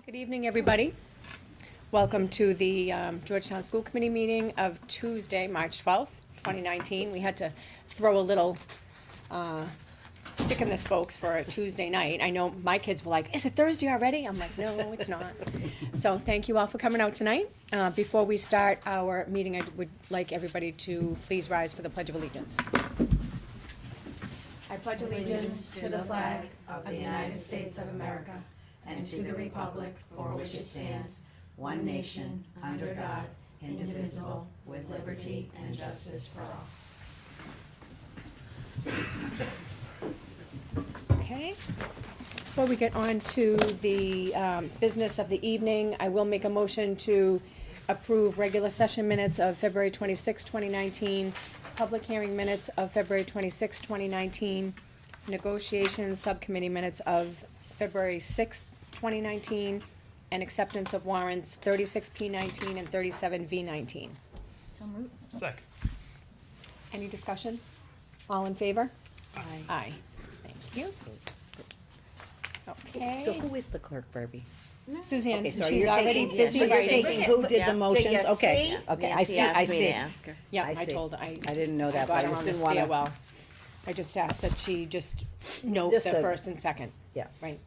Good evening, everybody. Welcome to the Georgetown School Committee meeting of Tuesday, March 12th, 2019. We had to throw a little stick in the spokes for a Tuesday night. I know my kids were like, "Is it Thursday already?" I'm like, "No, it's not." So thank you all for coming out tonight. Before we start our meeting, I would like everybody to please rise for the Pledge of Allegiance. I pledge allegiance to the flag of the United States of America and to the republic for which it stands, one nation, under God, indivisible, with liberty and justice for all. Okay. Before we get on to the business of the evening, I will make a motion to approve regular session minutes of February 26, 2019, public hearing minutes of February 26, 2019, negotiations subcommittee minutes of February 6th, 2019, and acceptance of warrants 36P19 and 37V19. So moved. Second. Any discussion? All in favor? Aye. Aye. Thank you. Okay. So who is the clerk, Barbie? Suzanne, Okay, so she's you're already taking- busy so you're writing. taking who did the motions? you Okay, see? okay, I Nancy see, asked I me to see. ask her. Yeah, I I see. told her, I didn't know that, I but I got her just on the didn't wanna. stairwell. I just asked that she just note Just the the- first and second. Yeah. Right,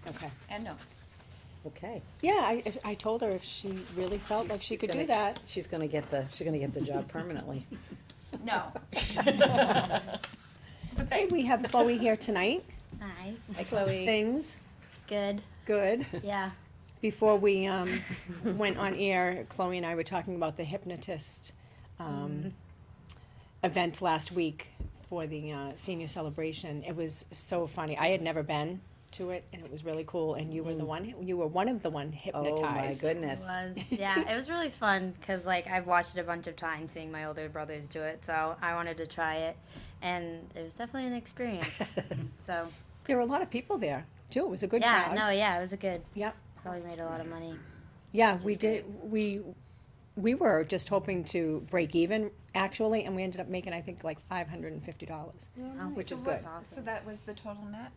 okay. And notes. Okay. Yeah, I told her if she really felt like she She's could do gonna- that. She's gonna get the job permanently. No. Okay, we have Chloe here tonight. Hi, Hi, Chloe. Things, good, good. yeah. Before we went on air, Chloe and I were talking about the hypnotist event last week for the senior celebration. It was so funny. I had never been to it, and it was really cool. And you were one of the one hypnotized. Oh, my It goodness. was, yeah, it was really fun, cause like I've watched it a bunch of times seeing my older brothers do it, so I wanted to try it, and it was definitely an experience, so. There were a lot of people there too. It was a good Yeah, crowd. no, yeah, it was a good, Yep. probably made a lot of money. Yeah, Which we is did. We were just hoping to break even actually, and we ended up making I think like $550, Oh, which is so good. that's So awesome. that was the total net?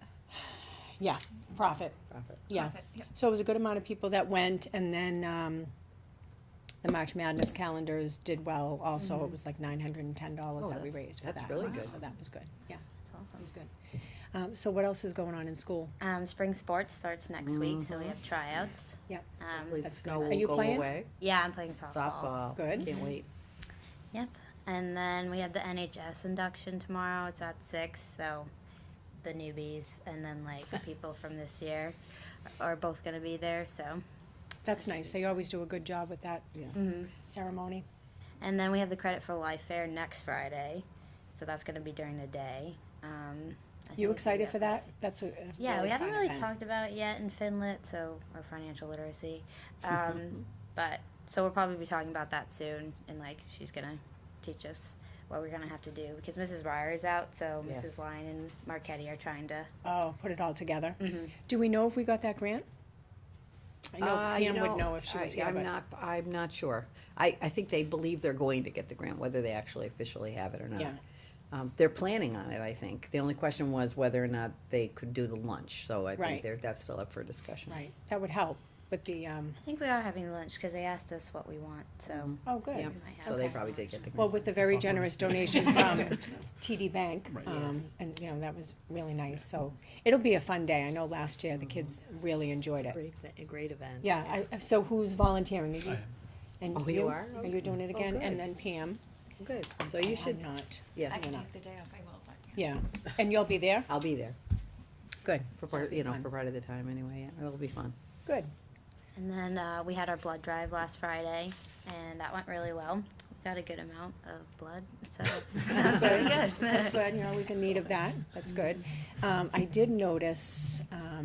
Yeah, profit. Profit. Yeah. Profit, yeah. So it was a good amount of people that went, and then the March Madness calendars did well. Also, it was like $910 Oh, that we that's- raised for that's that. really good. So that was good. Yeah, That's that awesome. was good. So what else is going on in school? Spring sports starts next week, so we have tryouts. Yep. Hopefully the That's snow good. Are will you go playing? away. Yeah, I'm playing softball. Softball. Good. Can't wait. Yep, and then we have the NHS induction tomorrow, it's at 6, so the newbies and then like the people from this year are both gonna be there, so. That's nice. They always do a good job with that Yeah. ceremony. And then we have the Credit for Life Fair next Friday, so that's gonna be during the day. I think You we excited can for get- that? That's a Yeah, really we haven't fun really event. talked about it yet in Finlit, so, or financial literacy. But, so we'll probably be talking about that soon, and like, she's gonna teach us what we're gonna have to do, because Mrs. Ryer is out, so Yes. Mrs. Lyon and Marquetti are trying to. Oh, put it all together. Mhm. Do we know if we got that grant? I know You Pam would know if she was here, but. I'm not sure. I think they believe they're going to get the grant, whether they actually officially have it or not. Yeah. They're planning on it, I think. The only question was whether or not they could do the lunch, so I Right. think that's still up for discussion. Right, that would help with the, I think we are having lunch, because they asked us what we want, so. oh, good. Yep. we might have So they that. probably did get the grant. Well, with the very generous donation from TD Bank, Right. and, you know, that was really nice, so it'll be a fun day. I know last year the kids really enjoyed it. A great event. Yeah, so who's volunteering? Are you? I am. And Oh, you are? Are you doing it Oh, again? And good. then Pam? Good, so you should, I'm not. yeah, I can You're take the day off, I will, but. Yeah, and you'll be there? I'll be there Good, for part, That'll be fun. for part of the time anyway, yeah, it'll be fun. good. And then we had our blood drive last Friday, and that went really well. We got a good amount of blood, so That's that's really good. good. That's good, you're always in need of that, that's good. I did notice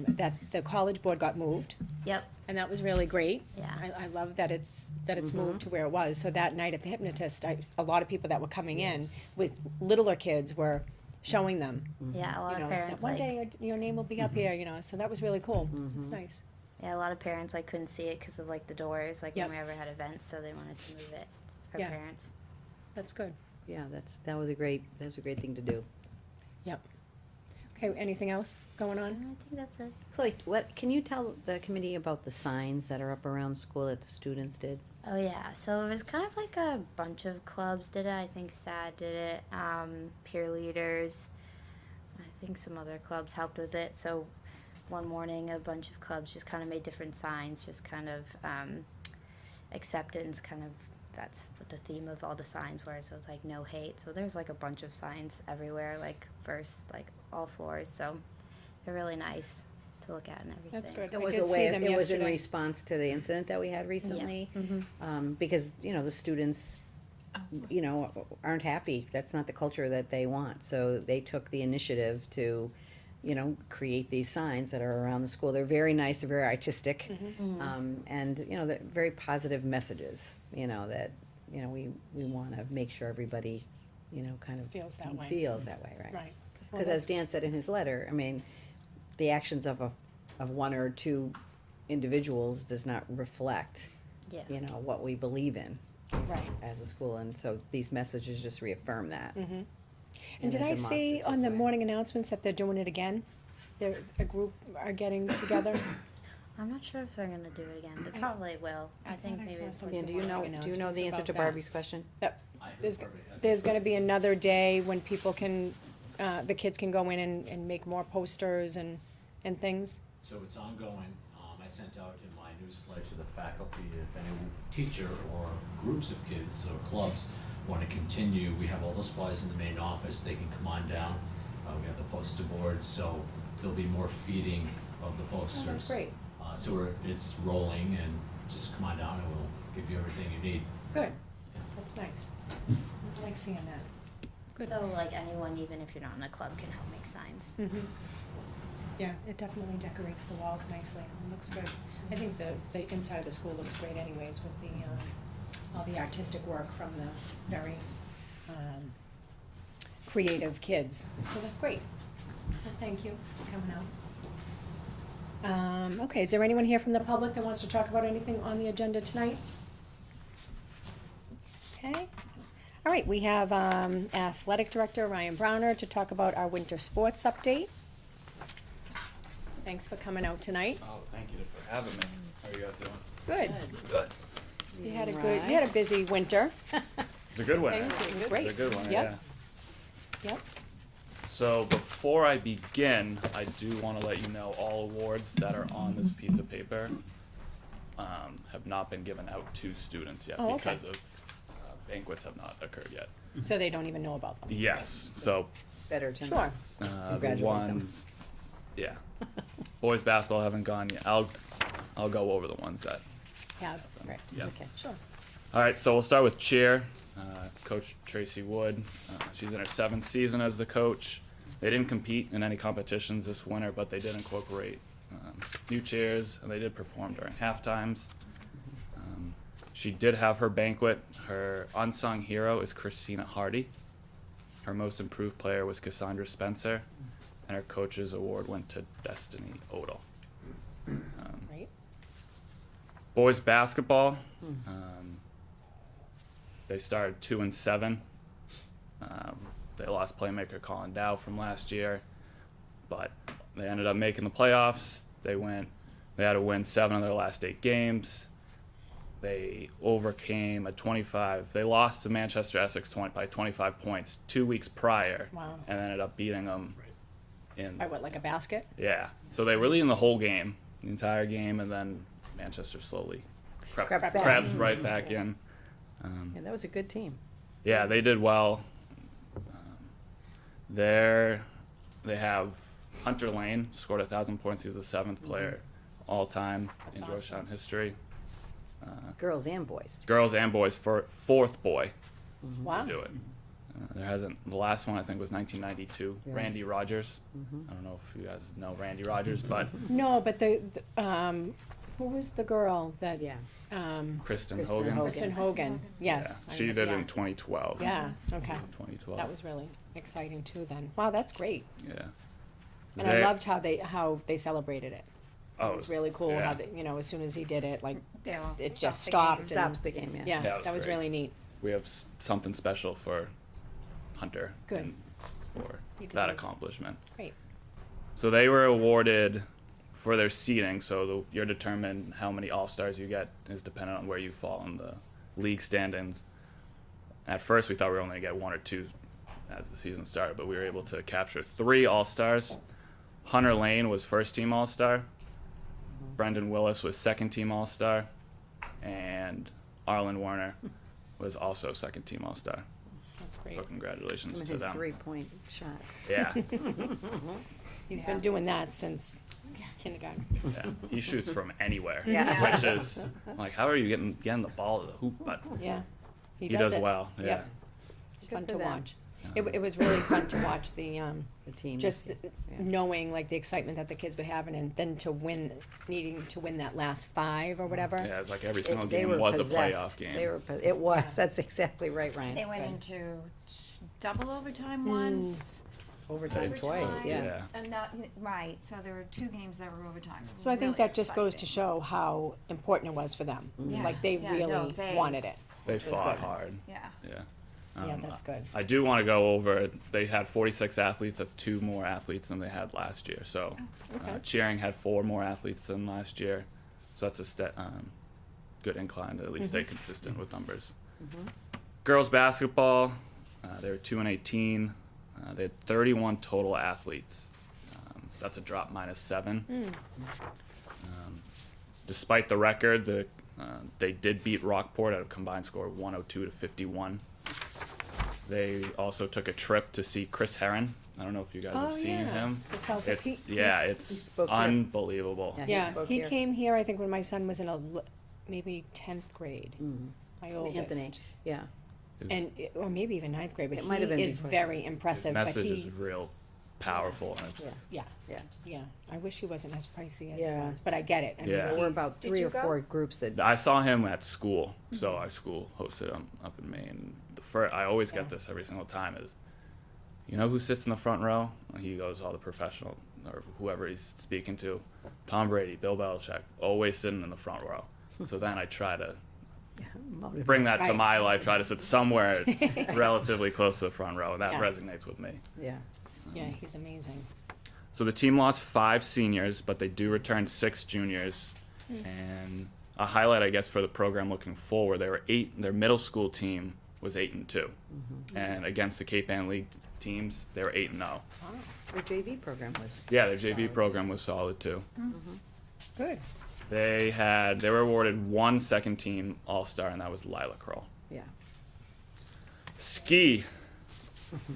that the college board got moved, Yep, and that was really great. yeah. I love that it's moved to where it was. So that night at the hypnotist, a lot of people that were coming in with littler kids were showing them, Yeah, a lot you know, of that parents one like, day your name will be up here, you know, so that was really cool. It's nice. yeah, a lot of parents like couldn't see it because of like the doors, like Yep. when we ever had events, so they wanted to move it for Yeah. parents. That's good. Yeah, that was a great thing to do. Okay, Okay, anything else going I on? think that's it. Chloe, what, can you tell the committee about the signs that are up around school that the students did? Oh yeah, so it was kind of like a bunch of clubs did it. I think SAD did it. Peer leaders. I think some other clubs helped with it. So one morning, a bunch of clubs just kind of made different signs, just kind of acceptance. Kind of that's what the theme of all the signs were. So it's like no hate. So there's like a bunch of signs everywhere, like first, like all floors. So they're really nice to look at and everything. That's good. It I was did a see way, them it was in yesterday. response to the incident that we had recently. Mhm. Because, you know, the students, you know, aren't happy. That's not the culture that they want. So they took the initiative to, you know, create these signs that are around the school. They're very nice, they're very artistic. And, you know, they're very positive messages, you know, that, you know, we wanna make sure everybody, you know, kind of Feels that way. feels that way, right? Right. Because as Dan said in his letter, I mean, the actions of one or two individuals does not reflect, Yeah. you know, what we believe in Right. as a school, and so these messages just reaffirm that. Mhm. in And did a I see on the demonstrative way. morning announcements that they're doing it again? A group are getting together? I'm not sure if they're gonna do it again. They I- probably will. I think thought I maybe. saw it's some- once Dan, a do you month. know, announcements do you know the answer about to that. Barbie's question? There's gonna be another day when people can, the kids can go in and make more posters and things? So it's ongoing. I sent out in my newsletter to the faculty, if any teacher or groups of kids or clubs want to continue, we have all the supplies in the main office, they can come on down. We have the poster board, so there'll be more feeding of the posters. Oh, that's great. So it's rolling, and just come on down and we'll give you everything you need. Good. That's nice. I like seeing that. Good. So like anyone, even if you're not in a club, can help make signs. Mhm. Yeah, it definitely decorates the walls nicely. It looks good. I think the inside of the school looks great anyways with all the artistic work from the very creative kids. So that's great. Well, thank you for coming out. Okay, is there anyone here from the public that wants to talk about anything on the agenda tonight? Okay. All right, we have Athletic Director Ryan Browner to talk about our winter sports update. Thanks for coming out tonight. Oh, thank you for having me. How are you guys doing? Good. Good. You had a busy winter. It's a good one. Things were great. It's a good one, Yep. yeah. Yep. So before I begin, I do want to let you know all awards that are on this piece of paper have not been given out to students yet Oh, okay. because of banquets have not occurred yet. So they don't even know about them. Yes. So Better to. Sure. the Congratulate them. ones, yeah. Boys basketball haven't gone yet. I'll go over the ones that. Yeah. Right, Yeah. okay. Sure. All right, so we'll start with cheer. Coach Tracy Wood. She's in her 7th season as the coach. They didn't compete in any competitions this winter, but they did incorporate new chairs, and they did perform during half times. She did have her banquet. Her unsung hero is Christina Hardy. Her most improved player was Cassandra Spencer, and her coach's award went to Destiny Odell. Right. Boys basketball, they started 2-7. They lost playmaker Colin Dow from last year, but they ended up making the playoffs. They had to win 7 of their last 8 games. They overcame they lost to Manchester Essex by 25 points 2 weeks prior. Wow. And ended up beating them By what, like a basket? yeah. So they were leading the whole game, the entire game, and then Manchester slowly Crept back. crept right back in. Yeah, that was a good team. Yeah, they did well. They have Hunter Lane scored 1,000 points. He was the 7th player all time That's in awesome. Georgetown history. Girls and boys. Girls and boys for 4th boy Wow. to do it. The last one I think was 1992. Yeah. Randy Rogers. I don't know if you guys know Randy Rogers, but No, but who was the girl that? Yeah. Kristen Kristen Hogan. Hogan. Kristen Hogan. Yes. Yeah, I she know- did yeah. in 2012. Yeah. Okay. 2012. That was really exciting too. Then. Wow, that's great. Yeah. And I loved how they celebrated it. Oh, It was really cool yeah. how as soon as he did it, like Yeah. it just Stop stopped. the Stops the game, yeah. Yeah, Yeah, it was that was great. really neat. We have something special for Hunter. Good. and For He that deserves it. accomplishment. Great. So they were awarded for their seeding. So you're determined how many All-Stars you get is dependent on where you fall in the league standings. At first, we thought we were only going to get 1 or 2 as the season started, but we were able to capture 3 All-Stars. Hunter Lane was first-team All-Star. Brendan Willis was second-team All-Star. And Arlen Warner was also second-team All-Star. That's great. Him So congratulations and to his them. 3-point shot. Yeah, He's been doing that since kindergarten. yeah. He shoots from anywhere, Yeah. which is like, how are you getting the ball to the hoop? But Yeah. he does it. well. Yeah. Yep. It's Good fun for to them. watch. It was really fun to watch the, The team. just yeah. knowing like the excitement that the kids were having, and then to win, needing to win that last 5 or whatever. Yeah, it's like every They single were game was a possessed. playoff game. They were. It was. That's exactly right, Ryan. They went good. into double overtime once. Overtime twice. overtime, Yeah. Yeah. And not, right, so there were 2 games that were overtime. It was So I think really that just goes to exciting. show how important it was for them. Yeah. Like they Yeah, really no, they- wanted it. They Which was fought good. hard. Yeah. Yeah. Yeah, that's good. I do want to go over. They had 46 athletes. That's 2 more athletes than they had last year. So, Okay. cheering had 4 more athletes than last year. So that's a good incline to at least stay consistent with numbers. Girls basketball, they were 2-18. They had 31 total athletes. That's a drop -7. Despite the record, they did beat Rockport at a combined score of 102-51. They also took a trip to see Chris Herron. I don't know if you guys have seen him. The Celtics. It's, yeah, He it's spoke here. unbelievable. Yeah. He Yeah, spoke he here. came here, I think, when my son was in maybe 10th grade. Mm-hmm. My oldest. Anthony. Yeah. And, or maybe even 9th grade, but It might have been he is before. very His impressive, but message is he, real powerful. And it's, yeah, Yeah. yeah. I wish he wasn't as pricey as he Yeah. was, but I get it. I mean, Yeah. There were he's- about Did 3 you or go? 4 groups that. I saw him at school, so our school hosted him up in Maine. I always get this every single time is, you know who sits in the front row? He goes, all the professional or whoever he's speaking to. Tom Brady, Bill Belichick, always sitting in the front row. So then I try to motivate. bring that to Right. my life, try to sit somewhere relatively close to the front row. That Yeah. resonates with me. Yeah. Yeah, he's amazing. So the team lost 5 seniors, but they do return 6 juniors. And a highlight, I guess, for the program looking forward, they were 8. Their middle school team was 8-2, and against the Cape Ann League teams, they were 8-0. Their JV program was. Yeah, their JV program was solid too. Good. They were awarded 1 second team All-Star, and that was Lila Kroll. Yeah. Ski.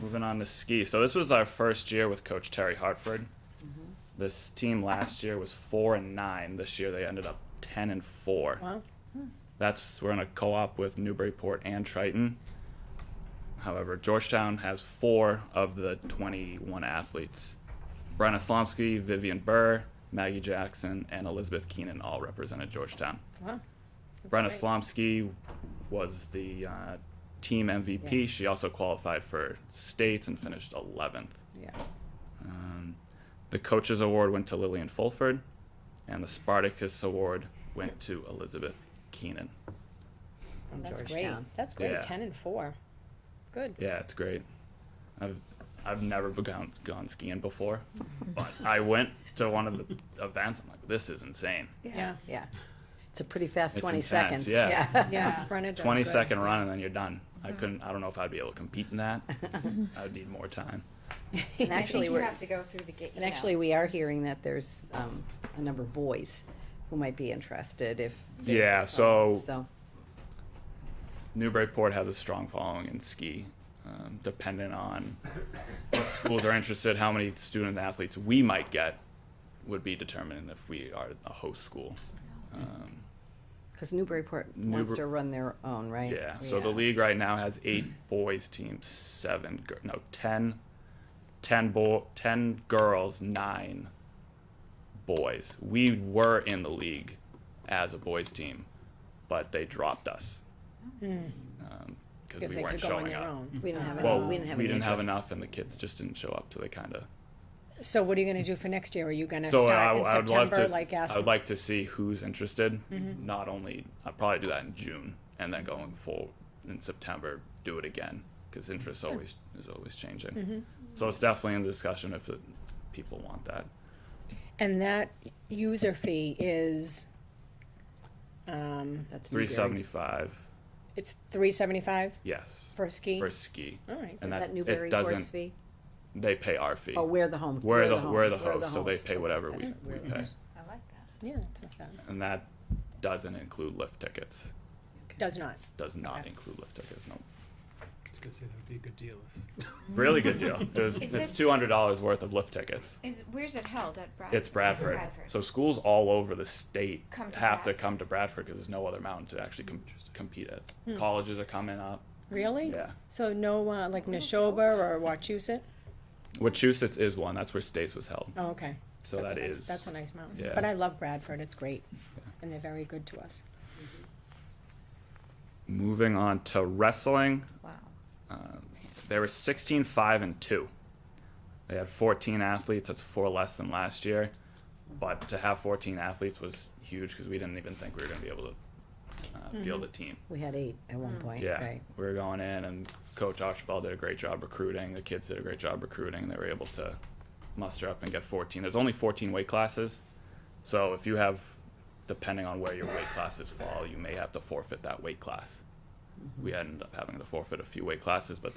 Moving on to ski. So this was our first year with Coach Terry Hartford. This team last year was 4-9. This year they ended up 10-4. Wow. We're in a co-op with Newburyport and Triton. However, Georgetown has 4 of the 21 athletes. Brenna Slomsky, Vivian Burr, Maggie Jackson, and Elizabeth Keenan all represented Georgetown. Wow. Brenna great. Slomsky was the team MVP. Yeah. She also qualified for states and finished 11th. Yeah. The coaches award went to Lillian Fulford, and the Spartacus award went to Elizabeth Keenan. From That's great. Georgetown. That's great. Yeah. 10-4. Good. Yeah, it's great. I've never gone skiing before, but I went to one of the events. I'm like, this is insane. Yeah. Yeah. It's a pretty fast It's 20 intense, seconds. yeah. Yeah, Brenna does 20-second good. run and then you're done. I don't know if I'd be able to compete in that. I'd need more time. And I actually, think you we're, have to go through the gate. and actually, we are hearing that there's a number of boys who might be interested if. Yeah, so So, Newburyport has a strong following in ski. Dependent on what schools are interested, how many student athletes we might get would be determined if we are a host school. because Newburyport wants Newbur- to run their own, right? Yeah, so the league right now has 8 boys teams, 10 girls, 9 boys. We were in the league as a boys team, but they dropped us because Because we they weren't could go on showing their up. own. We didn't have Well, any. We didn't have we any didn't have interest. enough, and the kids just didn't show up, so they kind of. So what are you gonna do for next year? Are you gonna So start in I would love September, to. like ask? I would like to see who's interested. Not only I'd probably do that in June, and then going forward in September, do it again because interest is always changing. So it's definitely in the discussion if people want that. And that user fee is, That's $375, it's $375 yes, for a ski? for ski. All right. And Is that it Newburyport's doesn't, fee? they pay our fee. Oh, we're the home. We're the home. host, so they host. pay whatever we That's right, we're the pay. host. I like that. Yeah, it's not bad. And that doesn't include lift tickets. Does not. Does not Okay. include lift tickets, no. I was gonna say that would be a good deal if. Really good deal. Is It's this- $200 worth of lift tickets. Where's it held, at Bradford? It's Bradford. So schools all over the state Come to have to Bradford. come to Bradford because there's no other mountain to actually compete at. Colleges are coming up. Really? Yeah. So no, like Neshoba or Wachusett? Wachusett is one. That's where States was held. Oh, okay. So That's that a nice- is. That's a nice mountain. Yeah. But I love Bradford, it's great. And they're very good to us. Moving on to wrestling. Wow. They were 16, 5, and 2. They had 14 athletes. That's 4 less than last year. But to have 14 athletes was huge because we didn't even think we were going to be able to field a team. We had 8 at one point, Yeah, right? we were going in, and Coach Archibald did a great job recruiting. The kids did a great job recruiting. They were able to muster up and get 14. There's only 14 weight classes, so if you have, depending on where your weight classes fall, you may have to forfeit that weight class. We ended up having to forfeit a few weight classes, but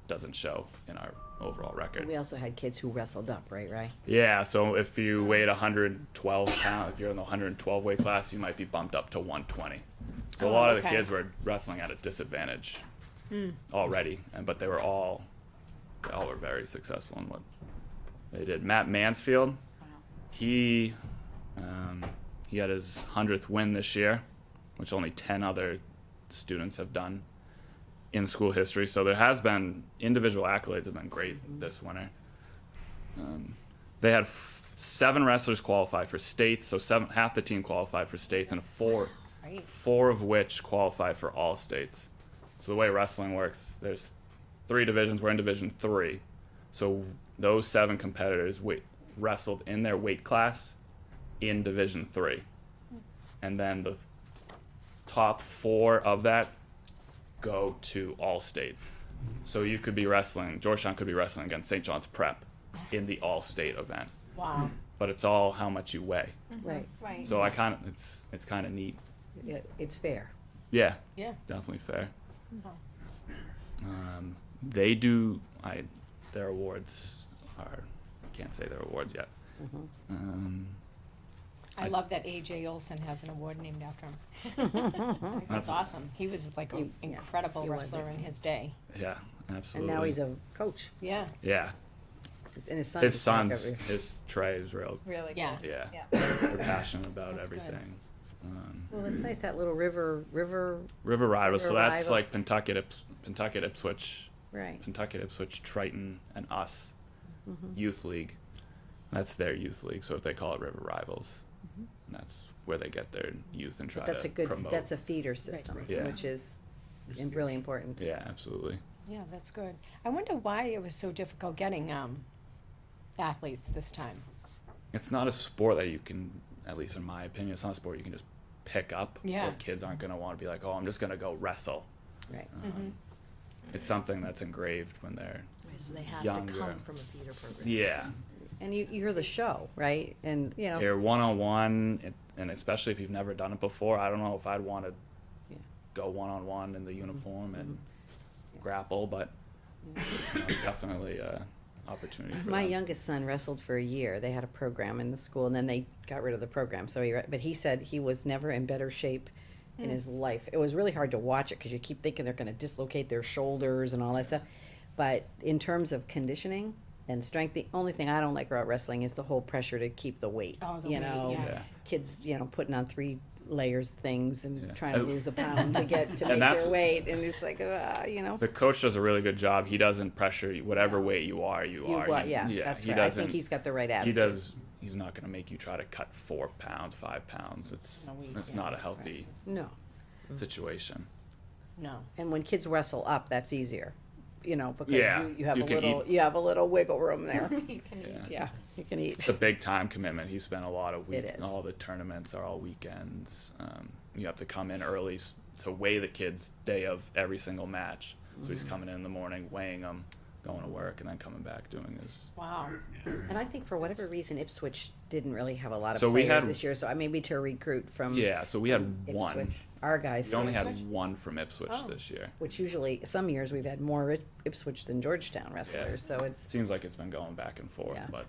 doesn't show in our overall record. We also had kids who wrestled up, right? Yeah, so if you weighed 112 pounds, if you're in the 112 weight class, you might be bumped up to 120. So a Oh, lot of the okay. kids were wrestling at a disadvantage already, but they all were very successful in what they did. Matt Mansfield, he had his 100th win this year, which only 10 other students have done in school history. So there has been individual accolades have been great this winter. They had 7 wrestlers qualify for states, so half the team qualified for states, and Right. 4 of which qualified for all states. So the way wrestling works, there's 3 divisions. We're in Division 3, so those 7 competitors wrestled in their weight class in Division 3, and then the top 4 of that go to all state. So you could be wrestling, Georgetown could be wrestling against St. John's Prep in the all state event, Wow. but it's all how much you weigh. Right. Right. So it's kind of neat. Yeah, it's fair. Yeah, Yeah. definitely fair. Wow. They do. Their awards are. Can't say their awards yet. I love that A.J. Olson has an award named after him. That's awesome. He was like an incredible he was wrestler in his day. Yeah, And absolutely. now he's a coach. Yeah. Yeah, And his son. his is son's like his Trey is real. Really good. Yeah. Yeah, Yeah. they're passionate about That's good. everything. Well, it's nice that little river. River Rivals. River So that's Rivals. like Pentucket, Ipswich, Right. Pentucket, Ipswich, Triton, and us youth league. That's their youth league, so they call it River Rivals. And that's where they get their youth and try That's to a good. promote. That's a feeder system, Yeah. which is really important. Yeah, absolutely. Yeah, that's good. I wonder why it was so difficult getting athletes this time. It's not a sport that you can, at least in my opinion, it's not a sport you can just pick up. Yeah. Or kids aren't going to want to be like, oh, I'm just going to go wrestle. Right. It's something that's engraved when they're So they have younger. to come from a feeder program. Yeah. And you hear the show, right? And You're one-on-one, and especially if you've never done it before, I don't know if I'd want to Yeah. go one-on-one in the uniform and grapple, but definitely a opportunity for my them. youngest son wrestled for a year. They had a program in the school, and then they got rid of the program. So but he said he was never in better shape in his life. It was really hard to watch it because you keep thinking they're going to dislocate their shoulders and all that stuff. But in terms of conditioning and strength, the only thing I don't like about wrestling is the whole pressure to keep the weight. Oh, the you weight, know, yeah. kids, putting on 3 layers of things and Yeah. trying to And- lose a pound to get to And make that's- their weight, and it's like, The coach does a really good job. He doesn't pressure you. Whatever weight you are, you are. yeah, He- that's he right. I doesn't. think he's got the right He attitude. does. He's not going to make you try to cut 4 pounds, 5 pounds. It's not a healthy No. situation. No. And when kids wrestle up, that's easier, because Yeah, you have you a can little eat. you have a little wiggle room there. Yeah. Yeah, you can eat. It's a big time commitment. He spent a lot of It is. all the tournaments are all weekends. You have to come in early to weigh the kids day of every single match. So he's coming in the morning, weighing them, going to work and then coming back doing his. Wow. And I think for whatever reason, Ipswich didn't really have a lot of So we players had- this year, so maybe to recruit from Yeah, so we had one. Ipswich. Our guys. We only did. had one from Ipswich Oh. this year. Which usually, some years we've had more Ipswich than Georgetown wrestlers, so it's, It seems like it's been going back and forth, Yeah. but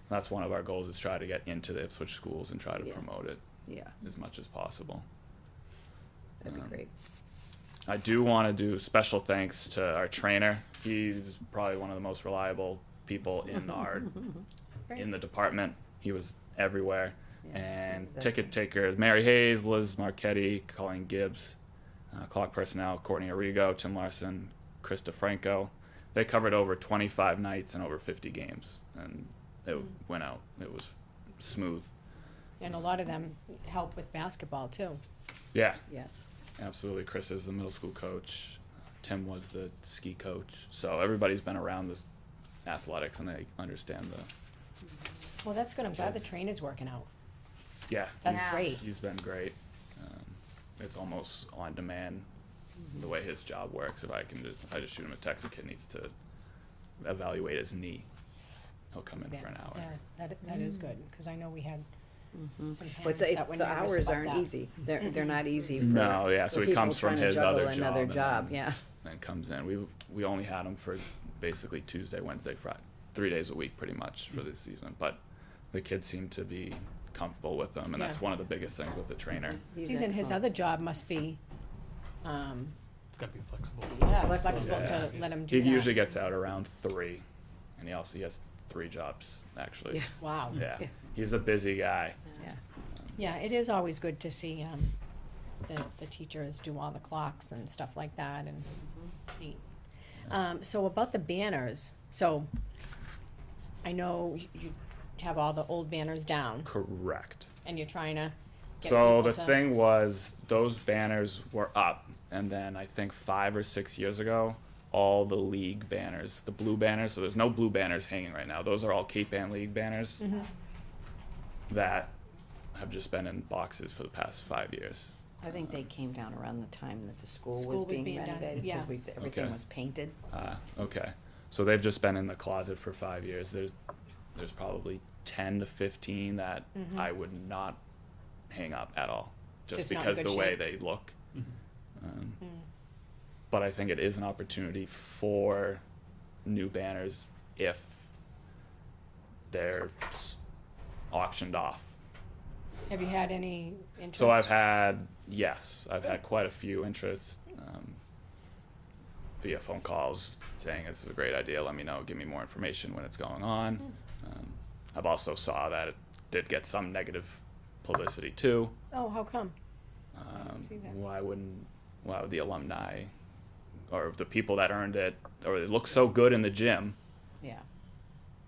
that's one of our goals is try to get into the Ipswich schools and try to Yeah. promote it yeah, as much as possible. that'd be Um, great. I do want to do special thanks to our trainer. He's probably one of the most reliable people in our in the department. He was everywhere. Yeah, And that's ticket takers, Mary Hayes, Liz Marchetti, Colleen Gibbs, clock personnel, Courtney Arrigo, Tim Larson, Chris DeFranco. They covered over 25 nights and over 50 games, and it went out. It was smooth. And a lot of them help with basketball too. Yeah, Yes. absolutely. Chris is the middle school coach. Tim was the ski coach. So everybody's been around this athletics and they understand the. Well, that's good. I'm glad the Kids. trainer's working out. Yeah, That's Yeah. great. he's been great. It's almost on demand the way his job works. If I just shoot him a text, the kid needs to evaluate his knee. He'll come in for an hour. Yeah, that is good, because I know we had some But parents it's, that were the nervous hours about aren't that. easy. They're not easy for. No, yeah. for So he people comes from trying to his juggle other another job. job, and yeah. then comes in. We only had him for basically Tuesday, Wednesday, Friday, 3 days a week, pretty much for this season. But the kids seem to be comfortable with him, and that's Yeah. one of the biggest things with the trainer. He's in his excellent. other job must be, It's gotta be flexible. flexible Yeah. to let him do He that. usually gets out around 3, and he has 3 jobs actually. Yeah. Wow. Yeah. Yeah. He's a busy guy. Yeah. Yeah, it is always good to see, the teachers do all the clocks and stuff like that, and neat. So about the banners, so I know you have all the old banners down, Correct. and you're trying to get So people the to- thing was, those banners were up, and then I think 5 or 6 years ago, all the league banners, the blue banners. So there's no blue banners hanging right now. Those are all Cape Ann League banners that have just been in boxes for the past 5 years. I think they came down around the time that the school School was was being being done, renovated, yeah. because everything Okay. was painted. Okay. So they've just been in the closet for 5 years. There's probably 10 to 15 that I would not hang up at all, just Just not in because good the way shape. they look. But I think it is an opportunity for new banners if they're auctioned off. Have you had any interest? So I've had quite a few interests via phone calls saying this is a great idea. Let me know. Give me more information when it's going on. I've also saw that it did get some negative publicity too. Oh, how come? didn't see that. Why would the alumni or the people that earned it, or it looks so good in the gym, Yeah.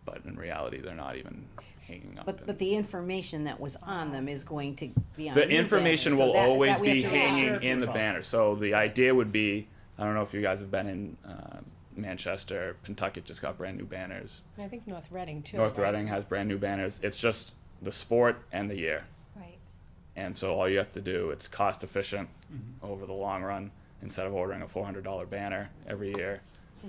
but in reality they're not even hanging up. But the information that was on them is going to be on The new information banners, so will that always we have be to hanging reassure in the people. banner. So the idea would be, I don't know if you guys have been in Manchester, Pentucket just got brand new banners. I think North Reading too. North right? Reading has brand new banners. It's just the sport and the year. Right. And so all you have to do, it's cost efficient over the long run. Instead of ordering a $400 banner every year,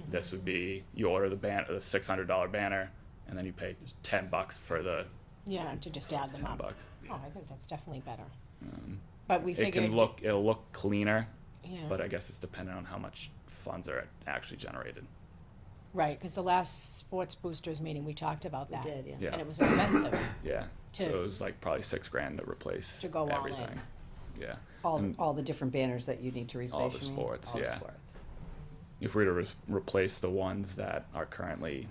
this would be, you order the $600 banner, and then you pay $10 for the Yeah, to just add them up. $10. Oh, I think that's definitely better. But we It figured. it'll look cleaner, Yeah. but I guess it's dependent on how much funds are actually generated. Right, because the last sports boosters meeting, we talked about We that. did, yeah. Yeah. And it was expensive. Yeah. To- So it was like probably $6,000 to replace To go all in. everything. Yeah. All, And all the different banners that you need to replace. all the you mean? sports, All the yeah. sports. If we were to replace the ones that are currently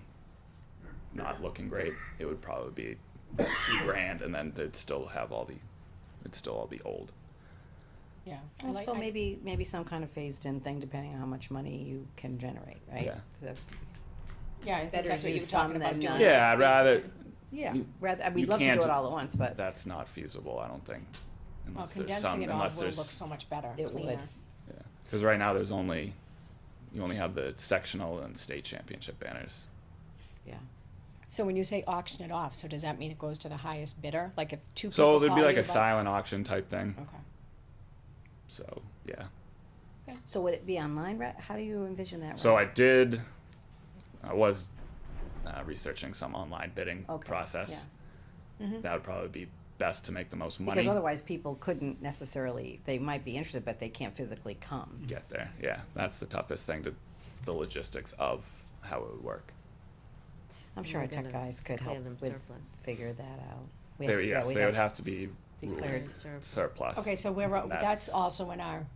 not looking great, it would probably be $2,000, and then it'd still all be old. Yeah. I Well, like- so I- maybe some kind of phased-in thing, depending on how much money you can generate, right? Yeah. So, Yeah, I think better that's what do you were some talking about than doing. none. Yeah, I'd rather. yeah, You- rather, you we'd love to can't do it do- all at once, but That's not feasible, I don't think. Well, Unless there's condensing some, it all unless will there's, look so much better, It would. cleaner. yeah. Because right now you only have the sectional and state championship banners. yeah. So when you say auction it off, so does that mean it goes to the highest bidder? Like if two people So there'd be call like you a about- silent auction type thing. Okay. So yeah. So would it be online? How do you envision that? So I Ryan? did I was researching some online bidding Okay, process. Mm-hmm. That would probably be best to make the most money. Because otherwise people couldn't necessarily, they might be interested, but they can't physically come. Get there. Yeah, that's the toughest thing, the logistics of how it would work. I'm sure our We're tech gonna guys could clear help them with, surplus. figure that out. We They, have- yeah, yes, we they would have to be declared ruled surplus. Okay, so we're, And that's also in our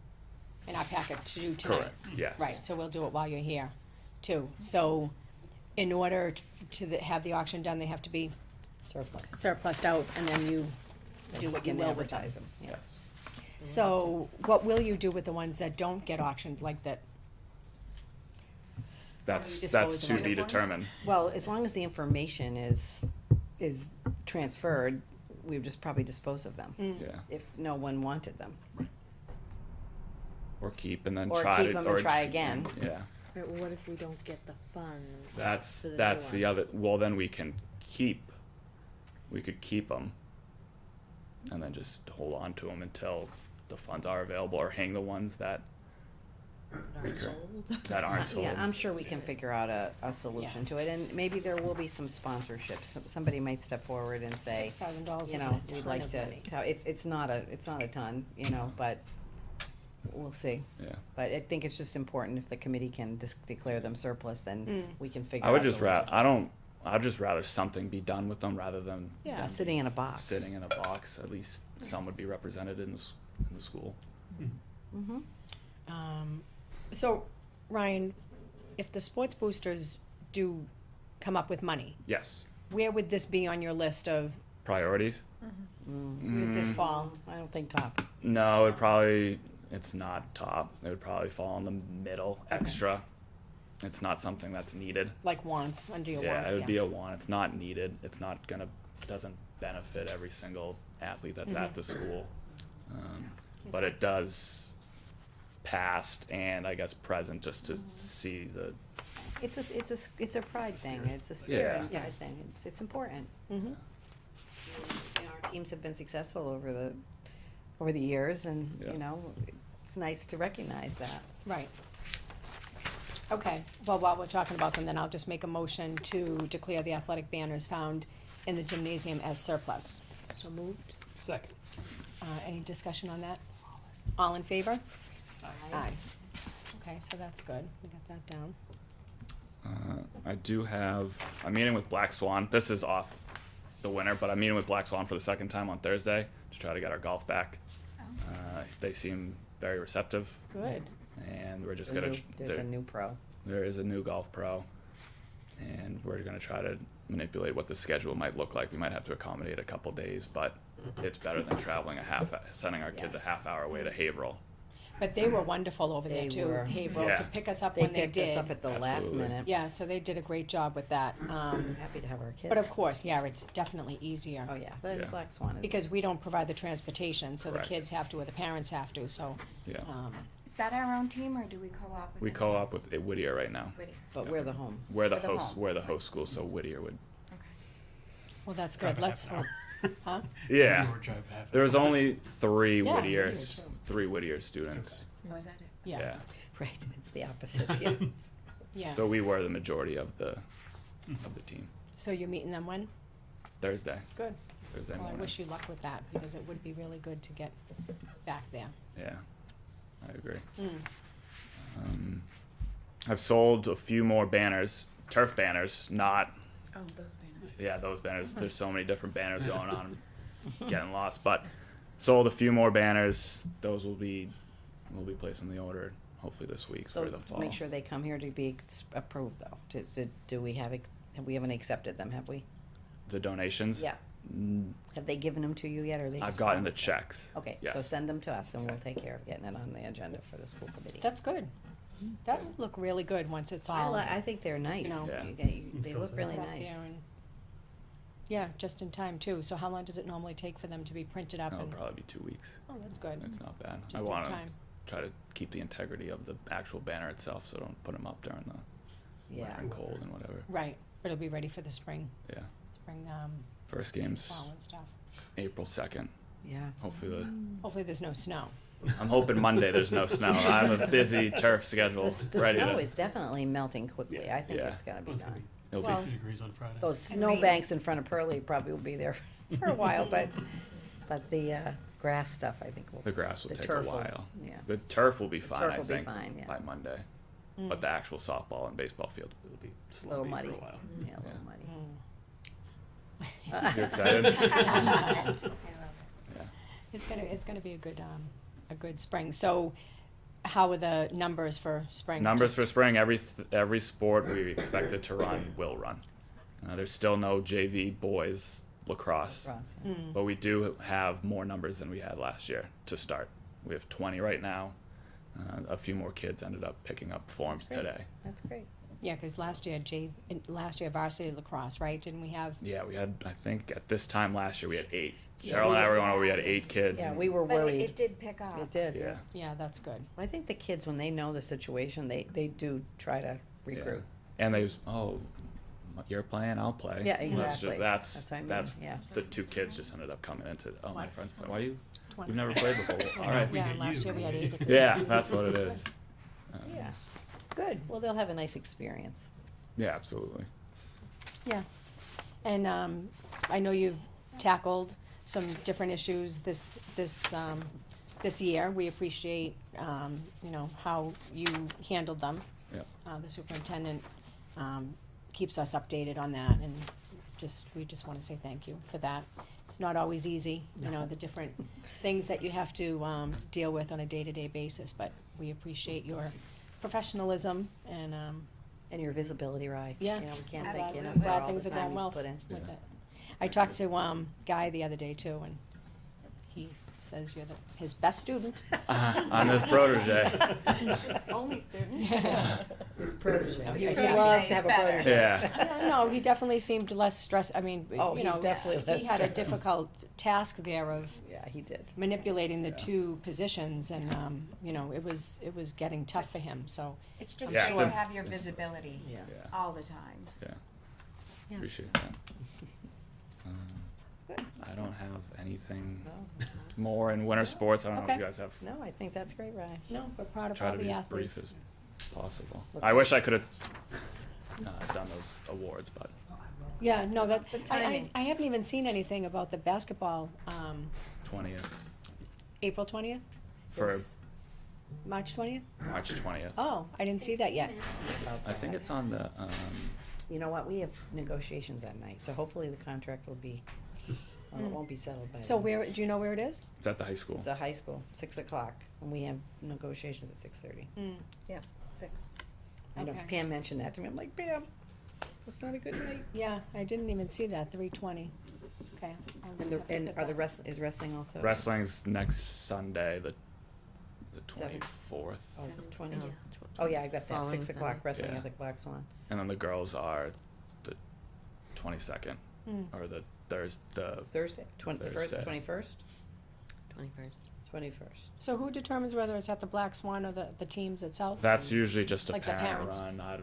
packet to do tonight. correct. Yes. Right, so we'll do it while you're here, too. So, in order have the auction done, they have to be surplus. surplused out, and then you do what you And will with them. advertise them, yeah. Yes. So, what will you do with the ones that don't get auctioned, like that? That's dispose to of be uniforms? determined. Well, as long as the information is transferred, we would just probably dispose of them, Yeah. if no one wanted them. Or keep and then Or try keep to them and or try ch- again. Yeah. Right, well, what if we don't get the funds? That's for the new that's the other. ones? Well, then we can keep. We could keep them, and then just hold on to them until the funds are available, or hang the ones that Aren't sold? aren't sold. Yeah, I'm sure we can figure out a solution to it, and maybe there will be some sponsorships. Somebody might step forward and say, $6,000 you isn't know, a we'd ton like of to, money. it's not a ton, you know, but we'll see. Yeah. But I think it's just important if the committee can declare them surplus, then we can figure out. I would the just rather. logistics. I'd just rather something be done with them rather than Yeah, them sitting in a box. sitting in a box. At least some would be represented in the school. Mm-hmm. So, Ryan, if the sports boosters do come up with money, Yes. where would this be on your list of, Priorities? where does this fall? I don't think top. No, it's not top. It would probably fall in the middle, extra. It's not something that's needed. Like wants, under your Yeah, wants, it would be a want. It's not needed. It's not doesn't benefit every single athlete that's at the school. But it does past and I guess present just to see the, It's a pride thing, it's a spirit and Yeah. pride thing, it's important. Mm-hmm. You know, our teams have been successful over the years, and, Yeah. you know, it's nice to recognize that. Right. Okay, well, while we're talking about them, then I'll just make a motion to declare the athletic banners found in the gymnasium as surplus. So moved? Second. Any discussion on that? All in favor? Aye. Okay, so that's good, we got that down. I do have a meeting with Black Swan. This is off the winter, but I'm meeting with Black Swan for the second time on Thursday to try to get our golf back. They seem very receptive, Good. and we're just There's a gonna. new- There's a new pro. There is a new golf pro, and we're gonna try to manipulate what the schedule might look like. We might have to accommodate a couple days, but it's better than traveling sending our kids a half hour away to Haverhill. But they were wonderful over there They too, were. Haverhill, to Yeah. pick us up They when they picked us did. up at the last Absolutely. minute. Yeah, so they did a great job with that. Happy to have our kids. But of course, yeah, it's definitely easier. Oh, yeah, the Yeah. Black Swan is. Because we don't provide the transportation, so the Correct. kids have to, or the parents have to, so, Yeah, Is that our own team or do we co-op with? we anyone? co-op with Whittier right now. But we're the home. We're the We're the host. home. We're the host school, so Whittier would. Okay. well, that's good, let's hope. Huh? Yeah, Or drive half there was an hour. only three Yeah, Whittier, Whittier too. three Whittier students. Oh, is that it? Yeah, Yeah. Right, it's the opposite, yeah. yeah. So we were the majority of the team. So you're meeting them when? Thursday. Good. Thursday Well, I morning. wish you luck with that, because it would be really good to get back there. Yeah, I agree. Mm. I've sold a few more banners, turf banners, not, Oh, those banners. yeah, those banners. There's so many different banners going on, getting lost. But sold a few more banners. Those will be placing the order hopefully this week So for the fall. make sure they come here to be approved, though. Do we we haven't accepted them, have we? The donations. Yeah. Mm, Have they given them to you yet, or they just I've gotten the promised them? checks. Okay, Yes. so send them to us, and we'll take care of getting it on the agenda for the school committee. That's good. That would look really good once it's all I think they're nice. you know, Yeah. They look really put up nice. there and. Yeah, just in time too. So how long does it normally take for them to be printed up It'll and, probably be 2 weeks. oh, that's good. It's not bad. I Just in want to time. try to keep the integrity of the actual banner itself, so don't put them up during the Yeah. winter and cold and whatever. Right, but it'll be ready for the spring, Yeah. spring, First game's fall and stuff. April 2nd. Yeah. Hopefully there's no snow. I'm hoping Monday there's no snow. I have a busy turf schedule The ready snow to. is definitely melting quickly. Yeah. I think Yeah. it's gonna be done. It'll Well- 60 degrees on Friday. Those And snow rain. banks in front of Pearlie probably will be there for a while, but the grass stuff, I think will. The grass will the take a turf will- while. Yeah. The turf will be fine, turf I will be think, fine, yeah. by Monday. Mm. But the actual softball and baseball field will be A little Slumpy muddy. for a while. Yeah, a little muddy. You excited? I love it. Yeah. It's gonna be a good spring. So how are the numbers for spring? Numbers for spring, every sport we expected to run will run. There's still no JV boys lacrosse, Cross, yeah. but we do have more numbers than we had last year to start. We have 20 right now. A few more kids ended up picking up forms That's great. today. That's great. Yeah, because last year varsity lacrosse, right? Didn't we have? Yeah, we had, I think at this time last year we had 8. Yeah, Cheryl and I we- were going over, we had 8 kids. Yeah, and- we were But worried. it did pick up. It did. Yeah. Yeah, that's good. I think the kids, when they know the situation, they do try to recruit. And they was, oh, you're playing, I'll play. Yeah, That's ju- exactly. That's That's what I mean, that's yeah. the 2 kids just ended up coming into. Oh, my What? friends play. Why you? 20. You've never played before. All right. we Yeah, get last you. year we had 8. at this Yeah, time. that's what it is. Yeah. Good. Well, they'll have a nice experience. Yeah, absolutely. Yeah. And I know you've tackled some different issues this year. We appreciate, how you handled them. Yeah. The superintendent keeps us updated on that, and we just wanna say thank you for that. It's not always easy, the different things that you have to deal with on a day-to-day basis, but we appreciate your professionalism and And your visibility, right? Yeah. You know, we can't I'm thank glad- you enough I'm for glad all things the are going time you well put in. with Yeah. it. I talked to Guy the other day too, and he says you're his best student. I'm his protege. Only student. His protege. No, he He was loves to have a better. protege. Yeah. No, he definitely seemed less stressed. I mean, Oh, he's definitely less he had a stressed. difficult task there of Yeah, he did. manipulating the Yeah. 2 positions, and it was getting tough for him. So It's just Yeah, great it's to a- have your visibility Yeah. Yeah. all the time. Yeah. Yeah. Appreciate that. Good. I don't have anything No, more in winter sports. I don't know if Okay. you guys have. no, I think that's great, Ryan. no, we're proud of Try all to be the as brief athletes. as possible. I wish I could have done those awards, but Yeah, no, that The timing. I haven't even seen anything about the basketball. 20th April 20th, for March 20th. March 20th. Oh, I didn't see that yet. I think it's on the. You know what, we have negotiations that night, so hopefully the contract will be, well, it won't be settled by then. So do you know where it is? It's at the high school. It's a high school, 6:00, and we have negotiations at 6:30. Yeah, 6. I know Okay. Pam mentioned that to me, I'm like, Pam, that's not a good night. Yeah, I didn't even see that, 3:20. Okay. I'll And have to and put are the that- is wrestling also? Wrestling's next Sunday, the Seventh. 24th, Oh, 20. Oh, yeah, I got that, Following 6:00, Sunday. wrestling Yeah. at the Black Swan. and then the girls are the 22nd Mm. or the Thursday, 21st, Thursday. 21st? 21st. 21st. So who determines whether it's at the Black Swan or the teams itself? That's usually just a Like the parent parents. run. I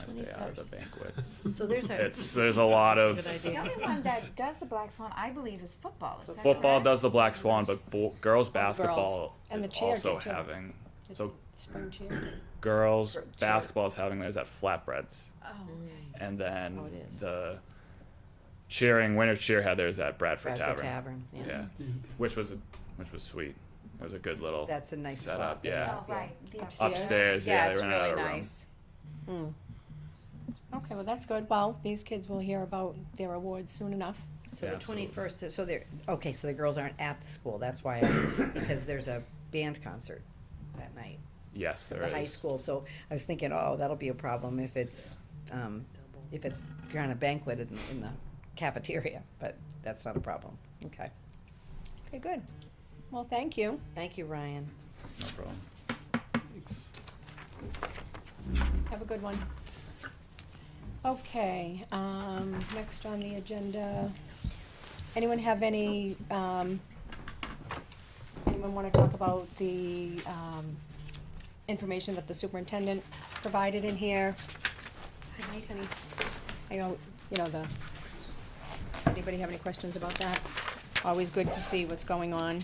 stay out of the banquets. So there's a. There's a lot of Good The idea. only one that does the Black Swan, I believe, is football. Is that football correct? does the Black Swan, but girls girls. basketball And the is cheer also did too. having. Is So Spring cheer. girls Cheer. basketball is having theirs at Flatbreads, Oh, and then Oh, it is. the winter cheer had theirs at Bradford Bradford Tavern. Tavern, yeah. Yeah, which was sweet. It was a good little That's a nice setup. spot there. Yeah, oh, right. The upstairs. Yeah, it's they rented really out a room. nice. Mm. Okay, well, that's good. Well, these kids will hear about their awards soon enough. So Yeah, the absolutely. 21st, so they're, okay, so the girls aren't at the school, that's why, because there's a band concert that night Yes, at there the high is. school, so I was thinking, oh, that'll be a problem if if you're on a banquet in the cafeteria, but that's not a problem, okay. Okay, good. Well, thank you. Thank you, Ryan. No problem. Thanks. Have a good one. Okay, next on the agenda, anyone have anyone wanna talk about the, information that the superintendent provided in here? Good night, honey. I know, anybody have any questions about that? Always good to see what's going on.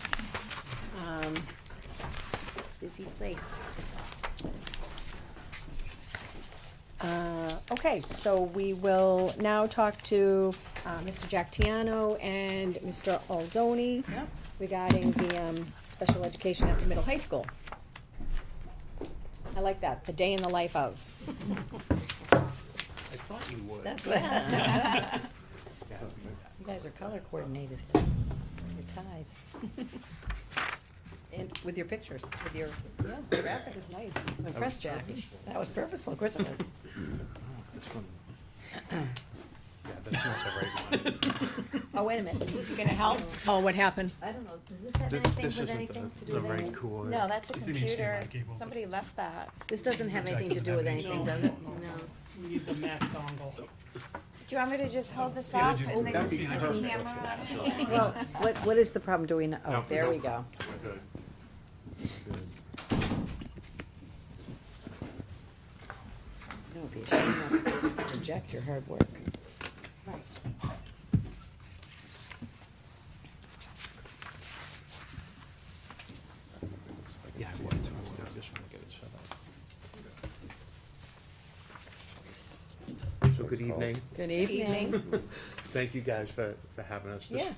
Busy place. Okay, so we will now talk to Mr. Jack Tiano and Mr. Aldoni regarding the special education at the middle high school. I like that, the day in the life of. I thought you would. That's what. You guys are color coordinated. Your ties. And with your pictures, with your, Yeah, the graphic is nice. I'm impressed, Jack. That was purposeful, of course it was. This one. Yeah, that's not the right one. Oh, wait a minute. You gonna help? Oh, what happened? I don't know, does this have This anything isn't with anything to do the with right anything? cord. No, that's a It's an computer. HDMI cable. Somebody left that. This doesn't have anything to do with anything, does it? We need the Mac dongle. Do you want me to just hold this Yeah, up just- and then that'd just be put the perfect. camera on? Well, what is the problem? Do we know? Oh, No, there no. we go. We're good. Good. No, it'd be a shame not to be able to project your hard work. Yeah, I want to. I just want to get it set up. So good evening. Good evening. Thank you guys for having us. Yeah.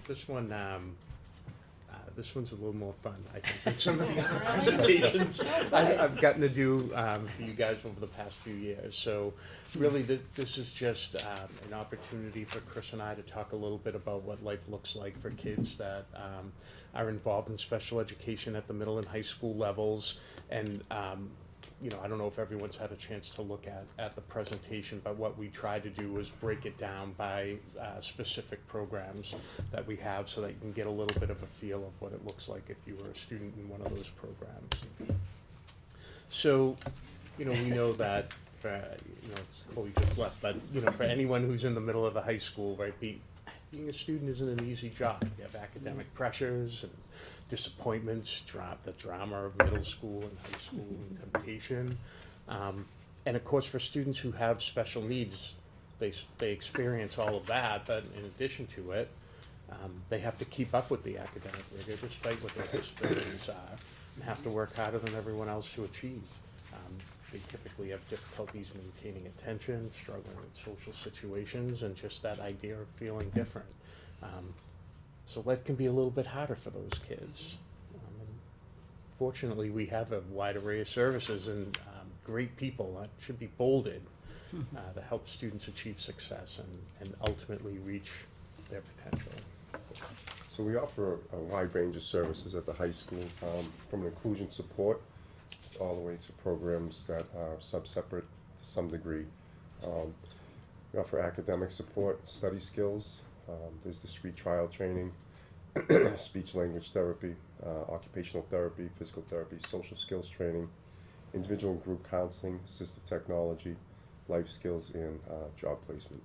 This one's a little more fun, I think, than some of the other presentations I've gotten to do for you guys over the past few years. So really, this is just an opportunity for Chris and I to talk a little bit about what life looks like for kids that are involved in special education at the middle and high school levels. And you know, I don't know if everyone's had a chance to look at the presentation, but what we tried to do was break it down by specific programs that we have so that you can get a little bit of a feel of what it looks like if you were a student in one of those programs. So, you know, we know that, for, you know, it's Chloe just left, but, you know, for anyone who's in the middle of the high school, right, being a student isn't an easy job. You have academic pressures and disappointments, the drama of middle school and high school and temptation. And of course, for students who have special needs, they experience all of that, but in addition to it, they have to keep up with the academic rigor despite what their disabilities are, and have to work harder than everyone else to achieve. They typically have difficulties maintaining attention, struggling with social situations, and just that idea of feeling different. So life can be a little bit harder for those kids. And fortunately, we have a wide array of services and great people that should be bolded to help students achieve success and ultimately reach their potential. So we offer a wide range of services at the high school, from an inclusion support all the way to programs that are sub-separate to some degree. We offer academic support, study skills. There's the street trial training, speech language therapy, occupational therapy, physical therapy, social skills training, individual and group counseling, assistive technology, life skills, and job placement.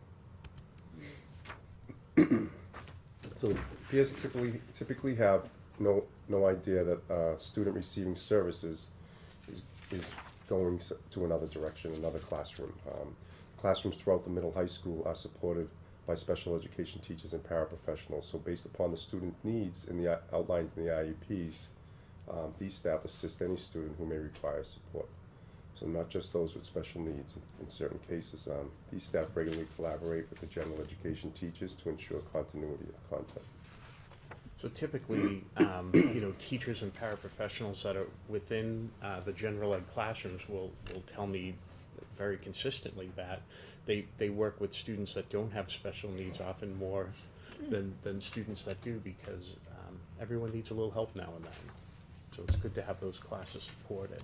So peers typically have no idea that a student receiving services is going to another direction, another classroom. Classrooms throughout the middle high school are supported by special education teachers and paraprofessionals. So based upon the student needs outlined in the IEPs, these staff assist any student who may require support. So not just those with special needs. In certain cases, these staff regularly collaborate with the general education teachers to ensure continuity of content. So typically, you know, teachers and paraprofessionals that are within the general ed classrooms will tell me very consistently that they work with students that don't have special needs often more than students that do, because everyone needs a little help now and then. So it's good to have those classes supported.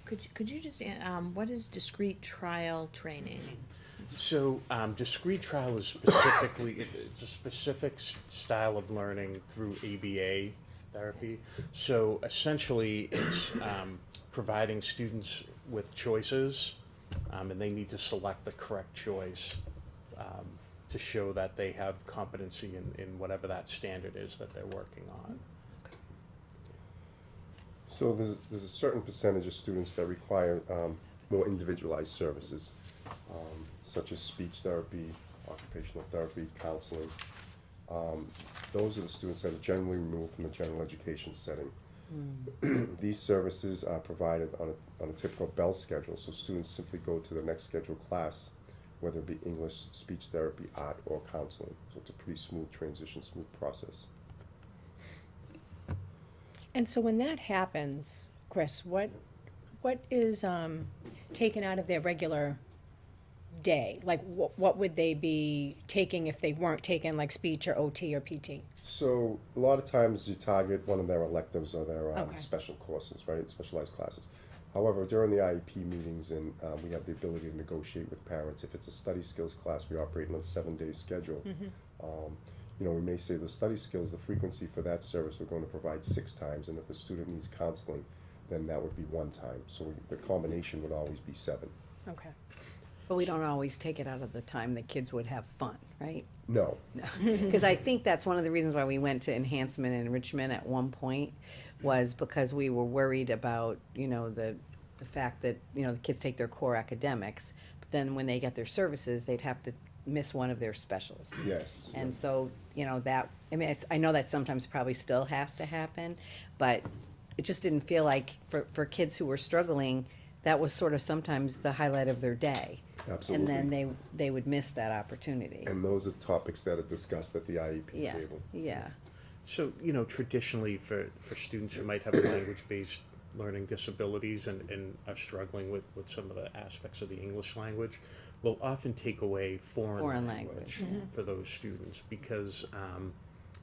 Could you just, what is discrete trial training? So discrete trial is specifically, it's a specific style of learning through ABA therapy. So essentially it's providing students with choices, and they need to select the correct choice to show that they have competency in whatever that standard is that they're working on. So there's a certain percentage of students that require more individualized services, such as speech therapy, occupational therapy, counseling. Those are the students that are generally removed from the general education setting. These services are provided on a typical bell schedule, so students simply go to the next scheduled class, whether it be English, speech therapy, art, or counseling. So it's a pretty smooth transition, smooth process. And so when that happens, Chris, what is taken out of their regular day? Like, what would they be taking if they weren't taking like speech or OT or PT? So a lot of times you target one of their electives or their Okay. special courses, right? Specialized classes. However, during the IEP meetings, and we have the ability to negotiate with parents. If it's a study skills class, we operate on a 7-day schedule. You know, we may say the study skills, the frequency for that service, we're going to provide 6 times, and if the student needs counseling, then that would be 1 time. So the combination would always be 7. Okay. But we don't always take it out of the time that kids would have fun, right? No. Because I think that's one of the reasons why we went to enhancement and enrichment at one point, was because we were worried about, you know, the fact that, you know, the kids take their core academics, but then when they get their services, they'd have to miss one of their specials. Yes. And so, you know, that, I mean, I know that sometimes probably still has to happen, but it just didn't feel like, for kids who were struggling, that was sort of sometimes the highlight of their day. Absolutely. And then they would miss that opportunity. And those are topics that are discussed at the IEP Yeah, table. yeah. So, you know, traditionally for students who might have language-based learning disabilities and are struggling with some of the aspects of the English language, we'll often take away foreign language for those students because,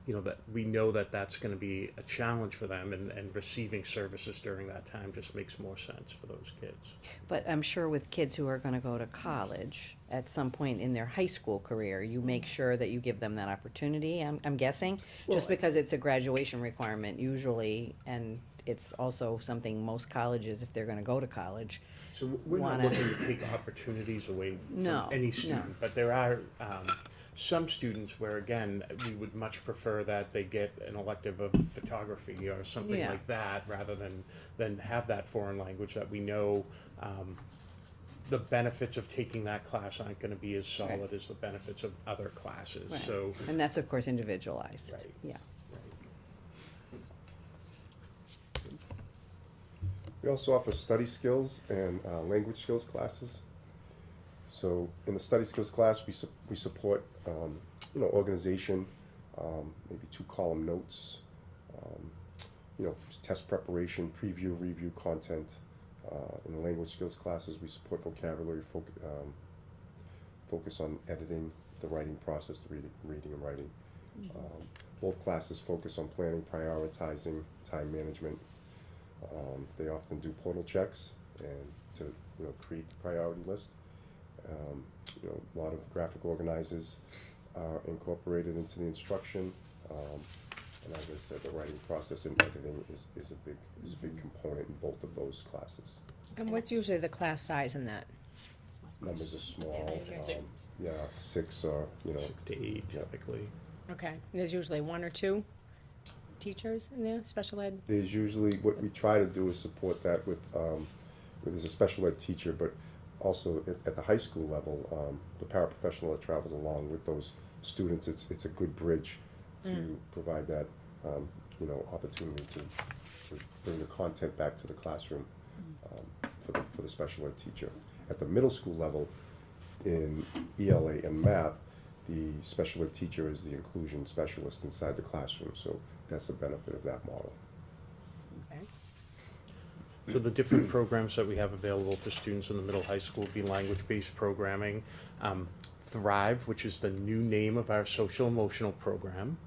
you know, that we know that that's going to be a challenge for them, and receiving services during that time just makes more sense for those kids. But I'm sure with kids who are gonna go to college at some point in their high school career, you make sure that you give them that opportunity, I'm guessing? Just because it's a graduation requirement usually, and it's also something most colleges, if they're gonna go to college. So we're not wanna- looking to take opportunities away from No, any no. student, but there are some students where, again, we would much prefer that they get an elective of photography or something Yeah. like that, rather than have that foreign language that we know the benefits of taking that class aren't going to be as solid Right. as the benefits of other classes. Right. So, And that's, of course, individualized. Right. Yeah. We also offer study skills and language skills classes. So in the study skills class, we support you know, organization, maybe 2-column notes, you know, test preparation, preview, review content. In the language skills classes, we support vocabulary, focus on editing, the writing process, the reading and writing. Both classes focus on planning, prioritizing, time management. They often do portal checks and to, you know, create the priority list. You know, a lot of graphic organizers are incorporated into the instruction. And as I said, the writing process and editing is a big component in both of those classes. And what's usually the class size in that? Numbers are small, Okay. yeah, 6 or, you know. 6 to 8 typically. Okay, there's usually 1 or 2 teachers in there, special ed? There's usually, what we try to do is support that with there's a special ed teacher, but also at the high school level, the paraprofessional that travels along with those students, it's a good bridge to provide that, you know, opportunity to bring the content back to the classroom for the special ed teacher. At the middle school level, in ELA and math, the special ed teacher is the inclusion specialist inside the classroom, so that's the benefit of that model. Okay. So the different programs that we have available for students in the middle high school would be language-based programming, Thrive, which is the new name of our social emotional program,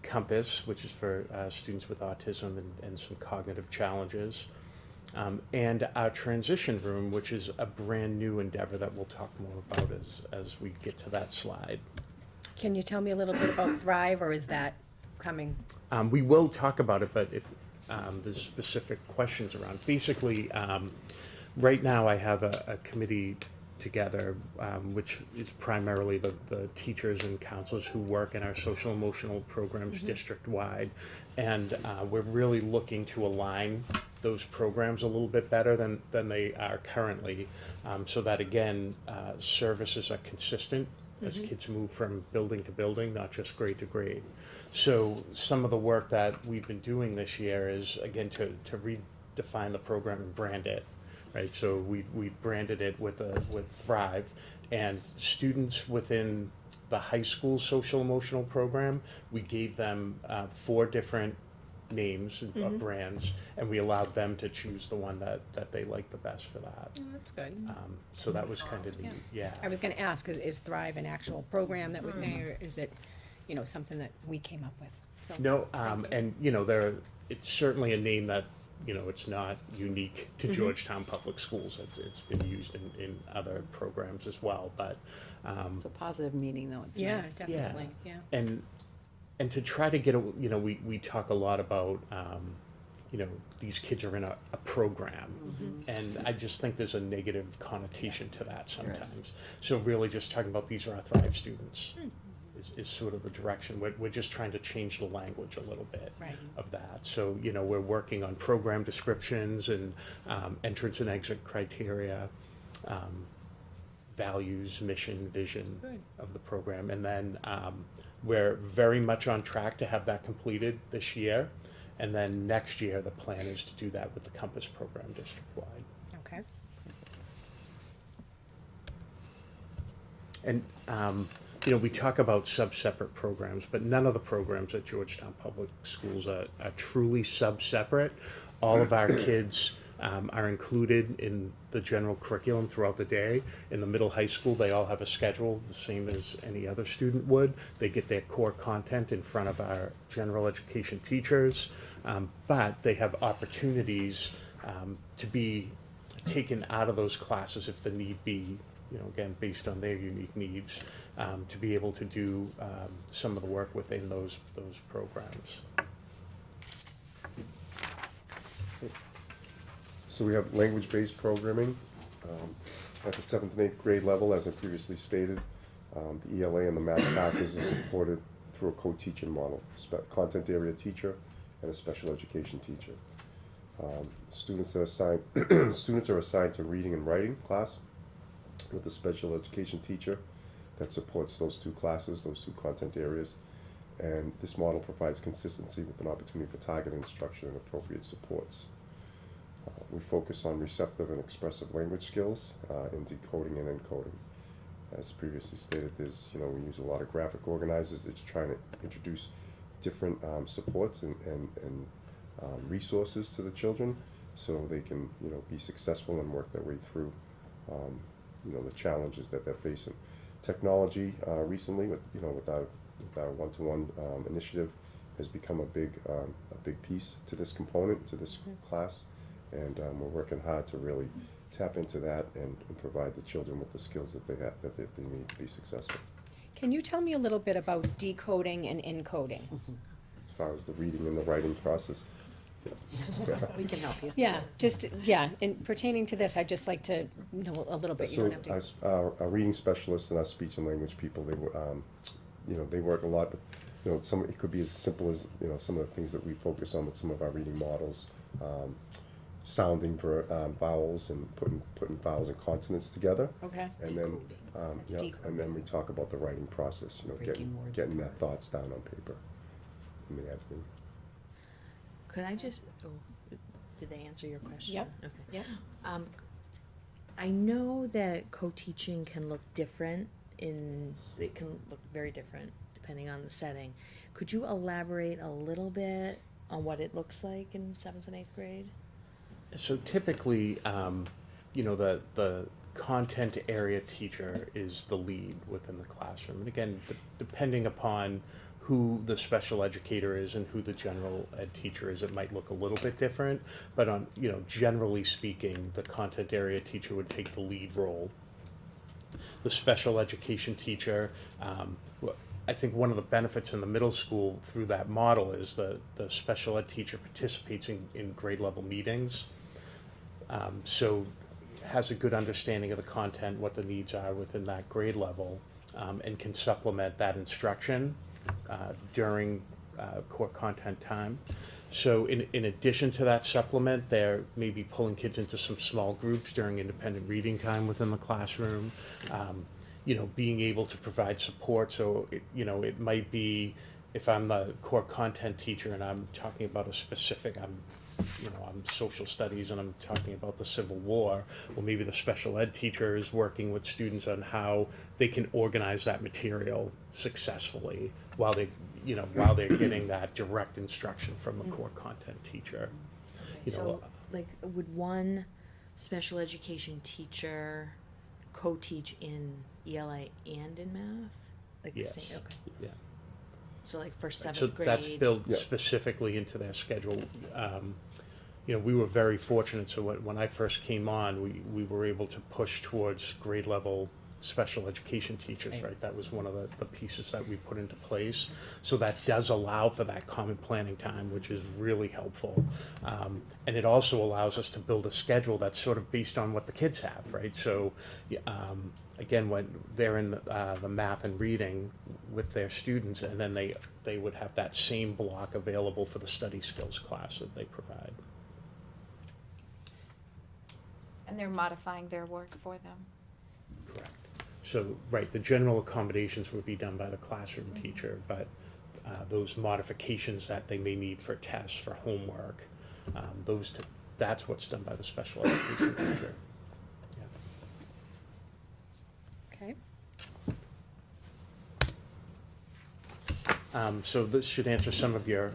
Compass, which is for students with autism and some cognitive challenges, and our transition room, which is a brand new endeavor that we'll talk more about as we get to that slide. Can you tell me a little bit about Thrive, or is that coming? We will talk about it, but if there's specific questions around, basically, right now I have a committee together, which is primarily the teachers and counselors who work in our social emotional programs district-wide, and we're really looking to align those programs a little bit better than they are currently, so that again, services are consistent as kids move from building to building, not just grade to grade. So some of the work that we've been doing this year is, again, to redefine the program and brand it, right? So we've branded it with Thrive, and students within the high school social emotional program, we gave them 4 different names of brands, and we allowed them to choose the one that they liked the best for that. Oh, that's good. So that was kind of neat, yeah. I was gonna ask, is Thrive an actual program that would, or is it, something that we came up with? So, No, thank you. and, it's certainly a name that, it's not unique to Georgetown Public Schools. It's been used in other programs as well, but, It's a positive meaning, though, it's Yeah, Yeah. nice. definitely, yeah. and to try to get, we talk a lot about, these kids are in a program. And I just think there's a negative connotation to that sometimes. So really just talking about these are our Thrive students is sort of the direction. We're just trying to change the language a little bit Right. of that. So, we're working on program descriptions and entrance and exit criteria, values, mission, vision Good. of the program. And then we're very much on track to have that completed this year. And then next year, the plan is to do that with the Compass program district-wide. Okay. And, we talk about sub-separate programs, but none of the programs at Georgetown Public Schools are truly sub-separate. All of our kids are included in the general curriculum throughout the day. In the middle high school, they all have a schedule, the same as any other student would. They get their core content in front of our general education teachers, but they have opportunities to be taken out of those classes if the need be, again, based on their unique needs, to be able to do some of the work within those programs. So we have language-based programming at the 7th and 8th grade level, as I previously stated. The ELA and the math classes are supported through a co-teaching model, content area teacher and a special education teacher. Students are assigned to reading and writing class with a special education teacher that supports those 2 classes, those 2 content areas. And this model provides consistency with an opportunity for targeted instruction and appropriate supports. We focus on receptive and expressive language skills in decoding and encoding. As previously stated, we use a lot of graphic organizers that's trying to introduce different supports and resources to the children so they can, be successful and work their way through, the challenges that they're facing. Technology recently, with our one-to-one initiative, has become a big piece to this component, to this class. And we're working hard to really tap into that and provide the children with the skills that they need to be successful. Can you tell me a little bit about decoding and encoding? As far as the reading and the writing process. We can help you. Yeah, in pertaining to this, I'd just like to know a little bit. You don't have to. Our reading specialists and our speech and language people, they work a lot, but it could be as simple as some of the things that we focus on with some of our reading models. Sounding for vowels and putting vowels and consonants together. Okay. And then, That's decoding. and then we talk about the writing process, getting their thoughts down on paper in the editing. Could I just, did they answer your question? Yep. Okay. Yep. I know that co-teaching can look different it can look very different depending on the setting. Could you elaborate a little bit on what it looks like in 7th and 8th grade? So typically, the content area teacher is the lead within the classroom. And again, depending upon who the special educator is and who the general ed teacher is, it might look a little bit different. But generally speaking, the content area teacher would take the lead role. The special education teacher, I think one of the benefits in the middle school through that model is the special ed teacher participates in grade level meetings. So has a good understanding of the content, what the needs are within that grade level, and can supplement that instruction during core content time. So in addition to that supplement, they're maybe pulling kids into some small groups during independent reading time within the classroom. being able to provide support. So, it might be, if I'm the core content teacher and I'm talking about a specific, I'm social studies and I'm talking about the Civil War, well, maybe the special ed teacher is working with students on how they can organize that material successfully while they're getting that direct instruction from the core content teacher. So, like, would one special education teacher co-teach in ELA and in math? Like Yes. the same, okay. Yeah. So like for So seventh grade. that's built Yeah. specifically into their schedule. We were very fortunate, so when I first came on, we were able to push towards grade level special education teachers, right? That was one of the pieces that we put into place. So that does allow for that common planning time, which is really helpful. And it also allows us to build a schedule that's sort of based on what the kids have, right? So again, when they're in the math and reading with their students, and then they would have that same block available for the study skills class that they provide. And they're modifying their work for them. Correct. So, right, the general accommodations would be done by the classroom teacher, but those modifications that they may need for tests, for homework, that's what's done by the special education teacher. Okay. So this should answer some of your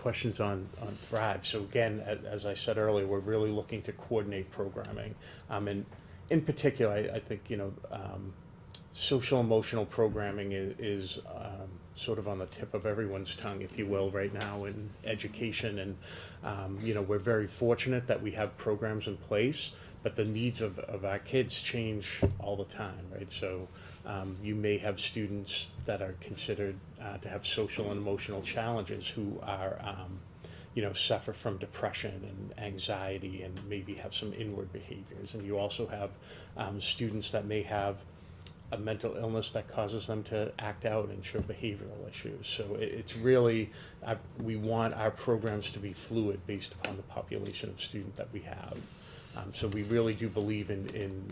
questions on Thrive. So again, as I said earlier, we're really looking to coordinate programming. And in particular, I think, social emotional programming is sort of on the tip of everyone's tongue, if you will, right now in education. And, we're very fortunate that we have programs in place, but the needs of our kids change all the time, right? So you may have students that are considered to have social and emotional challenges who are, suffer from depression and anxiety and maybe have some inward behaviors. And you also have students that may have a mental illness that causes them to act out and show behavioral issues. So it's really, we want our programs to be fluid based upon the population of student that we have. So we really do believe in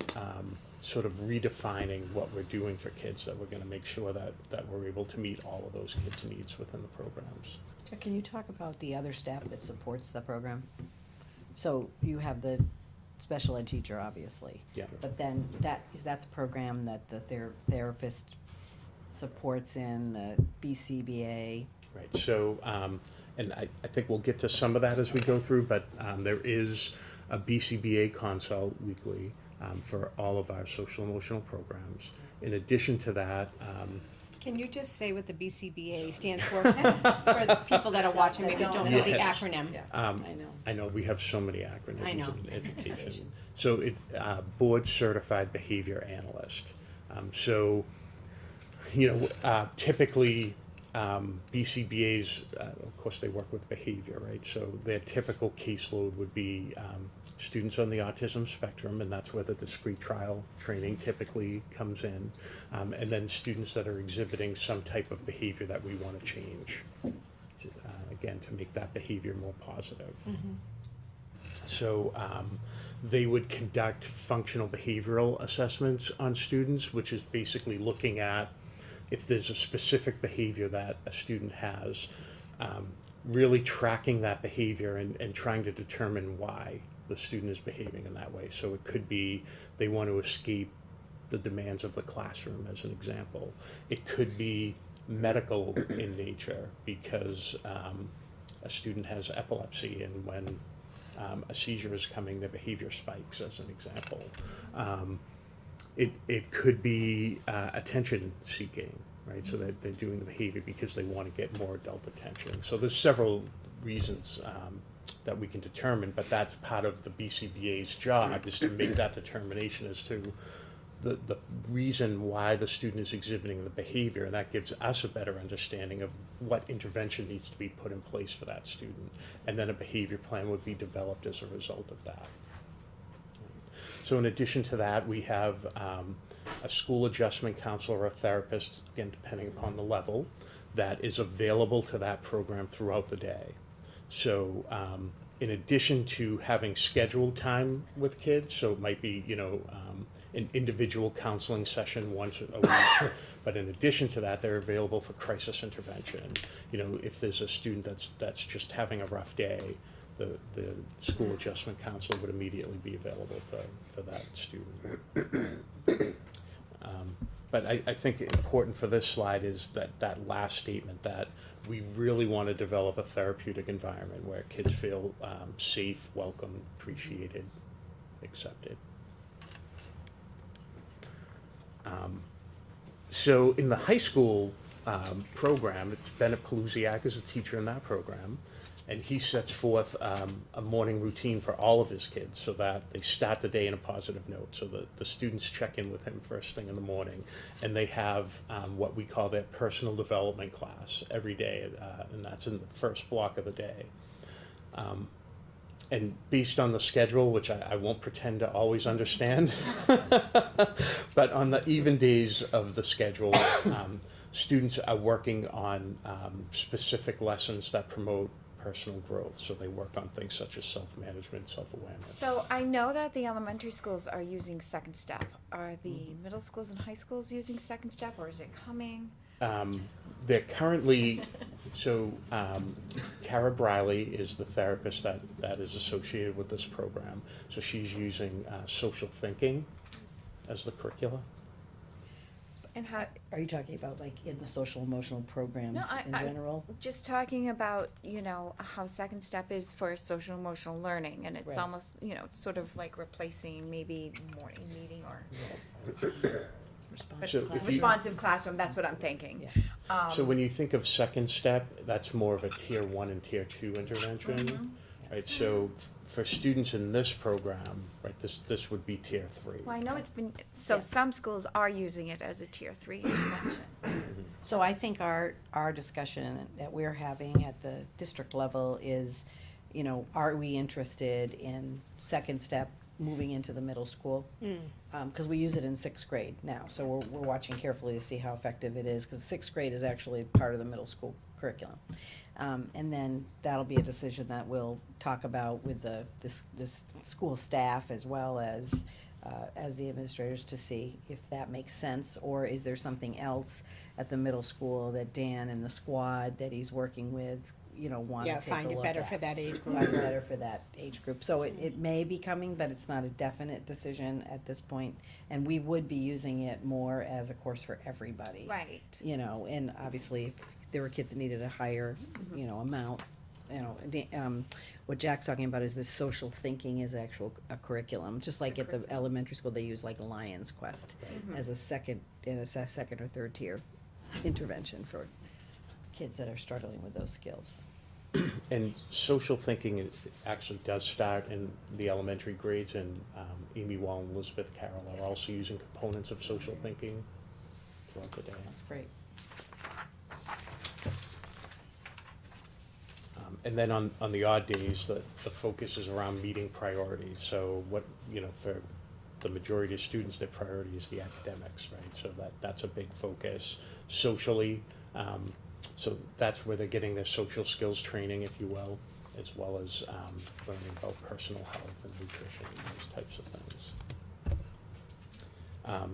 sort of redefining what we're doing for kids, that we're going to make sure that we're able to meet all of those kids' needs within the programs. Can you talk about the other staff that supports the program? So you have the special ed teacher, obviously. Yeah. But then is that the program that the therapist supports in, the BCBA? Right, so, and I think we'll get to some of that as we go through, but there is a BCBA consult weekly for all of our social emotional programs. In addition to that, Can you just say what the BCBA stands for the people that are watching maybe don't know the Yes. acronym? Yeah, I know. I know we have so many acronyms I know. in education. So Board Certified Behavior Analyst. Typically BCBA's, of course, they work with behavior, right? So their typical caseload would be students on the autism spectrum, and that's where the discrete trial training typically comes in, and then students that are exhibiting some type of behavior that we want to change, again, to make that behavior more positive. Mm-hmm. So they would conduct functional behavioral assessments on students, which is basically looking at if there's a specific behavior that a student has, really tracking that behavior and trying to determine why the student is behaving in that way. So it could be they want to escape the demands of the classroom, as an example. It could be medical in nature because a student has epilepsy, and when a seizure is coming, their behavior spikes, as an example. It could be attention seeking, right? So that they're doing the behavior because they want to get more adult attention. So there's several reasons that we can determine, but that's part of the BCBA's job, is to make that determination as to the reason why the student is exhibiting the behavior, and that gives us a better understanding of what intervention needs to be put in place for that student, and then a behavior plan would be developed as a result of that. So in addition to that, we have a school adjustment counselor or a therapist, again, depending upon the level, that is available to that program throughout the day. So in addition to having scheduled time with kids, so it might be, an individual counseling session once a week. But in addition to that, they're available for crisis intervention. You know, if there's a student that's just having a rough day, the school adjustment counselor would immediately be available for that student. But I think important for this slide is that last statement, that we really want to develop a therapeutic environment where kids feel safe, welcome, appreciated, accepted. So in the high school program, it's Bennett Paluziak is a teacher in that program, and he sets forth a morning routine for all of his kids so that they start the day in a positive note. So the students check in with him first thing in the morning, and they have what we call their personal development class every day, and that's in the first block of the day. And based on the schedule, which I won't pretend to always understand, but on the even days of the schedule, students are working on specific lessons that promote personal growth. So they work on things such as self-management, self-awareness. So I know that the elementary schools are using Second Step. Are the middle schools and high schools using Second Step, or is it coming? They're currently, so Cara Briley is the therapist that is associated with this program. So she's using social thinking as the curricula. And how, Are you talking about like in the social emotional programs No, in I'm general? just talking about, you know, how Second Step is for social emotional learning, and it's Right. almost, you know, it's sort of like replacing maybe morning meeting or Response So to if class. you- responsive classroom, that's what I'm thinking. So when you think of second step, that's more of a tier 1 and tier 2 intervention, right? So for students in this program, right, this would be tier 3. Well, I know it's been, so Yeah. some schools are using it as a tier 3 intervention. So I think our discussion that we're having at the district level is, you know, are we interested in second step moving into the middle school? Because we use it in sixth grade now, so we're watching carefully to see how effective it is, because sixth grade is actually part of the middle school curriculum. And then that'll be a decision that we'll talk about with the school staff as well as the administrators, to see if that makes sense, or is there something else at the middle school that Dan and the squad that he's working with, you know, want to Yeah, take a find it look better at. for that age group. Find it better for that age group. So it may be coming, but it's not a definite decision at this point. And we would be using it more as a course for everybody. Right. You know, and obviously, if there were kids that needed a higher, you know, amount, you know, what Jack's talking about is this social thinking is a curriculum, just like at the elementary school, they use like Lion's Quest as a second or third tier intervention for kids that are struggling with those skills. And social thinking actually does start in the elementary grades, and Amy Wall and Elizabeth Carroll are also using components of social thinking throughout the day. That's great. And then on the odd days, the focus is around meeting priorities. So what, you know, for the majority of students, their priority is the academics, right? So that's a big focus. Socially, so that's where they're getting their social skills training, if you will, as well as learning about personal health and nutrition and those types of things.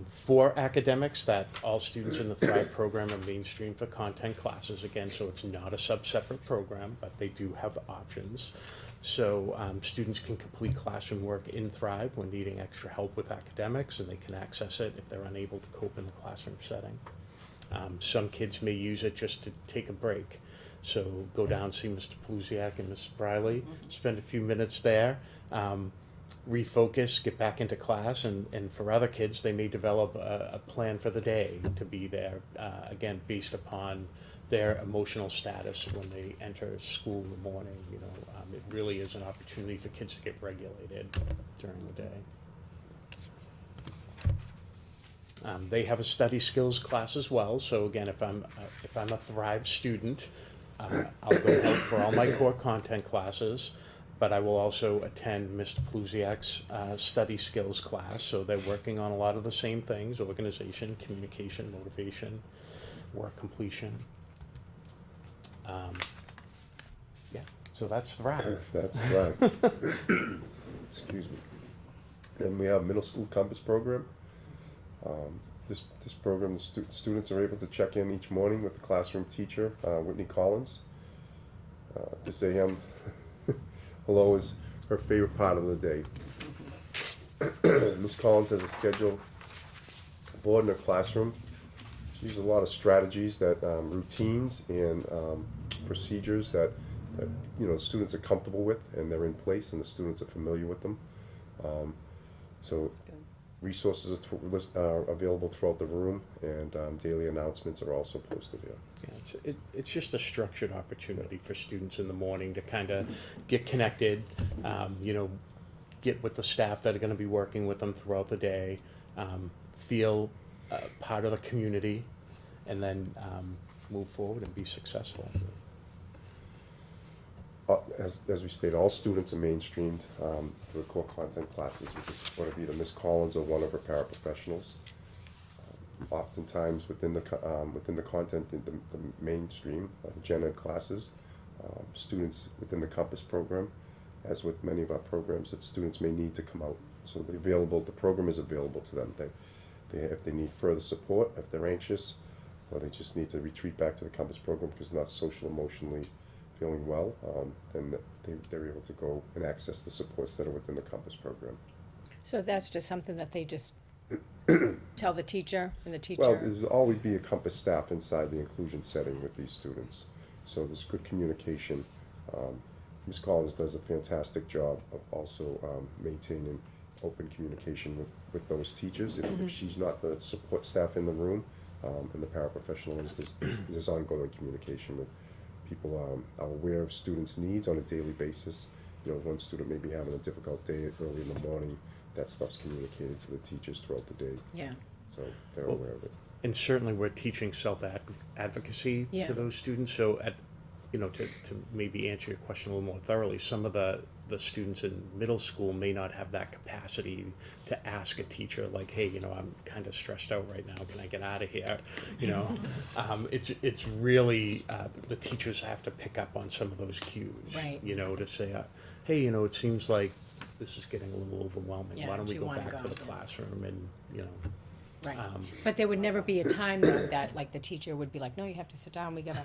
For academics, that all students in the Thrive program are mainstream for content classes, again, so it's not a sub-separate program, but they do have options. So students can complete classroom work in Thrive when needing extra help with academics, and they can access it if they're unable to cope in the classroom setting. Some kids may use it just to take a break. So go down, see Mr. Paluziak and Ms. Briley, spend a few minutes there, refocus, get back into class, and for other kids, they may develop a plan for the day to be there, again, based upon their emotional status when they enter school in the morning. You know, it really is an opportunity for kids to get regulated during the day. They have a study skills class as well. So again, if I'm a Thrive student, I'll go help for all my core content classes, but I will also attend Mr. Paluziak's study skills class. So they're working on a lot of the same things: organization, communication, motivation, work completion. Yeah, so that's Thrive. That's right. Excuse me. Then we have middle school compass program. This program, the students are able to check in each morning with the classroom teacher, Whitney Collins. This AM hello is her favorite part of the day. Ms. Collins has a schedule board in her classroom. She uses a lot of strategies that routines and procedures that students are comfortable with, and they're in place, and the students are familiar with them. So resources are available throughout the room, and daily announcements are also posted here. Yeah, it's just a structured opportunity for students in the morning to kind of get connected, get with the staff that are going to be working with them throughout the day, feel part of the community, and then move forward and be successful. As we stated, all students are mainstreamed for the core content classes with the support of either Ms. Collins or one of her paraprofessionals. Oftentimes within the content in the mainstream gen ed classes, students within the Compass program, as with many of our programs, that students may need to come out. So the program is available to them. If they need further support, if they're anxious, or they just need to retreat back to the Compass program because they're not social emotionally feeling well, then they're able to go and access the supports that are within the Compass program. So that's just something that they just tell the teacher, and the teacher? Well, there's always be a Compass staff inside the inclusion setting with these students. So there's good communication. Ms. Collins does a fantastic job of also maintaining open communication with those teachers. If she's not the support staff in the room, and the paraprofessional there's ongoing communication with people are aware of students' needs on a daily basis. One student may be having a difficult day early in the morning, that stuff's communicated to the teachers throughout the day. Yeah. So they're aware of it. And certainly we're teaching self-advocacy to those students. So to maybe answer your question a little more thoroughly, some of the students in middle school may not have that capacity to ask a teacher, like, hey, I'm kind of stressed out right now, can I get out of here? It's really, the teachers have to pick up on some of those cues, right. To say, hey, it seems like this is getting a little overwhelming. Yeah, Why don't we do go you wanna back go? to the classroom and, Right. But there would never be a time though that like the teacher would be like, no, you have to sit down, we gotta,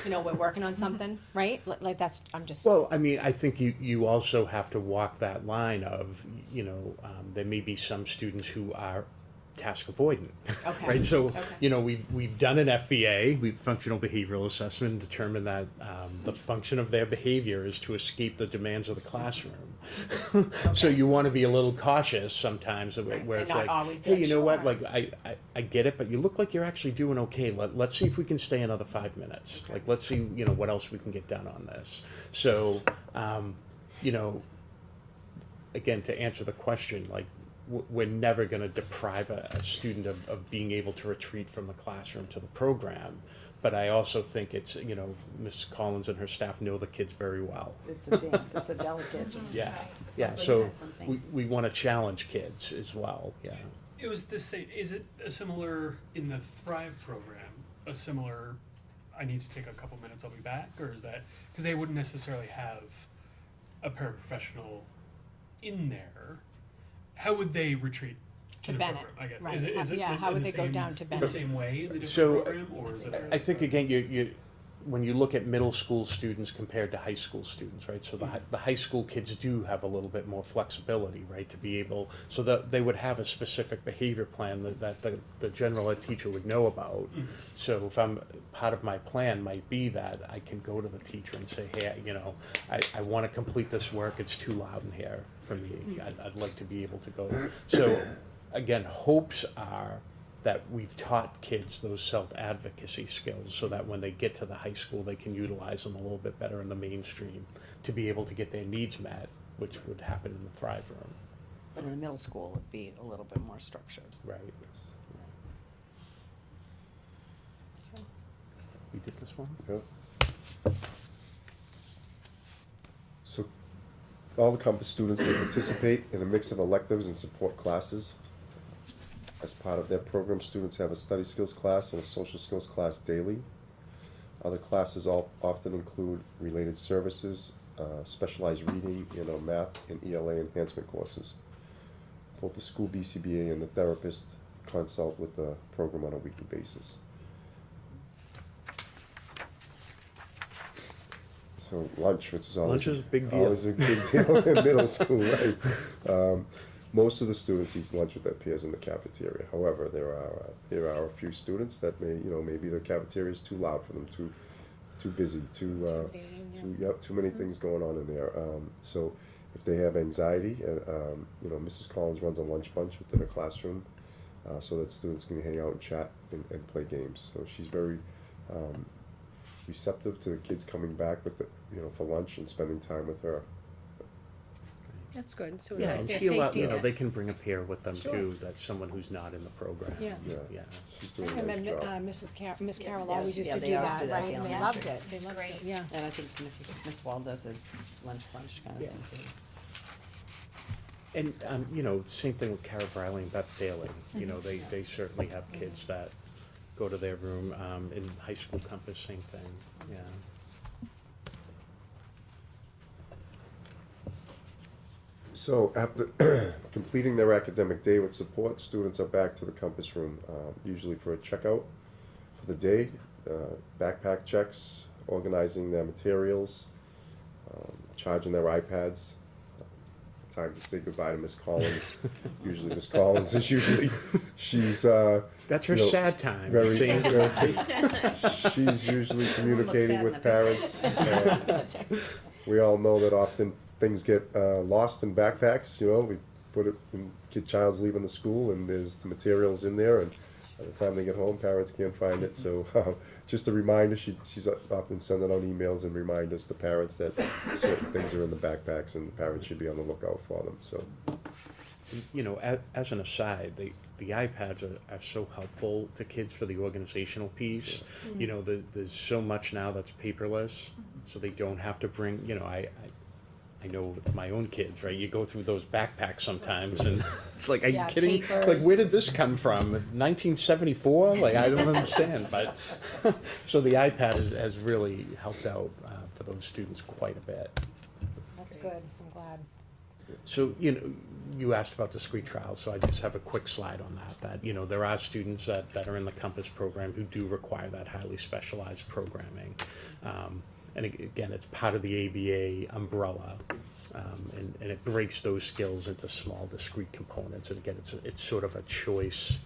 we're working on something, right? Like that's, I'm just. Well, I mean, I think you also have to walk that line of, there may be some students who are task avoidant, Okay. right? So, Okay. we've done an FBA, functional behavioral assessment, and determined that the function of their behavior is to escape the demands of the classroom. So you want to be a little cautious sometimes, where And it's not like, always be hey, like, you know what? "Sure." Like I get it, but you look like you're actually doing okay. Let's see if we can stay another 5 minutes. Like let's see, what else we can get done on this. So, again, to answer the question, like we're never going to deprive a student of being able to retreat from the classroom to the program. But I also think it's, Ms. Collins and her staff know the kids very well. It's a dance, it's a delicate. Yeah, Bring so that something. we want to challenge kids as well, yeah. It was the same. Is it a similar in the Thrive program? A similar, I need to take a couple minutes, I'll be back, or is that because they wouldn't necessarily have a paraprofessional in there? How would they retreat to the Bennett, program? I guess. right. Is it Yeah, in how would the they go same- down to in Bennett? the same way in the different So, program, or is it? I think again, you when you look at middle school students compared to high school students, right? So the high school kids do have a little bit more flexibility, right? To be able, so that they would have a specific behavior plan that the general ed teacher would know about. Mhm. So if part of my plan might be that I can go to the teacher and say, hey, I want to complete this work. It's too loud in here for me. I'd like to be able to go. So again, hopes are that we've taught kids those self-advocacy skills so that when they get to the high school, they can utilize them a little bit better in the mainstream to be able to get their needs met, which would happen in the Thrive Room. But in the middle school, it'd be a little bit more structured. Right. We did this one? Yeah. So all the Compass students, they participate in a mix of electives and support classes. As part of their program, students have a study skills class and a social skills class daily. Other classes often include related services, specialized reading, math, and ELA enhancement courses. Both the school BCBA and the therapist consult with the program on a weekly basis. So lunch, which is always. Lunch is a big deal. Always a big deal in middle school, right? Most of the students eat lunch with their peers in the cafeteria. However, there are a few students that maybe the cafeteria is too loud for them, too busy, too many things going on in there. So if they have anxiety, Mrs. Collins runs a lunch bunch within her classroom, so that students can hang out and chat and play games. So she's very receptive to the kids coming back for lunch and spending time with her. That's good, so it's Yeah, like and their she safety allow, net. they can bring a peer with them Sure. too, that's someone who's not in the program. Yeah. Yeah, she's I doing a nice remember job. Miss Carroll Yeah, always used yeah, to they do always that, do that, right, and they yeah. loved it, they It's loved great. it, yeah. And I think Miss Wall does a lunch bunch kind of Yeah. thing too. And, same thing with Cara Briley and Beth Daly, they certainly have kids that go to their room, in high school campus, same thing, yeah. So after completing their academic day with support, students are back to the compass room, usually for a checkout for the day, backpack checks, organizing their materials, charging their iPads. Time to say goodbye to Miss Collins. Usually Miss Collins is she's That's her sad time. very, seeing- she's usually communicating sad with in the parents. We all know that often things get lost in backpacks. We put it when child's leaving the school, and there's the materials in there, and by the time they get home, parents can't find it. So just a reminder, she's often sending out emails and reminders to parents that certain things are in the backpacks, and the parents should be on the lookout for them. So. As an aside, the iPads are so helpful to kids for the organizational piece. There's so much now that's paperless, so they don't have to bring, I know with my own kids, right? You go through those backpacks sometimes, and it's like, are you Yeah, kidding? papers. Like, where did this come from? 1974? Like, I don't understand. But so the iPad has really helped out for those students quite a bit. That's good, I'm glad. So, you asked about discrete trials, so I just have a quick slide on that. There are students that are in the Compass program who do require that highly specialized programming. And again, it's part of the ABA umbrella, and it breaks those skills into small, discrete components. And again, it's sort of a choice,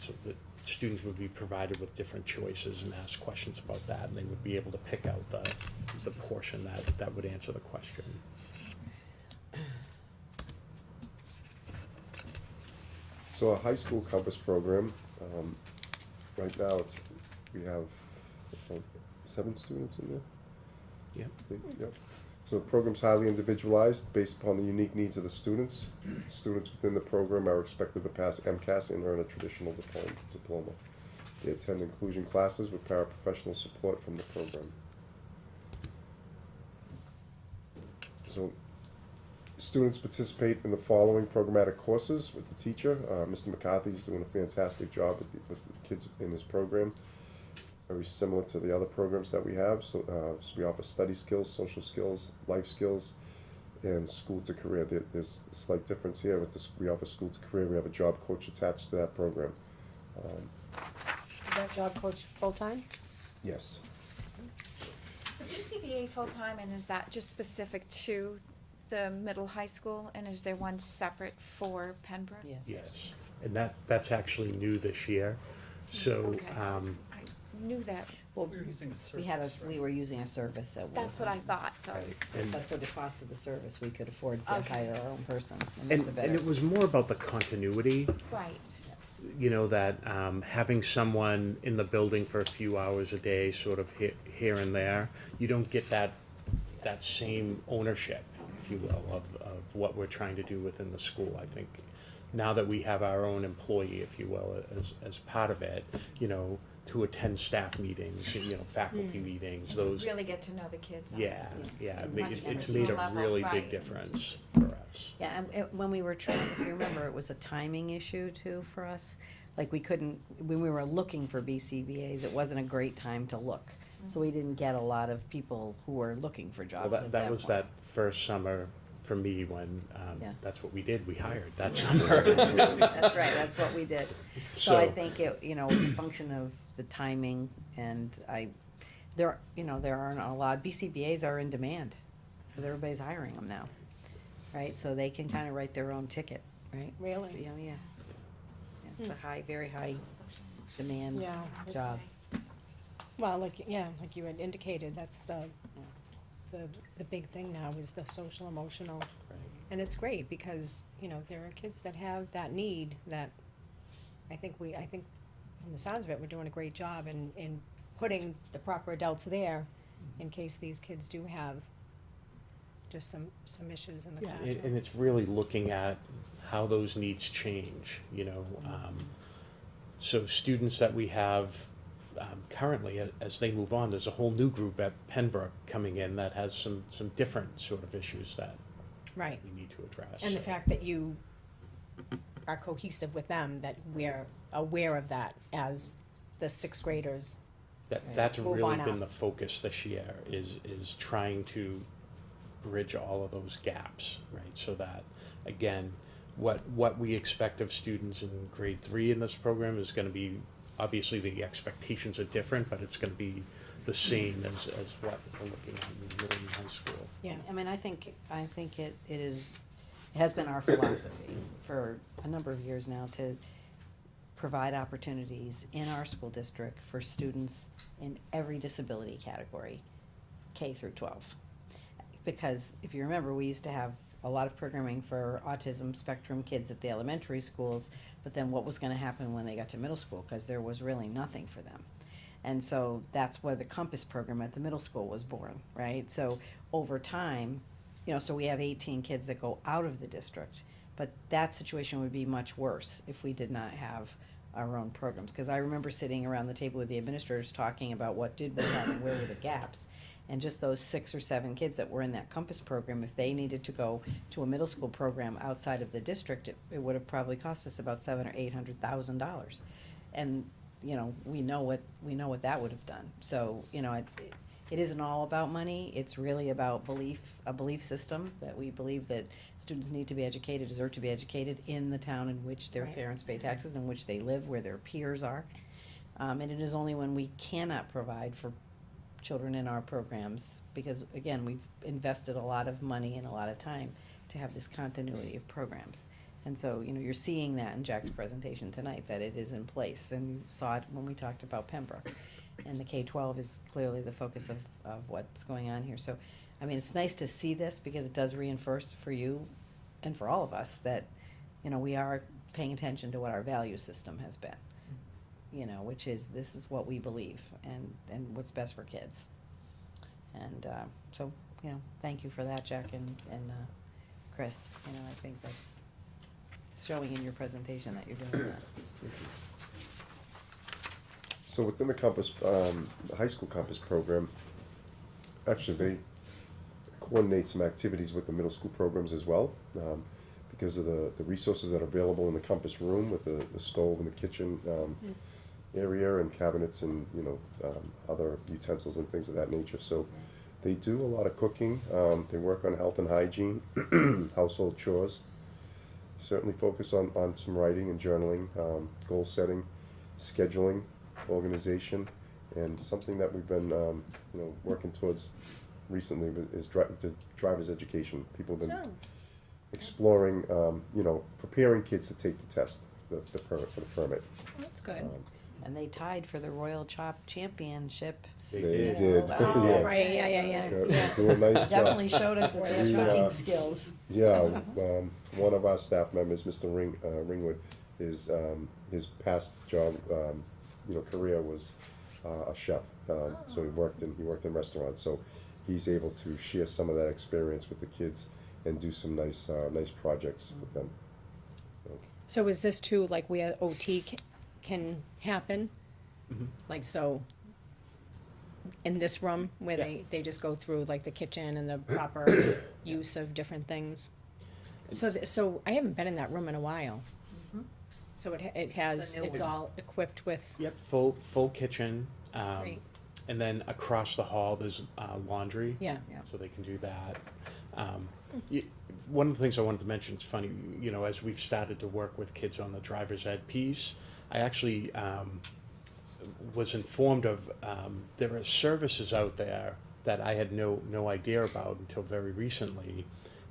so that students would be provided with different choices and ask questions about that, and they would be able to pick out the portion that would answer the question. So a high school compass program, right now we have 7 students in there. Yep. Yep. So the program's highly individualized based upon the unique needs of the students. Students within the program are expected to pass MCAS and earn a traditional diploma. They attend inclusion classes with paraprofessional support from the program. So students participate in the following programmatic courses with the teacher. Mr. McCarthy's doing a fantastic job with the kids in his program. Very similar to the other programs that we have. So we offer study skills, social skills, life skills, and school to career. There's a slight difference here with this. We offer school to career. We have a job coach attached to that program. Is that job coach full-time? Yes. Is the BCBA full-time, and is that just specific to the middle high school, and is there one separate for Pembroke? Yes, and that's actually new this year. So, Okay, I knew that, Well, We were using a service. we were using a service at one that's what I time. thought, so I was, And- But for the cost of the service, we could afford to Okay. hire our own person, and And, that's a better. and it was more about the continuity, right, that having someone in the building for a few hours a day, sort of here and there, you don't get that same ownership, if you will, of what we're trying to do within the school. I think now that we have our own employee, if you will, as part of it, to attend staff meetings, faculty meetings, those, really get to know the kids. yeah, Much it's personal made a level, really big right. difference for us. Yeah, and when we were trying, if you remember, it was a timing issue too for us. Like we couldn't, when we were looking for BCBA's, it wasn't a great time to look. So we didn't get a lot of people who were looking for Well, jobs at that that was point. that first summer for me when, Yeah. that's what we did, we hired that summer. That's right, that's what we did. So I So- think it, you know, it's a function of the timing, and there aren't a lot, BCBA's are in demand, because everybody's hiring them now, right? So they can kind of write their own ticket, right? Really? So, yeah, yeah. Yeah, it's a high, very high demand Yeah, it's- job. Well, like you had indicated, that's the big thing now is the social emotional. And it's great because, there are kids that have that need that I think from the sounds of it, we're doing a great job in putting the proper adults there in case these kids do have just some issues in the Yeah, classroom. and it's really looking at how those needs change, so students that we have currently, as they move on, there's a whole new group at Pembroke coming in that has some different sort of issues that Right. we need to address. And the so. fact that you are cohesive with them, that we're aware of that as the sixth graders. That's Move really on been up. the focus this year, is trying to bridge all of those gaps, right? So that, again, what we expect of students in grade 3 in this program is gonna be, obviously the expectations are different, but it's gonna be the same as what we're looking at in middle and high school. Yeah. I mean, I think it has been our philosophy for a number of years now to provide opportunities in our school district for students in every disability category, K through 12. Because if you remember, we used to have a lot of programming for autism spectrum kids at the elementary schools, but then what was gonna happen when they got to middle school, cause there was really nothing for them. And so that's where the Compass program at the middle school was born, right? So over time, so we have 18 kids that go out of the district, but that situation would be much worse if we did not have our own programs. Cause I remember sitting around the table with the administrators talking about what did we have and where were the gaps. And just those 6 or 7 kids that were in that Compass program, if they needed to go to a middle school program outside of the district, it would have probably cost us about $700,000 or $800,000. And, we know what that would have done. So, it isn't all about money, it's really about a belief system, that we believe that students need to be educated, deserve to be educated in the town in which their Right. parents pay taxes, in which they live, where their peers are. And it is only when we cannot provide for children in our programs, because again, we've invested a lot of money and a lot of time to have this continuity of programs. And so, you're seeing that in Jack's presentation tonight, that it is in place, and you saw it when we talked about Pembroke. And the K-12 is clearly the focus of what's going on here. So, I mean, it's nice to see this, because it does reinforce for you and for all of us that, we are paying attention to what our value system has been. Which is, this is what we believe, and what's best for kids. And, so, thank you for that, Jack and Chris. I think that's showing in your presentation that you're doing that. So within the Compass, the high school Compass program, actually they coordinate some activities with the middle school programs as well, because of the resources that are available in the Compass room with the stove and the kitchen area and cabinets and other utensils and things of that nature. So they do a lot of cooking. They work on health and hygiene, household chores. Certainly focus on some writing and journaling, goal setting, scheduling, organization, and something that we've been working towards recently is driver's education. People have been exploring, preparing kids to take the test, the permit for the permit. That's good. And they tied for the Royal Chop Championship. They They did. did. Oh, Yes. right, yeah. Yeah, do a nice job. Definitely showed us that they have We, chopping skills. Yeah, one of our staff members, Mr. Ringwood, his past job, career was a chef. So he worked in restaurants. So he's able to share some of that experience with the kids and do some nice projects with them. So is this too, like, where OT can happen? Mhm. Like, so, in this room, where they just go through, like, the kitchen and the proper use of different things? So I haven't been in that room in a while. So it has, new it's one. all equipped with, Yep, full kitchen, great. and then across the hall, there's laundry. Yeah. Yeah. So they can do that. one of the things I wanted to mention, it's funny, you know, as we've started to work with kids on the driver's ed piece, I actually was informed of, there are services out there that I had no idea about until very recently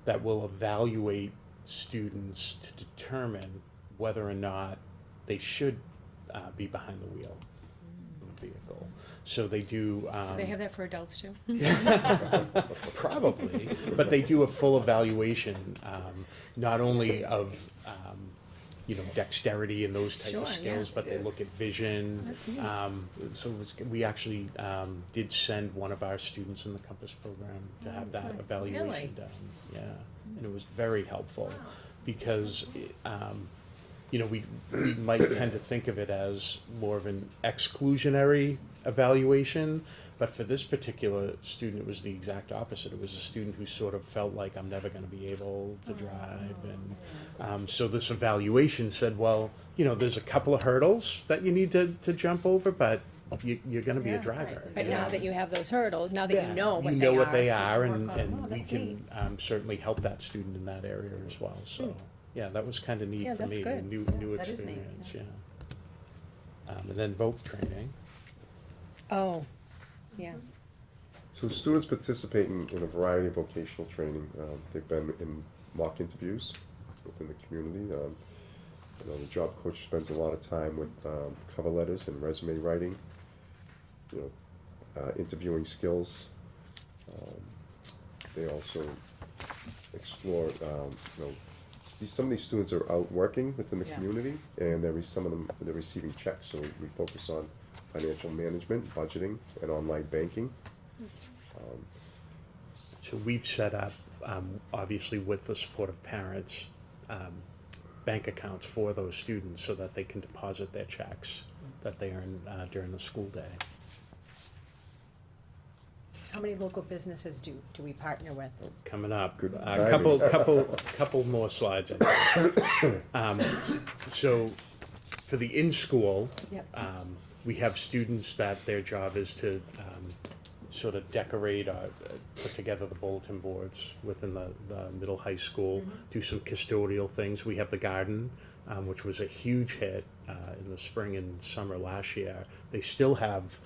that will evaluate students to determine whether or not they should be behind the wheel of a vehicle. So they do. Do they have that for adults too? Probably, but they do a full evaluation, not only of, you know, dexterity and those type Sure, of yeah. skills, but they look at vision. That's neat. So we actually did send one of our students in the Compass program to have that evaluation Really? done. Yeah, and it was very helpful because, you know, we might tend to think of it as more of an exclusionary evaluation, but for this particular student, it was the exact opposite. It was a student who sort of felt like, I'm never going to be able to drive, and so this evaluation said, well, you know, there's a couple of hurdles that you need to jump over, but you're going to be a driver. But you now know? that you have those hurdles, now that you know what you they know are. what they are, you and, work on them. Oh, and we that's can neat. certainly help that student in that area as well. So, yeah, that was kind of neat Yeah, for that's me, good. a new that is neat, experience. And then voc training. Oh, yeah. So students participate in a variety of vocational training. They've been in mock interviews within the community. You know, the job coach spends a lot of time with cover letters and resume writing, you know, interviewing skills. They also explore, you know, some of these students are out working within the Yeah. community, and some of them, they're receiving checks, so we focus on financial management, budgeting, and online banking. So we've set up, obviously with the support of parents, bank accounts for those students so that they can deposit their checks that they earn during the school day. How many local businesses do we partner with? Coming up, Good a couple more slides. I think. So for the in-school, Yep. we have students that their job is to sort of decorate, put together the bulletin boards within the middle high school, do some custodial things. We have the garden, which was a huge hit in the spring and summer last year. They still have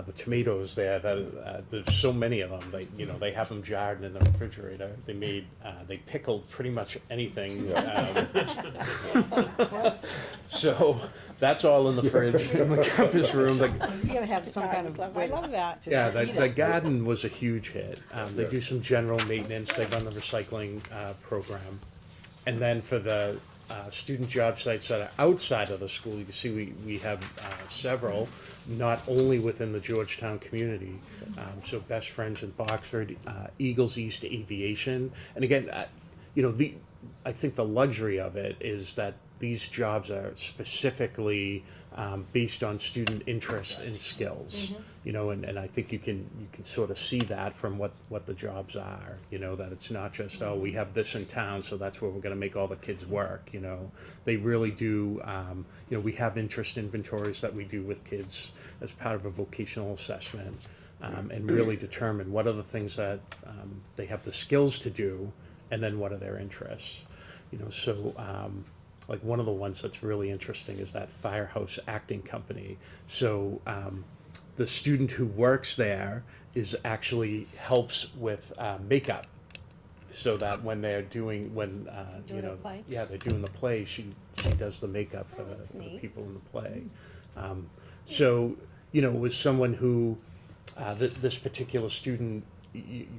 the tomatoes there. There's so many of them. They have them jarred in the refrigerator. They pickled pretty much anything. So that's all in the fridge in the campus room. You gotta have some kind of I way love to, that. to Yeah, eat the it. garden was a huge hit. They do some general maintenance, they run the recycling program. And then for the student job sites that are outside of the school, you can see we have several, not only within the Georgetown community. So Best Friends in Boxford, Eagles East Aviation. And again, you know, I think the luxury of it is that these jobs are specifically based on student interest and skills. You know, and I think you can sort of see that from what the jobs are. You know, that it's not just, oh, we have this in town, so that's where we're going to make all the kids work. You know, they really do. You know, we have interest inventories that we do with kids as part of a vocational assessment, and really determine what are the things that they have the skills to do, and then what are their interests. You know, so. Like one of the ones that's really interesting is that Firehouse Acting Company. So the student who works there actually helps with makeup, so that when they're doing Doing the play? yeah, they're doing the play, she does the makeup for that's the neat. people in the play. So you know, it was someone who this particular student.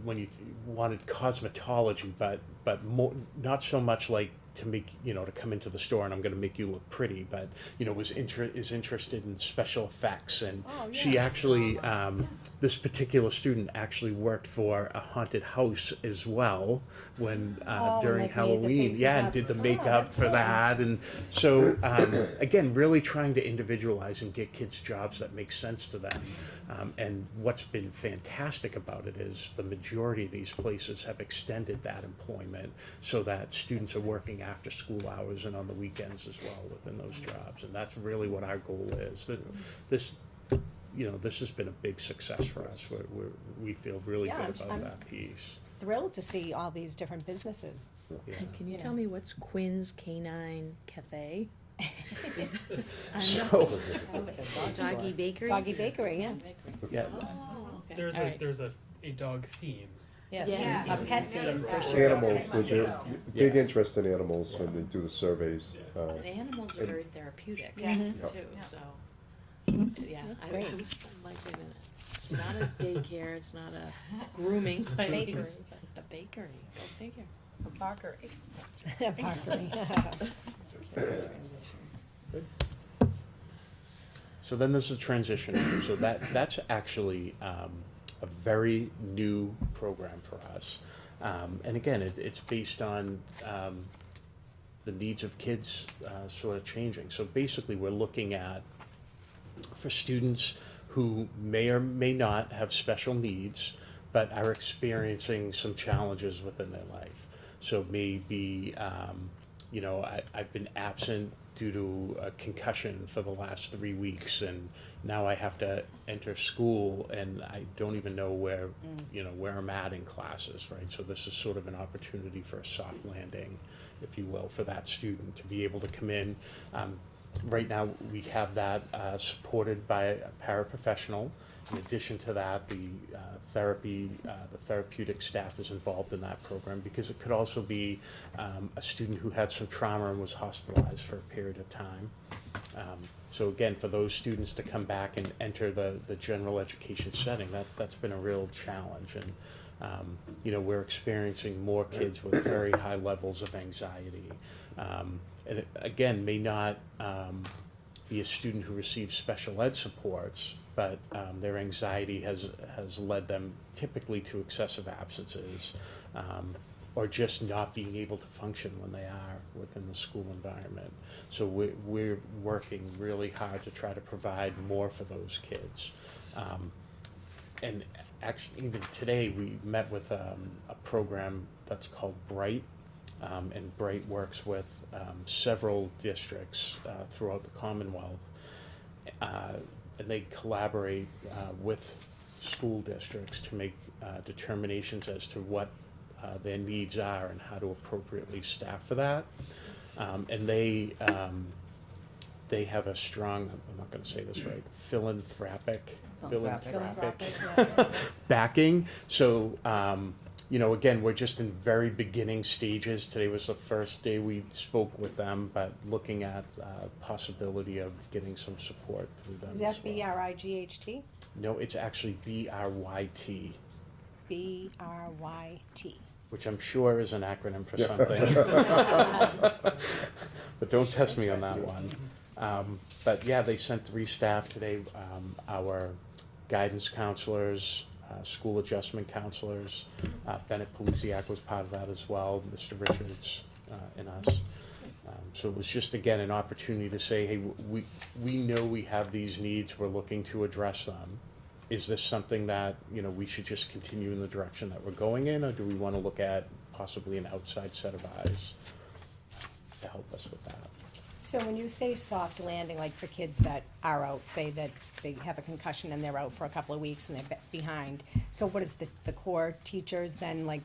When you wanted cosmetology, but more, not so much like to make, you know, to come into the store and I'm going to make you look pretty, but you know, is interested in special effects, and she actually this particular student actually worked for a haunted house as well when during like made the Halloween, faces and up. did the Oh, makeup that's for cool. that, and so again, really trying to individualize and get kids jobs that make sense to them. And what's been fantastic about it is the majority of these places have extended that employment so that students are working after school hours and on the weekends as well within those jobs. And that's really what our goal is. This has been a big success for us. We feel really Yeah, good about I'm- that piece. thrilled to see all these different businesses. Yeah. Can you You tell know. me what's Quinn's Canine Cafe? So, Doggy bakery. Doggy Bakery, yeah. yeah, There's All right. there's a dog theme. Yes. Yes. A pet theme, for sure. Animals, they're big interest in animals when they do the surveys. And animals are very therapeutic Yes. too, so. Yeah, That's I great. like it. It's not a daycare, it's not a grooming place. Bakery. A bakery, go figure. A Barkery. Barkery. so then there's a transition. So that's actually a very new program for us. And again, it's based on the needs of kids sort of changing. So basically, we're looking at, for students who may or may not have special needs, but are experiencing some challenges within their life. So maybe, I've been absent due to a concussion for the last 3 weeks, and now I have to enter school, and I don't even know where I'm at in classes, right? So this is sort of an opportunity for a soft landing, if you will, for that student to be able to come in. Right now, we have that supported by a paraprofessional. In addition to that, the therapeutic staff is involved in that program, because it could also be a student who had some trauma and was hospitalized for a period of time. So again, for those students to come back and enter the general education setting, that's been a real challenge. And we're experiencing more kids with very high levels of anxiety. And it, again, may not be a student who receives special ed supports, but their anxiety has led them typically to excessive absences, or just not being able to function when they are within the school environment. So we're working really hard to try to provide more for those kids. And actually, even today, we met with a program that's called Bright. And Bright works with several districts throughout the Commonwealth, and they collaborate with school districts to make determinations as to what their needs are and how to appropriately staff for that. And they have a strong, I'm not going to say this right, philanthropic backing. So again, we're just in very beginning stages. Today was the first day we spoke with them, but looking at possibility of getting some support through them. Is that as well. BRIGHT? No, it's actually BRYT, BRYT. which I'm sure is an acronym for something. But don't test me on that one. But yeah, they sent 3 staff today, our guidance counselors, school adjustment counselors. Bennett Palusiak was part of that as well, Mr. Richards, and us. So it was just, again, an opportunity to say, hey, we know we have these needs, we're looking to address them. Is this something that, we should just continue in the direction that we're going in, or do we want to look at possibly an outside set of eyes to help us with that? So when you say soft landing, like for kids that are out, say that they have a concussion and they're out for a couple of weeks and they're behind, so what is the core teachers then, like,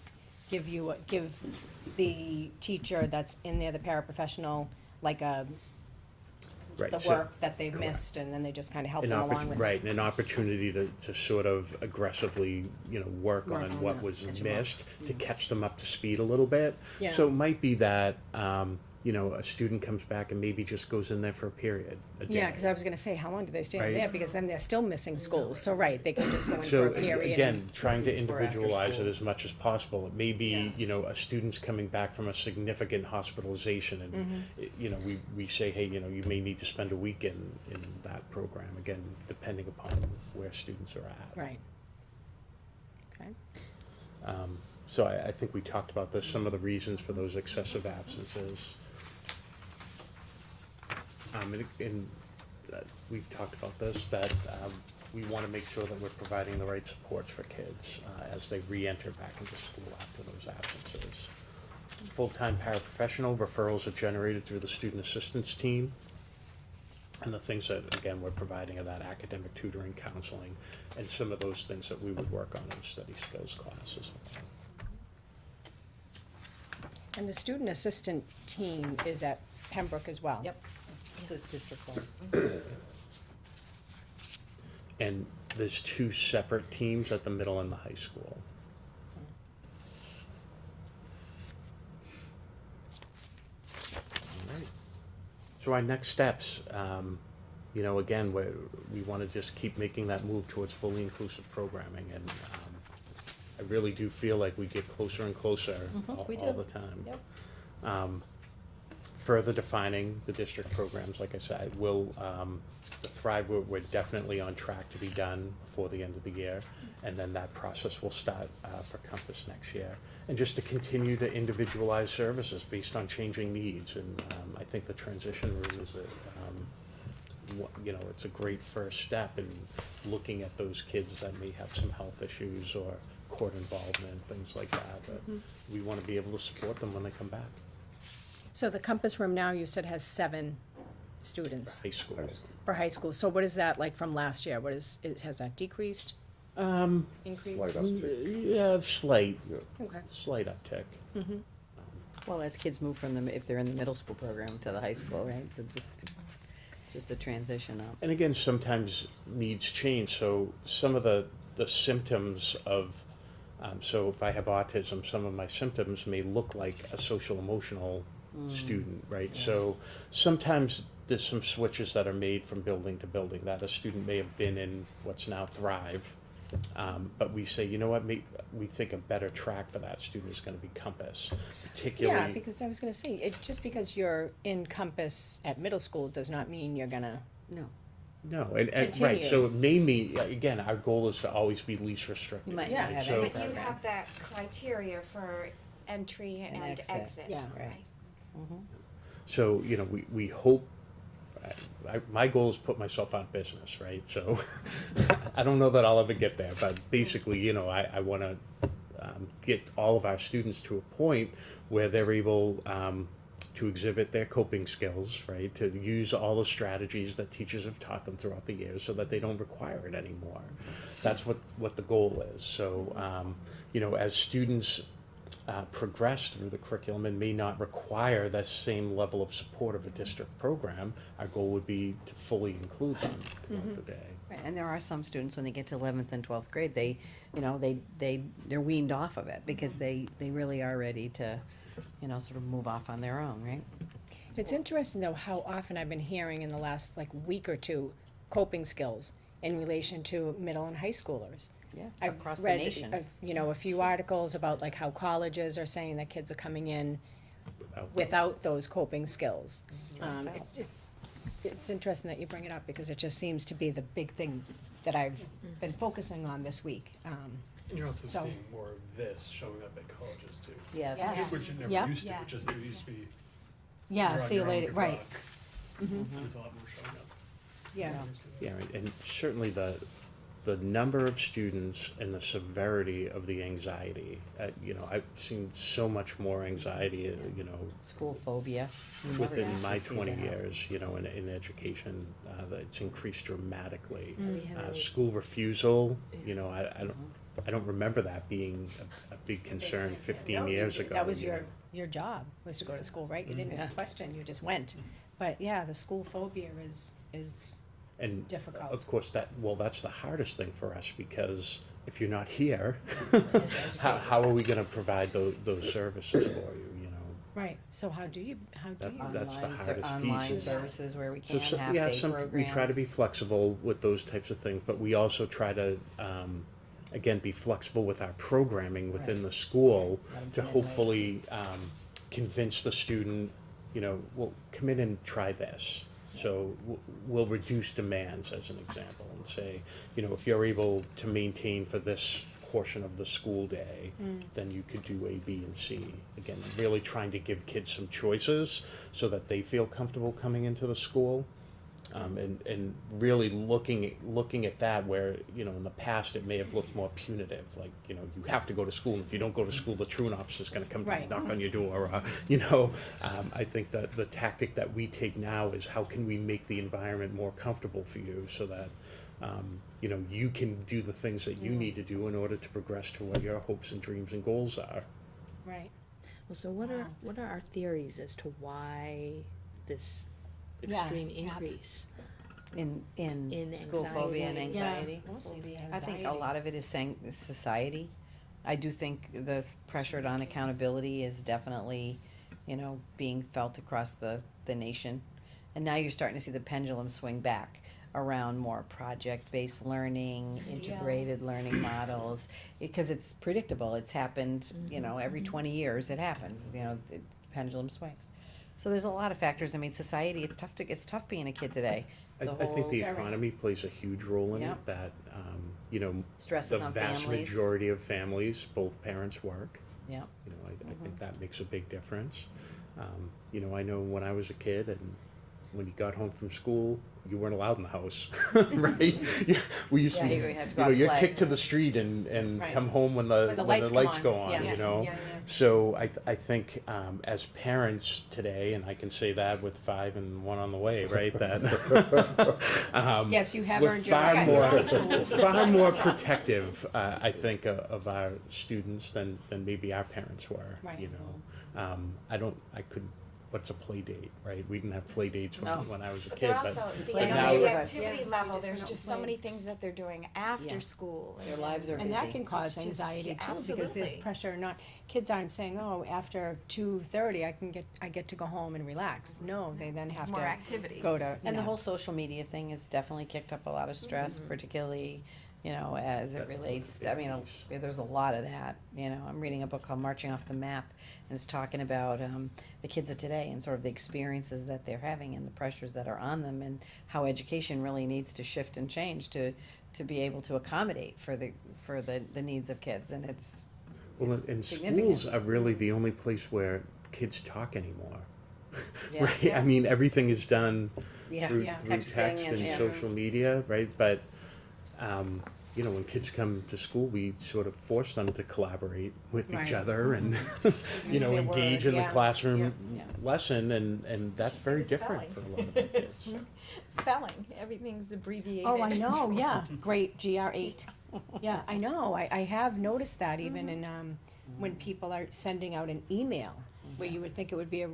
give the teacher that's in there, the paraprofessional, like Right, the so- work that they've missed, and then they just kind of help them along with it? Right, and an opportunity to sort of aggressively, work Work on on what that, was catch 'em up. missed, to catch them up to speed a little bit. Yeah. So it might be that, a student comes back and maybe just goes in there for a period, a day. Yeah, because I was gonna say, how long do they stay Right. there? Because then they're still missing school, so right, they can just go in for So a period. again, trying to Before, after individualize it school. as much as possible. It may be, a student's coming back from a significant hospitalization, and we say, hey, you may need to spend a week in that program. Again, depending upon where students are at. Right. Okay. So I think we talked about this, some of the reasons for those excessive absences. We've talked about this, that we want to make sure that we're providing the right supports for kids as they re-enter back into school after those absences. Full-time paraprofessional referrals are generated through the student assistance team. And the things that, again, we're providing are that academic tutoring, counseling, and some of those things that we would work on in study skills classes. And the student assistant team is at Pembroke as well? Yep, it's a district one. And there's two separate teams at the middle and the high school. All right. So our next steps, you know, again, we want to just keep making that move towards fully inclusive programming, and I really do feel like we get closer and closer we all do. the time. Yep. Further defining the district programs, like I said, the Thrive, we're definitely on track to be done before the end of the year, and then that process will start for Compass next year. And just to continue to individualize services based on changing needs, and I think the transition room is you know, it's a great first step in looking at those kids that may have some health issues or court involvement, things like that, but we want to be able to support them when they come back. So the Compass Room now, you said, has 7 students High school. for high school. So what is that like from last year? Has that decreased, increased? Slight uptick. Yeah, slight Okay. uptick. Well, as kids move from if they're in the middle school program to the high school, right, so it's just a transition up. And again, sometimes needs change, so some of the symptoms of, so if I have autism, some of my symptoms may look like a social emotional student, right? Yeah. So sometimes there's some switches that are made from building to building that a student may have been in what's now Thrive, but we say, you know what, we think a better track for that student is gonna be Compass, particularly. Yeah, because I was gonna say, just because you're in Compass at middle school does not mean you're gonna, No, No, and right, so it may mean, again, our goal is to always be least restricted. you might Yeah. not have So- any But you program. have that criteria for entry And and exit. exit, Yeah. right? So, you know, we hope, my goal is to put myself out of business, right? So I don't know that I'll ever get there, but basically, you know, I want to get all of our students to a point where they're able to exhibit their coping skills, right? To use all the strategies that teachers have taught them throughout the years so that they don't require it anymore. That's what the goal is. So, you know, as students progress through the curriculum and may not require the same level of support of a district program, our goal would be to fully include them throughout the day. Right, and there are some students, when they get to 11th and 12th grade, they, you know, they're weaned off of it because they really are ready to, you know, sort of move off on their own, right? it's interesting though how often I've been hearing in the last like week or two coping skills in relation to middle and high schoolers. Yeah, I've across the read, nation. you know, a few articles about like how colleges are saying that kids are coming in Without- without those coping skills. Left out. It's interesting that you bring it up because it just seems to be the big thing that I've been focusing on this week. And you're also So- seeing more of this showing up at colleges too. Yes. Yes. Which it never Yep. used to, which is, it used to be. Yeah, you're on see you your own, later, good right, luck. mhm, It's a lot more showing up. yeah. Yeah, right, and certainly the number of students and the severity of the anxiety, you know, I've seen so much more anxiety, you know, School phobia. You never within used to my see 20 that. years, you know, in education, that it's increased dramatically. We had a- School refusal, you know, I don't remember that being a big concern 15 years ago. That was you know. your job, was to go to school, right? You Yeah. didn't question, you just went. But yeah, the school phobia is And difficult. of course, that's the hardest thing for us, because if you're not here, how are we gonna provide those services for you, you know? Right, so how do you? That's the Online hardest piece. online services where we So, can have yeah, day programs. we try to be flexible with those types of things, but we also try to, again, be flexible with our programming within Right. the school Let 'em to come in late. hopefully convince the student, you know, well, come in and try this. So we'll reduce demands, as an example, and say, you know, if you're able to maintain for this portion of the school day, then you could do A, B, and C. Again, really trying to give kids some choices so that they feel comfortable coming into the school. And really looking at that where, you know, in the past it may have looked more punitive, like, you know, you have to go to school, and if you don't go to school, the truant officer's gonna come Right. knock on your door, you know. I think that the tactic that we take now is how can we make the environment more comfortable for you so that, you know, you can do the things that you need to do in order to progress to what your hopes and dreams and goals are. Right. Well, so what are our theories as to why this Yeah, extreme yeah. increase? In In school phobia and anxiety. anxiety. Yeah, mostly the I think a anxiety. lot of it is saying society. I do think the pressure on accountability is definitely, being felt across the nation. And now you're starting to see the pendulum swing back around more project-based learning, integrated learning models, because it's predictable. It's happened, every 20 years it happens, the pendulum swings. So there's a lot of factors. I mean, society, it's tough being a kid today. I The think the whole- economy plays a huge role in it, Yep. that, Stresses the on vast families. majority of families, both parents work. Yeah. I think that makes a big difference. I know when I was a kid and when you got home from school, you weren't allowed in the house, right? We used Yeah, to, you would have to go out and you're play. kicked to the street and Right. come home when When the lights go on, Yeah, yeah, yeah. So I think as parents today, and I can say that with 5 and 1 on the way, right? That Yes, you have we're earned your far right. more far more protective, I think, of our students than maybe our parents were. Right. What's a play date, right? We didn't have play dates No. when I was a But kid, they're but also, the But now- activity Yeah, level, we just there's went just out so and many things that they're doing after Yeah. school. Their lives are busy. And that can cause It's just- anxiety yeah, too, because there's absolutely. pressure, kids aren't saying, oh, after 2:30, I get to go home and relax. No, they then have More to activities. go to, And the whole social media thing has definitely kicked up a lot of stress, particularly, as it That- relates, that's a big piece. there's a lot of that, I'm reading a book called Marching Off the Map, and it's talking about, the kids of today and sort of the experiences that they're having and the pressures that are on them, and how education really needs to shift and change to be able to accommodate for the needs of kids, and it's and significant. schools are really the only place where kids talk anymore. Yeah. Right? I mean, everything is done Yeah, through, Yeah. through Texting text and- and yeah. social media, right? But, when kids come to school, we sort of force them to collaborate with each Right. other and, Use their engage words, in the yeah. classroom Yeah. lesson, and that's Should see very the different spelling. for a lot of our kids. Spelling, everything's abbreviated. Oh, I know, yeah, great, GR8. Yeah, I know, I have noticed that even in, when people are sending out an email, where you would think it would be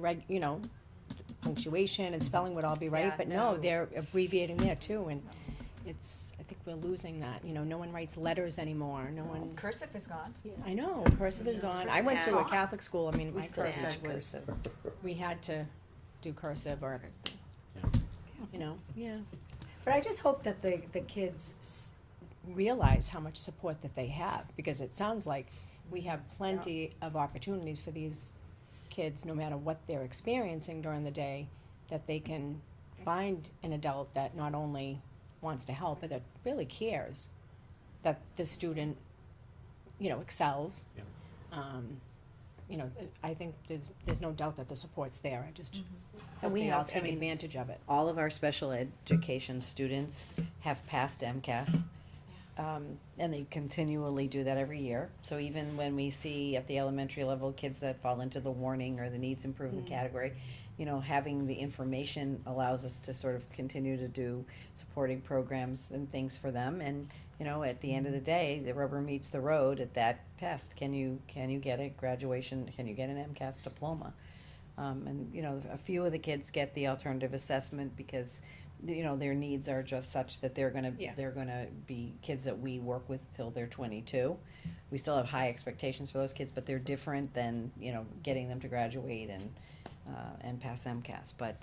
punctuation and spelling would all be right, Yeah, but no, no. they're abbreviating there too, and I think we're losing that, no one writes letters anymore, no one, Cursive is gone. I know, cursive is gone. I went to a Catholic school, my We still cursive have was, cursive. we had to do cursive or, Yeah. yeah. But I just hope that the kids realize how much support that they have, because it sounds like we have plenty of opportunities for these kids, no matter what they're experiencing during the day, that they can find an adult that not only wants to help, but that really cares that the student, excels. Yeah. I think there's no doubt that the support's there, I just And hope we they all have- I take mean, advantage of it. All of our special education students have passed MCAS. And they continually do that every year. So even when we see at the elementary level kids that fall into the warning or the needs improvement category, having the information allows us to sort of continue to do supporting programs and things for them. And, at the end of the day, the rubber meets the road at that test. Can you get a graduation, can you get an MCAS diploma? And, a few of the kids get the alternative assessment because, their needs are just such that they're gonna be kids that we work with till they're 22. We still have high expectations for those kids, but they're different than, getting them to graduate and pass MCAS. But,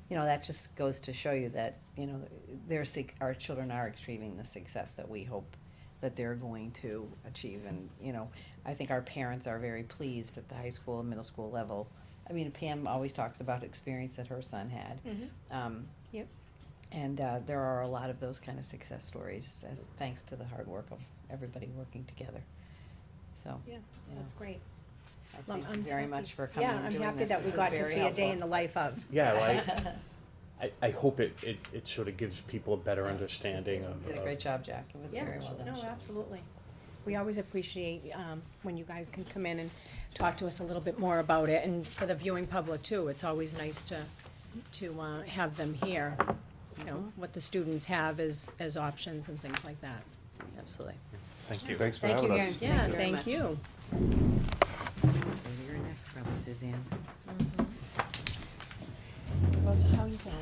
that just goes to show you that, our children are achieving the success that we hope that they're going to achieve. And, I think our parents are very pleased at the high school and middle school level. I mean, Pam always talks about experience that her son had. Yep. And there are a lot of those kind of success stories, thanks to the hard work of everybody working together. So, Yeah, that's great. I thank you very much for coming Yeah, and I'm doing happy this. that This we was got to very see a day helpful. in the life of. Yeah, I hope it sort of gives people a better understanding of. Did a great job, Jack. It was Yeah, very well done. no, absolutely. We always appreciate, when you guys can come in and talk to us a little bit more about it, and for the viewing public too, it's always nice to have them hear, what the students have as options and things like that. Absolutely. Thank you. Thanks for Thank you having very us. much. Yeah, very thank much. you. So you're next, probably. Suzanne. Well, so how you feeling?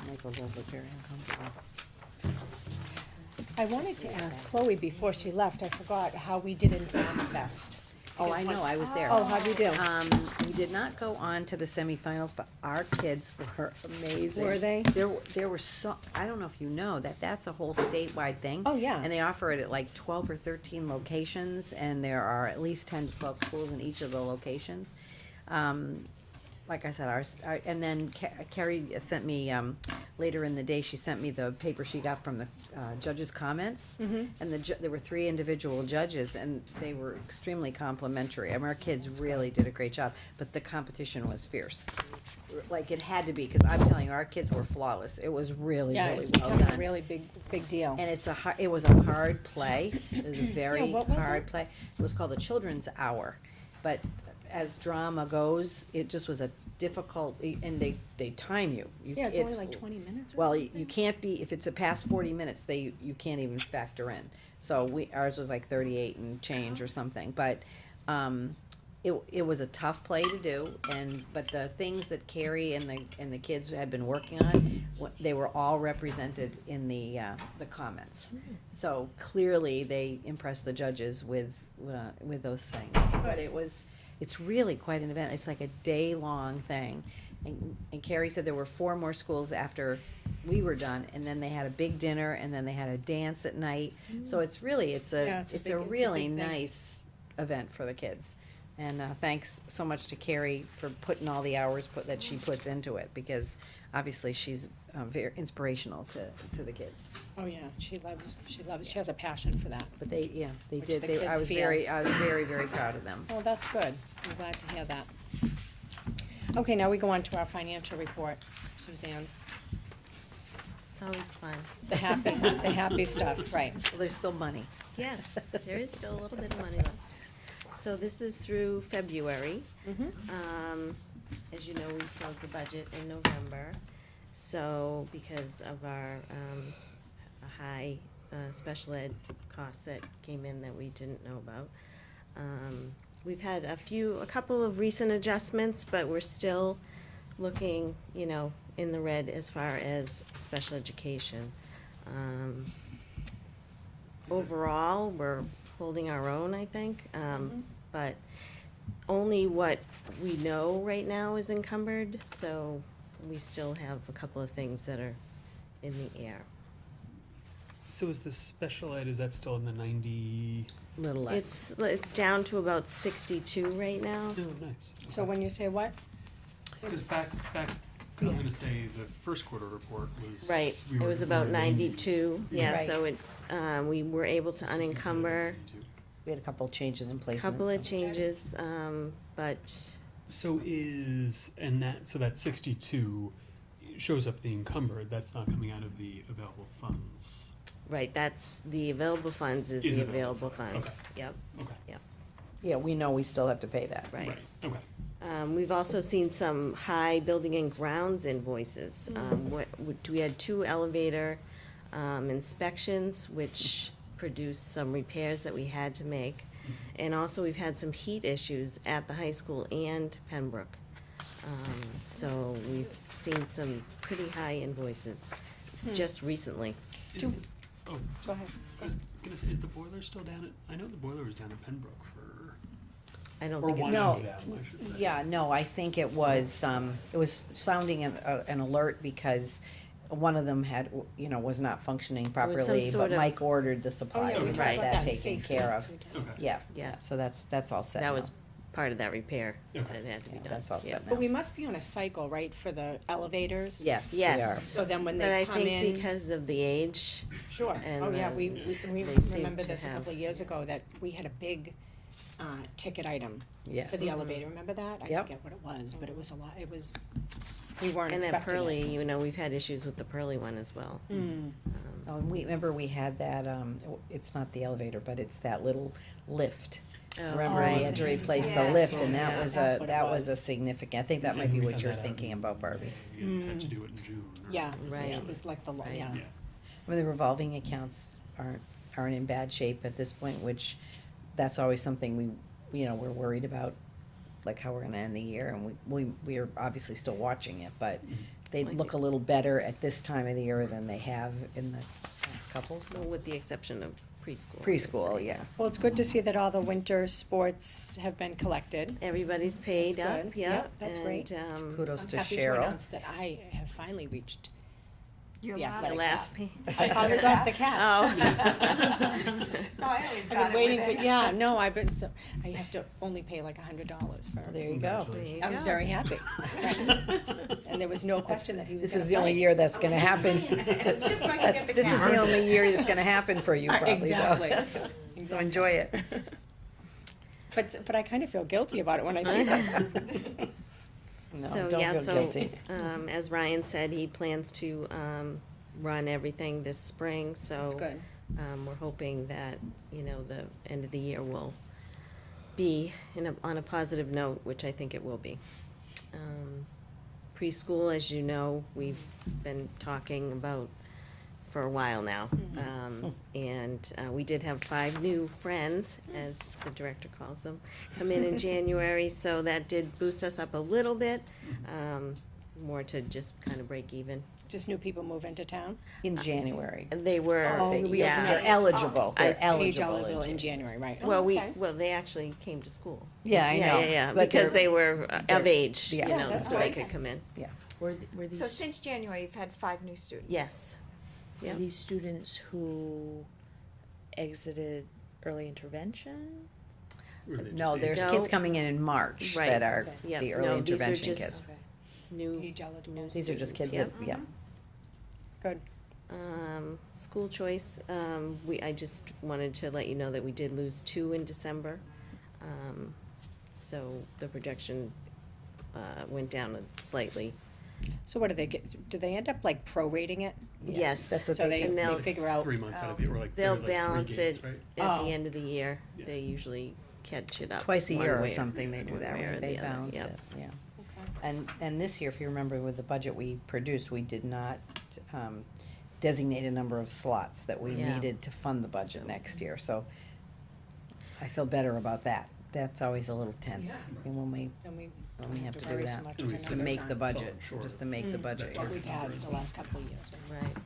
Michael does look very uncomfortable. I wanted to ask Chloe before she left, I forgot how we did in Drama Fest. Oh, I know, I was there. Oh, how'd you do? We did not go on to the semifinals, but our kids were amazing. Were they? There were so, I don't know if you know, that's a whole statewide thing. Oh, yeah. And they offer it at like 12 or 13 locations, and there are at least 10 to 12 schools in each of the locations. Like I said, and then Carrie sent me, later in the day, she sent me the paper she got from the judges' comments. Mm-hmm. And there were 3 individual judges, and they were extremely complimentary. I mean, our kids really did a great job, but the competition was fierce. Like, it had to be, because I'm telling you, our kids were flawless. It was really, Yeah, really it's well become a done. really big deal. And it was a hard play. It was a very what was hard it? play. It was called the Children's Hour. But as drama goes, it just was a difficult, and they time you. Yeah, it's only like 20 minutes or Well, something? you can't be, if it's a past 40 minutes, you can't even factor in. So ours was like 38 and change or something, but, it was a tough play to do, but the things that Carrie and the kids had been working on, they were all represented in the comments. So clearly, they impressed the judges with those things. But it's really quite an event. It's like a day-long thing. And Carrie said there were 4 more schools after we were done, and then they had a big dinner, and then they had a dance at night. So it's really, it's Yeah, it's a a big really thing. nice event for the kids. And thanks so much to Carrie for putting all the hours that she puts into it, because obviously she's very inspirational to the kids. Oh, yeah, she has a passion for that. But they Which did, the I kids was feel. very, very proud of them. Well, that's good. I'm glad to hear that. Okay, now we go on to our financial report. Suzanne, It's always fun. the happy stuff, right. Well, there's still money. Yes, there is still a little bit of money left. So this is through February. As you know, we froze the budget in November. So because of our high special ed costs that came in that we didn't know about. We've had a couple of recent adjustments, but we're still looking, in the red as far as special education. Overall, we're holding our own, I think, but only what we know right now is encumbered, so we still have a couple of things that are in the air. So is the special ed, is that still in the 90? Little less. It's down to about 62 right now. Oh, nice. So when you say what? Because back, I'm gonna say the first quarter report was. Right, we it were- was we about were 92, yeah, Right. so it's, we were able to unencumber We had a couple of changes in a placements. couple of changes, but So that 62 shows up the encumbered, that's not coming out of the available funds. right, that's, the available funds is Is the available available funds, funds, yep, Okay. Yeah, we know we still have to pay that. right. Okay. We've also seen some high building and grounds invoices. We had 2 elevator inspections, which produced some repairs that we had to make. And also, we've had some heat issues at the high school and Pembroke. So we've seen some pretty high invoices just recently. Is Do- the- Oh, Go ahead. is the boiler still down at, I know the boiler was down at Pembroke for, I don't or think one it, No. of them, I should say. Yeah, no, I think it was sounding an alert because one of them had, was not functioning was some properly, but sort of- Mike ordered the supplies we and talked got about that that in taken safety. care of. Okay. Yeah, Yeah. so that's all set that now. was part of that repair that Okay. had to be Yeah, done. that's all Yeah. set now. But we must be on a cycle, right, for the elevators? Yes, we Yes. are. So then when But they I come think in. because of the age, Sure, and, oh, yeah, we they seem remember to this a have- couple of years ago, that we had a big, ticket item Yes. for the elevator, remember that? I Yep. forget what it was, but it was a lot, we weren't and then expecting it. Pearly, we've had issues with the Pearly one as well. Oh, and we had that, it's not the elevator, but it's that little lift. Oh, Remember, we right. had to replace the Yes. lift, and Yeah. that was That's what it that was a was. significant, I think that And might be we what found you're that out thinking in- about, Barbie. We had to do it in June. or- Yeah, Right. it was like Right. yeah. Yeah. I mean, the revolving accounts aren't in bad shape at this point, which that's always something we're worried about, like how we're gonna end the year, and we are obviously still watching it, but they look a little better at this time of the year than they have in the past couple. Well, with the exception of preschool. I would Preschool, say. yeah. Well, it's good to see that all the winter sports have been collected. Everybody's paid That's up, good. yeah. Yep, that's great. And, Kudos I'm to happy to Cheryl. announce that I have finally reached You're the allowed athletic the to- last pay. I finally got the cap. Oh. Oh, I always I've got been it waiting with for, it. yeah, no, I have to only pay like $100 for. There you go. There you I was go. very happy. And there was no question that he was This gonna is the only play. year that's gonna happen. It's just so I can get the This is cap. the only year that's gonna happen for you, probably, though. Exactly. So enjoy it. But I kind of feel guilty about it when I see this. No, So, don't yeah, feel so, guilty. as Ryan said, he plans to, run everything this spring, so. That's good. We're hoping that, the end of the year will be on a positive note, which I think it will be. Preschool, as you know, we've been talking about for a while now. And we did have 5 new friends, as the director calls them, come in January, so that did boost us up a little bit, more to just kind of break even. Just new people move into town. In January. They were, Oh, They- we They're opened it. eligible, I- they're Age eligible. eligible in January, right? Oh, well, okay. they actually came to school. Yeah, I know. Yeah, but because they're- they were of age, yeah. Yeah, that's so they right. could come in. Were these So since January, you've had 5 new students? Yes. Yeah. these students who exited early intervention? Or they No, just- there's No. kids coming in March Right. that are Yeah, the no, early these are intervention just- kids. Okay. New, Age eligible. new These are just kids students, that, yeah. Good. School choice, I just wanted to let you know that we did lose 2 in December. So the projection, went down slightly. So what do they get? Do they end up like prorating it? Yes. That's what So they, they and they'll- figure out. 3 months out of the, or like, They'll they're like 3 balance games, it right? at Oh. the end of the year. Yeah. They usually catch it up. twice a one year or way something, they do one that, way or right? They the other, balance yeah. it, yeah. And this year, if you remember with the budget we produced, we did not, designate a number of slots that we Yeah. needed to fund the budget So- next year, so I feel better about that. That's always a little tense, and when we And we have to do worry so that, much And we with to numbers make the on budget, Sure. just to make the budget. What we've had the last couple of years. Right.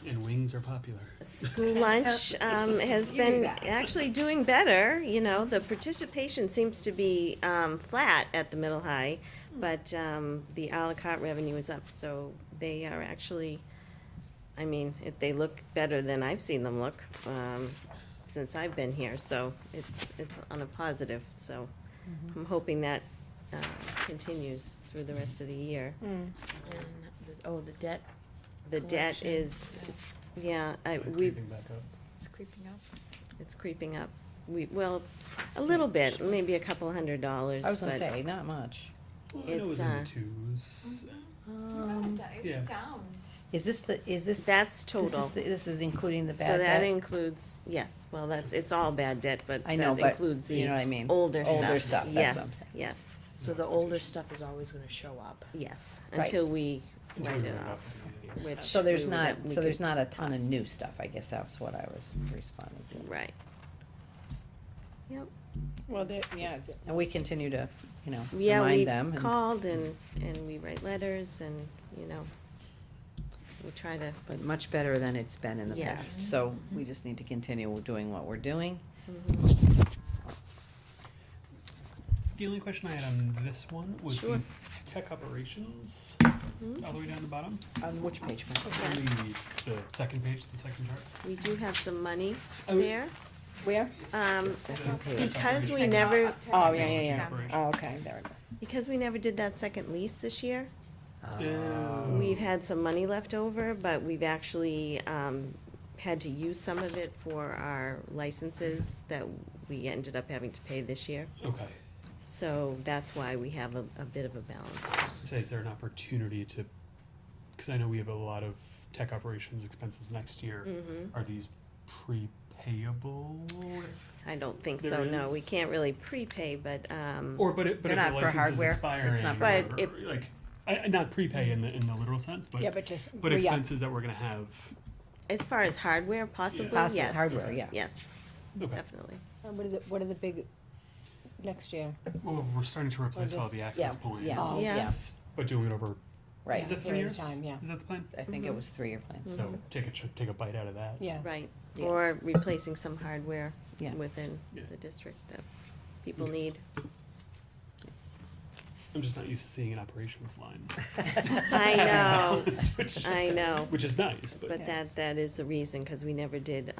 And wings are popular. School lunch has been actually doing better, the participation seems to be flat at the middle high, but the à la carte revenue is up, so they are actually, they look better than I've seen them look since I've been here, so it's on a positive, so I'm hoping that continues through the rest of the year. And the debt. The debt Collection. is, yeah, Like we, creeping back up. It's creeping up. it's creeping up. A little bit, maybe a couple $100s, I was gonna but say, not much. Well, I know it was in the It's, 2s. It's Yeah. down. Is this that's this total. this is including the bad So that debt? includes, yes, well, it's all bad debt, but I know, that but includes you know the what I mean. older stuff. Older stuff, that's what I'm Yes, saying. yes, So the older stuff is always gonna show up. yes, Right. until we Until write we it write it off, off. which. So there's we- not, that we so there's could not a ton of cost. new stuff, I guess that's what I was responding to. Right. Yep. Well, And we continue to, Yeah, remind them. we've and- called and we write letters and, we try to, But much better than it's been in the Yes. past, so we just need to continue doing what we're doing. The only question I had on this one was Sure. the tech operations, all the way down the bottom. On which page, Mike? On the second page, the second chart. we do have some money Oh. there. where? Second page. Because we never, Oh, yeah. Operation. Oh, okay, there we go. because we never did that second lease this year, Oh. we've had some money left over, but we've actually, had to use some of it for our licenses that we ended up having to pay this year. Okay. So that's why we have a bit of a balance. Say, is there an opportunity to, because I know we have a lot of tech operations expenses next year. Mhm. Are these prepayable? I don't think There so, no, we is- can't really prepay, but, Or, but They're if the not for license is hardware. expiring, It's not for But or, like, not prepay in the literal sense, but Yeah, but just but re-up. expenses that we're gonna have. as far as hardware, possibly, Possible yes. hardware, yeah. Yes, Okay. definitely. What are the big, next year? Well, we're starting to replace all the access points. yeah, Oh, yeah. But doing it over, Right. is it 3 Period years? of time, yeah. Is that the plan? I think it was 3-year plans. So take a bite out of that. Yeah. Right, Yeah. or replacing some hardware Yeah. within Yeah. the district that people Okay. need. I'm just not used to seeing an operations line. I know, Which- I know. Which is nice, but But that is the reason, cause we never did,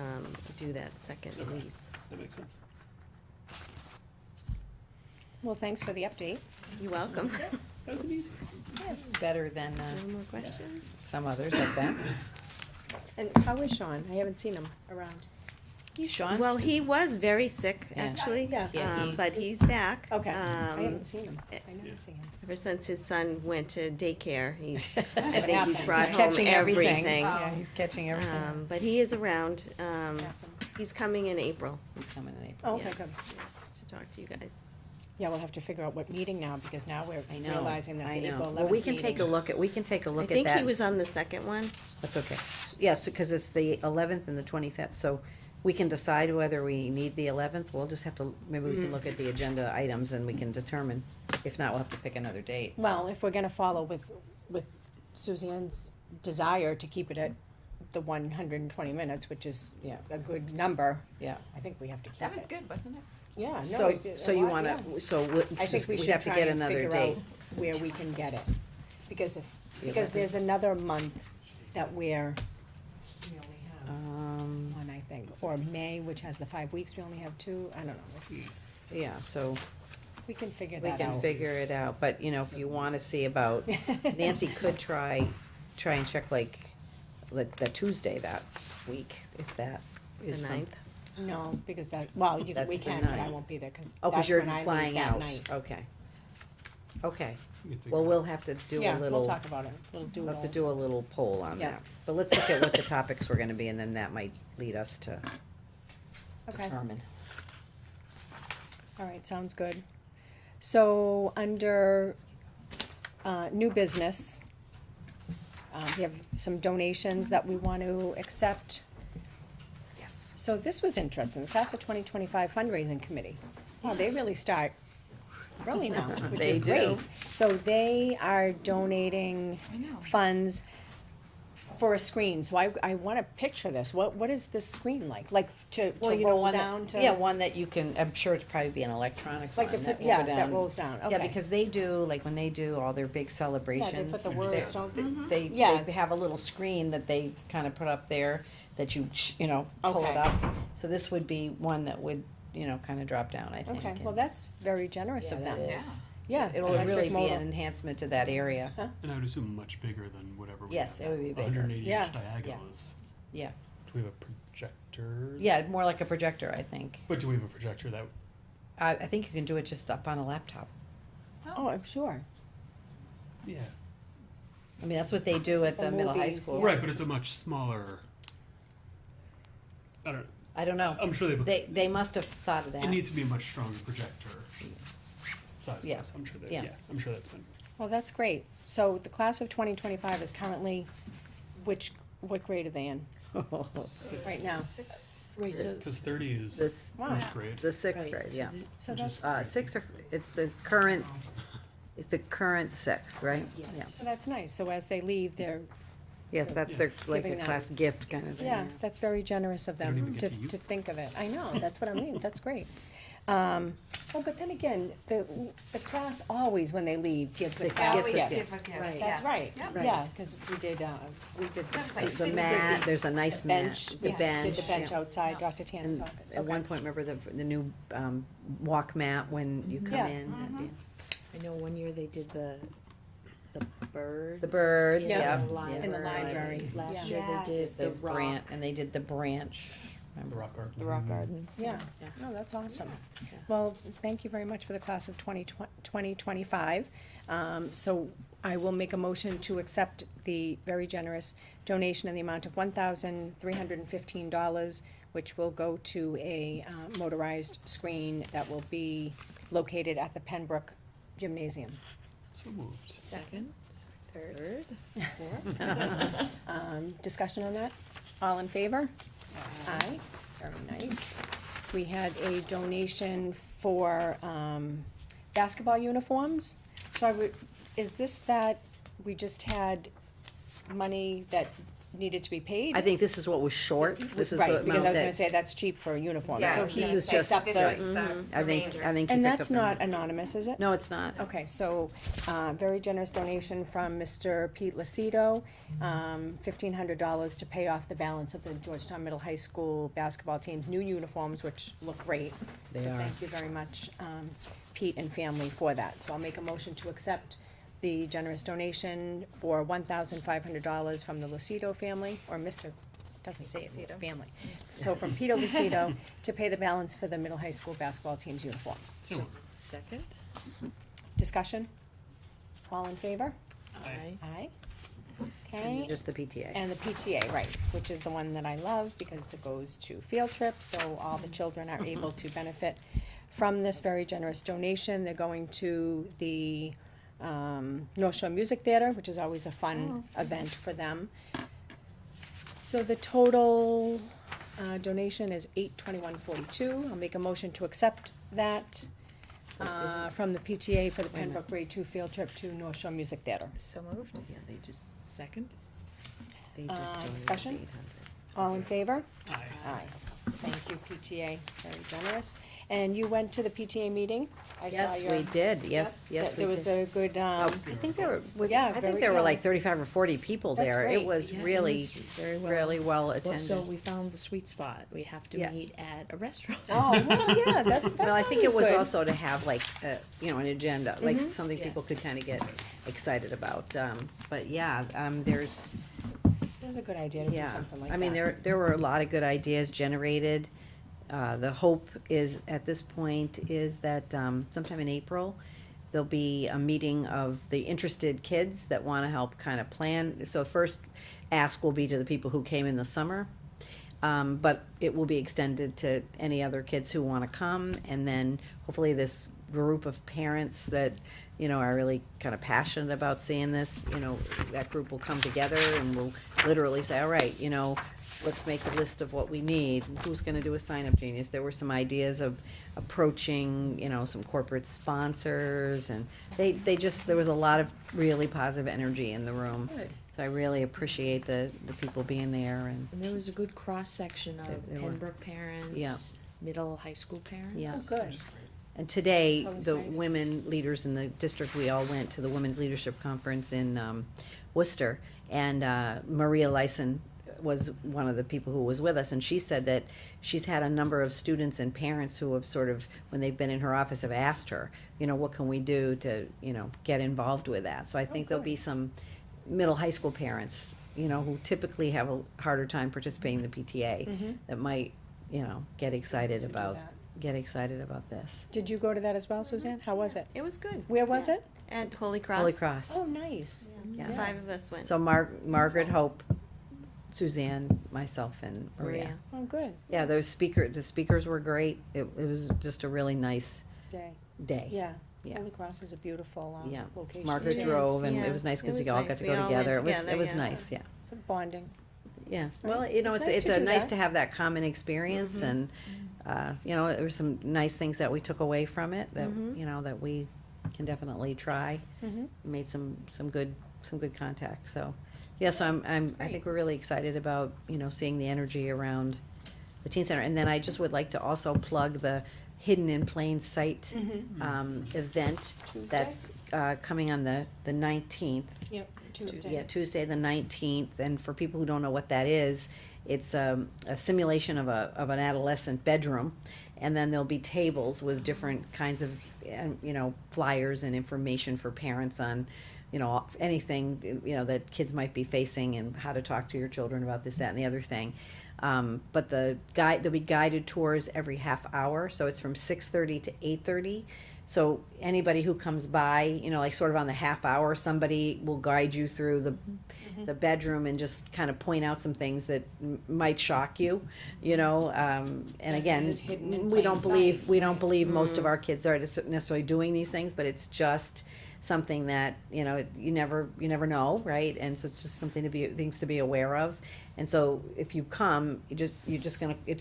do that second Okay. lease. that makes sense. Well, thanks for the update. You're welcome. That was an easy. It's better than, Any more questions? some others, I bet. And how is Sean? I haven't seen him around. Sean's. Well, he was very sick, Yeah. actually. Yeah. Yeah, But he's back. Okay, I Um, haven't seen him. I yeah. never see him. Ever since his son went to daycare, he's, I What think he's happened? brought He's home catching everything. Yeah, he's catching everything. But he is around. Happens. He's coming in April He's coming in April. Oh, okay, yeah. good. to talk to you guys. Yeah, we'll have to figure out what meeting now, because now we're I know. realizing that I the know. April 11th Well, we can take a meeting- look at, we can take a I look at think that. he was on the second one. That's okay. Yes, because it's the 11th and the 25th, so we can decide whether we need the 11th. We'll just have to, maybe we can look at the agenda items and we can determine. If not, we'll have to pick another date. Well, if we're gonna follow with Suzanne's desire to keep it at the 120 minutes, which is Yeah. a good number, Yeah. I think we have to keep That was it. good, wasn't it? Yeah, no, So, it's so a you lot, wanna, yeah. so I think we we should have to try get and another figure date. out where we can get it. Because The because 11th. there's another month that we only have Um, one, I think, or May, which has the 5 weeks, we only have 2, I don't know. It's- yeah, so We can figure we that can out. figure it out, but, you know, if you wanna see about, Nancy could try and check like, the Tuesday that week, if that The is some. 9th. No, because that, well, we That's the can, but I 9th. won't be there, cause Oh, cause that's you're when I leave flying that out, night. okay. Okay, We can figure well, it we'll out. have to do Yeah, a we'll little, talk about it, we'll do it we'll have to all, do so- a little poll on Yeah. that. But let's look at what the topics were gonna be, and then that might lead us to Okay. determine. All right, sounds good. So, under, new business, we have some donations that we want to accept. Yes. So this was interesting, the class of 2025 fundraising committee. Wow, they really start early now, which They is great. do. So they are donating I know. funds for a screen, so I wanna picture this, what is this screen like to Well, you know, roll one down that, to? yeah, one that you can, I'm sure it's probably be an electronic one. Like the, that will yeah, go that down. rolls down, okay. Yeah, because they do, like, when they do all their big celebrations. Yeah, they put the words, don't they? They, Yeah. they have a little screen that they kind of put up there that you, you know, pull Okay. it up. So this would be one that would, you know, kind of drop down, I think. Okay, well, and- that's very generous Yeah, of that them. is. Yeah. It'll electric really be motor. an enhancement to that area. And I would assume much bigger than whatever we Yes, have it would be now. bigger. 180 Yeah. inch diagonal is. Yeah. Do we have a projector? Yeah, more like a projector, I think. But do we have a projector that? I think you can do it just up on a laptop. Oh, I'm sure. Yeah. I mean, that's what they do at the For middle high movies, school. yeah. Right, but it's a much smaller. I don't. I don't know. I'm sure They must have thought of that. It needs to be a much stronger projector. Side of Yeah. us. I'm sure that. Yeah. Yeah. I'm sure that's been. Well, that's great. So the class of 2025 is currently, what grade are they in right now? Wait, so, Because 30 is This- Wow. first grade. The sixth right, grade, so yeah. the- So Which that's, is- Sixth or, it's the current sixth, right? Yeah. so that's nice. So as they leave, they're, Yes, that's their, like, Giving a them- class gift kind of thing. yeah, that's very generous of They don't them even to, get to use to it. think of it. I know, that's what I mean. That's great. Oh, but then again, the class always, when they leave, gives a Gives class a gift. gift. Right. That's right, Right. yeah, cause we did The mat, there's a nice the mat, bench, the did bench. the bench yeah. outside Dr. Tannen's And office. at one Okay. point, remember the new, walk mat when you come Yeah. in? I know one year they did the birds. The birds, Yeah. yeah. In the yeah. library. In the library, Last yeah. year they did The the rock, branch, and they did the branch. The remember? rock garden. the rock garden. Yeah, Yeah. no, that's awesome. Yeah. Well, thank you very much for the class of 2025. So I will make a motion to accept the very generous donation in the amount of $1,315, which will go to a motorized screen that will be located at the Pembroke Gymnasium. So moved. Second, third. Discussion on that? All in favor? Aye, very nice. we had a donation for, basketball uniforms. So is this that we just had money that needed to be paid? I think this is what was short, this is the Right, amount because I was gonna that, say that's cheap for uniforms, Yeah, so this he is picked just up This the, was the I think remainder. he and picked that's up the- not anonymous, is it? No, it's not. Okay, so, very generous donation from Mr. Pete Lucido, $1,500 to pay off the balance of the Georgetown Middle High School basketball team's new uniforms, which look great. They So are. thank you very much, Pete and family for that. So I'll make a motion to accept the generous donation for $1,500 from the Lucido family, or Mr., doesn't say it, family. So from Peter Lucido to pay the balance for the middle high school basketball team's uniform. So, Second? Discussion? All in favor? I, Aye. Okay, Just the PTA. and the PTA, right, which is the one that I love because it goes to field trips, so all the children are able to benefit from this very generous donation. They're going to the North Shore Music Theater, which is always a fun event for them. So the total donation is $821.42. I'll make a motion to accept that from the PTA for the Pembroke Grade 2 field trip to North Shore Music Theater. So moved. Yeah, they just, Second? They just donated discussion? 800. All in favor? I, Aye. Thank you, PTA, very generous. And you went to the PTA meeting? I saw Yes, your- we did, yes, Yep, yes, we there was did. a good, I think there were, Yeah, I think very there were good. like 35 or 40 people That's there. great. It was Yeah, it really, was very well. really well Well, attended. so we found the sweet spot. We have to Yeah. meet at a restaurant. Oh, well, yeah, that's Well, I think it always was good. also to have like, an agenda, like Mhm. something people Yes. could kind of get excited about. But yeah, there's, That's a good idea to do yeah, something like that. I mean, there were a lot of good ideas generated. The hope is, at this point, is that sometime in April, there'll be a meeting of the interested kids that wanna help kind of plan. So first ask will be to the people who came in the summer. But it will be extended to any other kids who wanna come, and then hopefully this group of parents that, are really kind of passionate about seeing this, that group will come together and we'll literally say, all right, let's make a list of what we need, who's gonna do a sign-up genius. There were some ideas of approaching, some corporate sponsors, and they just, there was a lot of really positive energy in the room. Good. So I really appreciate the people being there, and, And there was a good cross-section of There were. Pembroke parents, Yeah. middle, high school parents. yeah. Oh, good. And today, Always the nice. women leaders in the district, we all went to the Women's Leadership Conference in Worcester, and Maria Lyson was one of the people who was with us, and she said that she's had a number of students and parents who have sort of, when they've been in her office, have asked her, what can we do to, get involved with that? So I think there'll be some middle high school parents, who typically have a harder time participating in the PTA, Mhm. that might, get excited To do about that. this. Did you go to that as well, Suzanne? How was it? It was good. Where was it? At Holy Cross. Holy Cross. Oh, nice. Yeah, Yeah. 5 of us went. So Margaret, Hope, Suzanne, myself, and Maria. Maria. Oh, good. Yeah, the speakers were great. It was just a really nice Day. day. Yeah. Yeah. Holy Cross is a beautiful Yeah. location. Margaret It is, drove, and yeah. it was nice It because we was all nice. got to We go all went together. It together, was yeah. nice, yeah. It's a bonding. Yeah, Right. well, It's nice it's to do nice that. to have that common experience, Mhm. and, there were some nice things that we took away from it, that, Mhm. that we can definitely try. Mm-hmm. Made some good contacts, so, yeah, so I great. think we're really excited about, seeing the energy around the teen center. And then I just would like to also plug the Hidden in Plain Sight, event Tuesday? that's, coming on the 19th. Yep, Tuesday. Yeah, Tuesday the 19th, and for people who don't know what that is, it's a simulation of an adolescent bedroom, and then there'll be tables with different kinds of, flyers and information for parents on, anything, that kids might be facing, and how to talk to your children about this, that, and the other thing. But there'll be guided tours every half hour, so it's from 6:30 to 8:30. So anybody who comes by, like sort of on the half hour, somebody will guide you through the bedroom and just kind of point out some things that might shock you, and again, is hidden in we plain don't believe, sight, we don't believe most of our kids are necessarily doing these things, but it's just something that, you know, you never know, right? And so it's just something things to be aware of. And so if you come, it's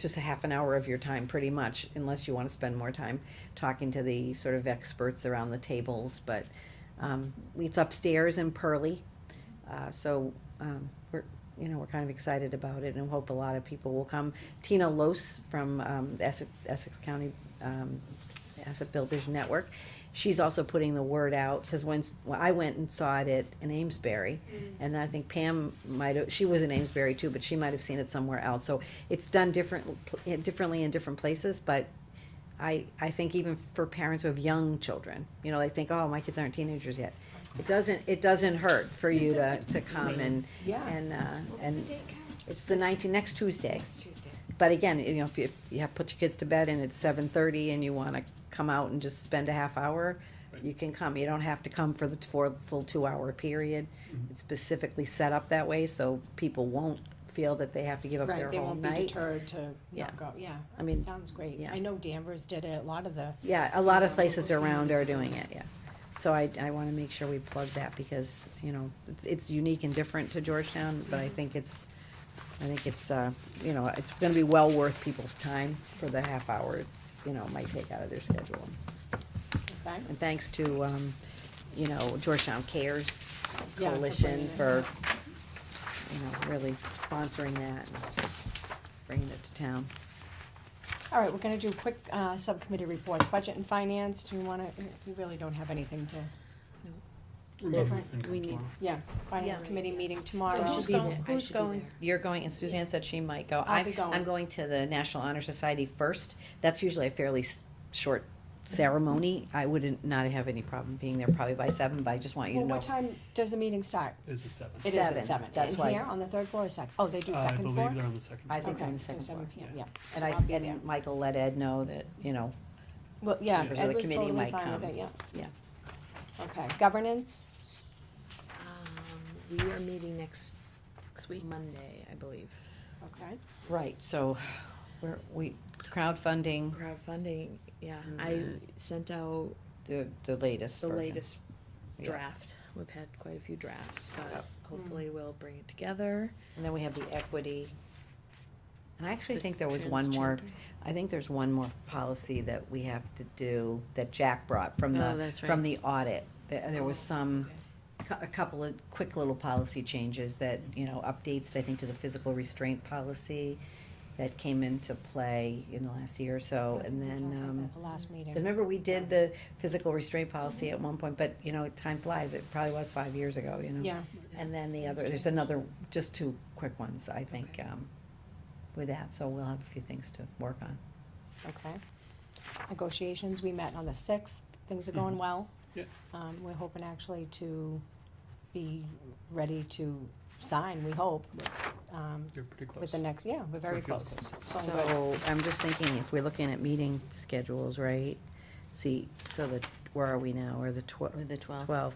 just a half an hour of your time pretty much, unless you wanna spend more time talking to the sort of experts around the tables, but, it's upstairs in Pearlie. We're kind of excited about it and hope a lot of people will come. Tina Lose from, Essex County, Asset Builders Network, she's also putting the word out, cause when I went and saw it in Amesbury, and I think Pam she was in Amesbury too, but she might have seen it somewhere else, so it's done differently in different places, but I think even for parents who have young children, you know, they think, oh, my kids aren't teenagers yet. It doesn't hurt for you to come and, Yeah. What was the date, Karen? it's the 19th, next Tuesday. Next Tuesday. But again, you know, if you have put your kids to bed and it's 7:30 and you wanna come out and just spend a half hour, you can come. You don't have to come for the full 2-hour period. It's specifically set up that way, so people won't feel that they have to give up their Right, they whole won't be night. deterred to Yeah. not go, yeah. I mean, Sounds great. yeah. I know Danvers did it, a lot of the, Yeah, a lot of places around are doing it, yeah. So I wanna make sure we plug that because, you know, it's unique and different to Georgetown, but I think it's, you know, it's gonna be well worth people's time for the half hour, you know, it might take out of their schedule. okay? And thanks to, you know, Georgetown Cares Yeah, for Coalition bringing it. for, you know, really sponsoring that and bringing it to town. All right, we're gonna do quick, subcommittee reports, budget and finance, do you wanna, we really don't have anything to, different. We need- yeah, finance Yeah. committee meeting tomorrow. So should be there. I Who's should be going? there. You're going, and Suzanne said she might go. I'll be going. I'm going to the National Honor Society first. That's usually a fairly short ceremony. I wouldn't not have any problem being there probably by 7, but I just want you Well, to know. what time does the meeting start? Is it 7? It is at 7, 7. that's And why- here, on the third floor or second? Oh, they do I second floor? believe they're on the second. I think Okay, they're on the so second 7 floor. PM, yeah. And So I'll be there. and Michael let Ed know that, you know, Well, yeah, members of Ed the was committee totally might fine with come. it, yeah. Yeah. Okay, governance, We are meeting next week, Monday, I believe. okay. Right, so we crowdfunding Crowdfunding, yeah, I sent out the latest the version. latest Yeah. draft. We've had quite a few drafts, but Yep. hopefully we'll bring it together. And then we have the equity. And I actually The think there was one more, transgender. I think there's one more policy that we have to do, that Jack brought from Oh, the, that's from right. the audit. There was some, a couple of quick little policy changes that, you know, updates, I think, to the physical restraint policy that came into play in the last year or so, and then, At the last meeting. 'cause remember, we did the physical restraint policy at one point, but, you know, time flies, it probably was 5 years ago, you know? Yeah, And then there's another, just 2 quick ones, I think, with that, so we'll have a few things to work on. okay. Negotiations, we met on the 6th, things are going well. Yeah. We're hoping actually to be ready to sign, we hope, They're pretty close. with the next, yeah, we're very We're close. close. It's going good. So, I'm just thinking, if we're looking at meeting schedules, right? See, so where are we now, we're the The 12th, 12.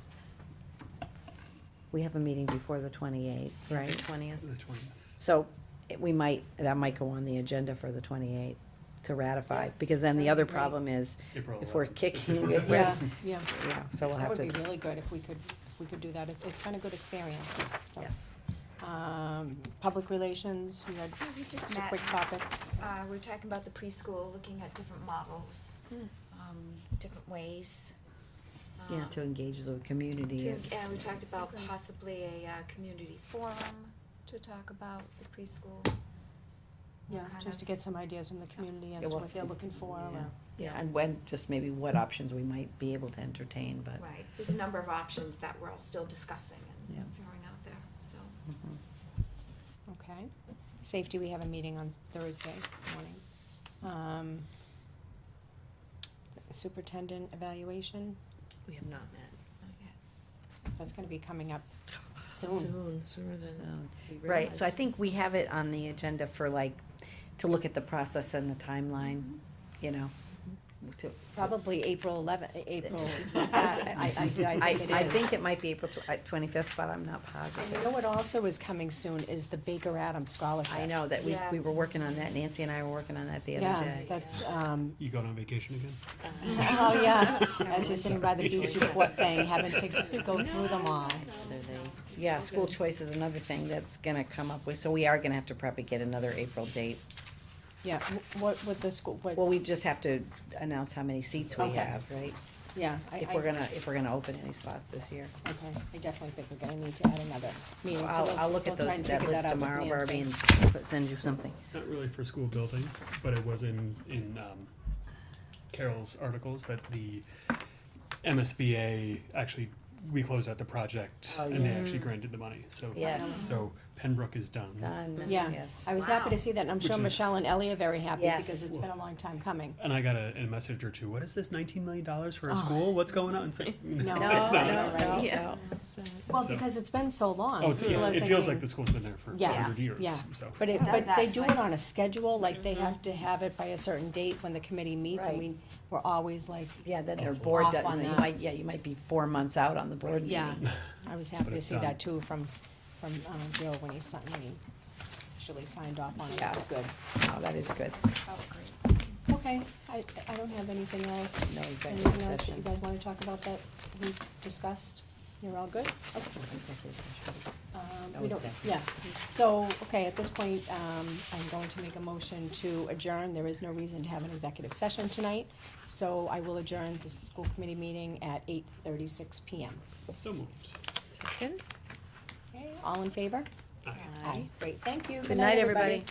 We have a meeting before the 28th, the right? 20th. The 20th. So, that might go on the agenda for the 28th to ratify, because then the other Great. problem is, April if we're 11th. kicking, if we're, Yeah, yeah, yeah, so we'll that have would to. be really good if we could do that, it's been a good experience, so. Yes. Public relations, you had Yeah, we just a met. quick topic. We're talking about the preschool, looking at different models, Hmm. different ways. Yeah, to engage the community. And we talked about possibly a, community forum to talk about the preschool. Yeah, kind just to of- get some ideas from the community as Yeah, to well, what they're looking for, Yeah, or, yeah, and when, just maybe what options we might be able to entertain, but. Right, there's a number of options that we're all still discussing and Yeah. throwing out there, so. Mhm. okay. Safety, we have a meeting on Thursday morning. Superintendent evaluation, We have not met. that's gonna be coming up soon. Sooner than So, we Right, so I realized. think we have it on the agenda for like, to look at the process and the timeline, you know, to, Probably April 11th, April, I think it is. I think it might be April 25th, but I'm not And you positive. know what also is coming soon is the Baker Adams Scholarship. I know that we were Yes. working on that, Nancy and I were working on that the other Yeah, day. that's, You going on vacation again? oh, yeah, as you're sitting by the beach report thing, having to go through them all. Yeah, school choice is another thing that's gonna come up with, so we are gonna have to probably get another April date. Yeah, what, with the school, what's? Well, we just have to announce how many seats we Okay. have, right? Yeah, If we're gonna open any spots this year. Okay, I definitely think we're gonna need to add another meeting. So so I'll look at we'll try those, and that figure list out with tomorrow, Nancy. Barbie, and send you something. It's not really for school building, but it was in Carol's articles that the MSBA actually, we closed out the project Oh, and they yes. actually granted the money, so. Yes. So Pembroke is done. Done, Yeah, yes. I was happy to Wow. see that, and I'm sure Which is- Michelle and Ellie are very happy, Yes. because it's been a long time coming. And I got a message or two, what is this, $19 million for a Oh. school? What's going on? It's like, No, it's no, not. no, no, Yeah. no. Well, So- because it's been so long. Oh, it's, people yeah, are it feels thinking- like the school's been there for Yes, 100 years, yeah. so. But It does they do it actually. on a schedule, like they have to have it by a certain date when the committee meets, and Right. we're always like, Yeah, then their Off board, on you that. might, yeah, you might be 4 months out on the board yeah. meeting. I was happy But to it's see done. that too from Joe when he signed, when he officially signed off on it, Yeah. that was good. Oh, that is good. Oh, great. Okay, I don't have anything else. No executive Anything else that session. you guys wanna talk about that we discussed? You're all good? Okay. No We don't, executive. yeah, so, okay, at this point, I'm going to make a motion to adjourn, there is no reason to have an executive session tonight, so I will adjourn the school committee meeting at 8:36 PM. So moved. Second? Okay, all in favor? Aye. Aye, great, thank you, Good night, everybody.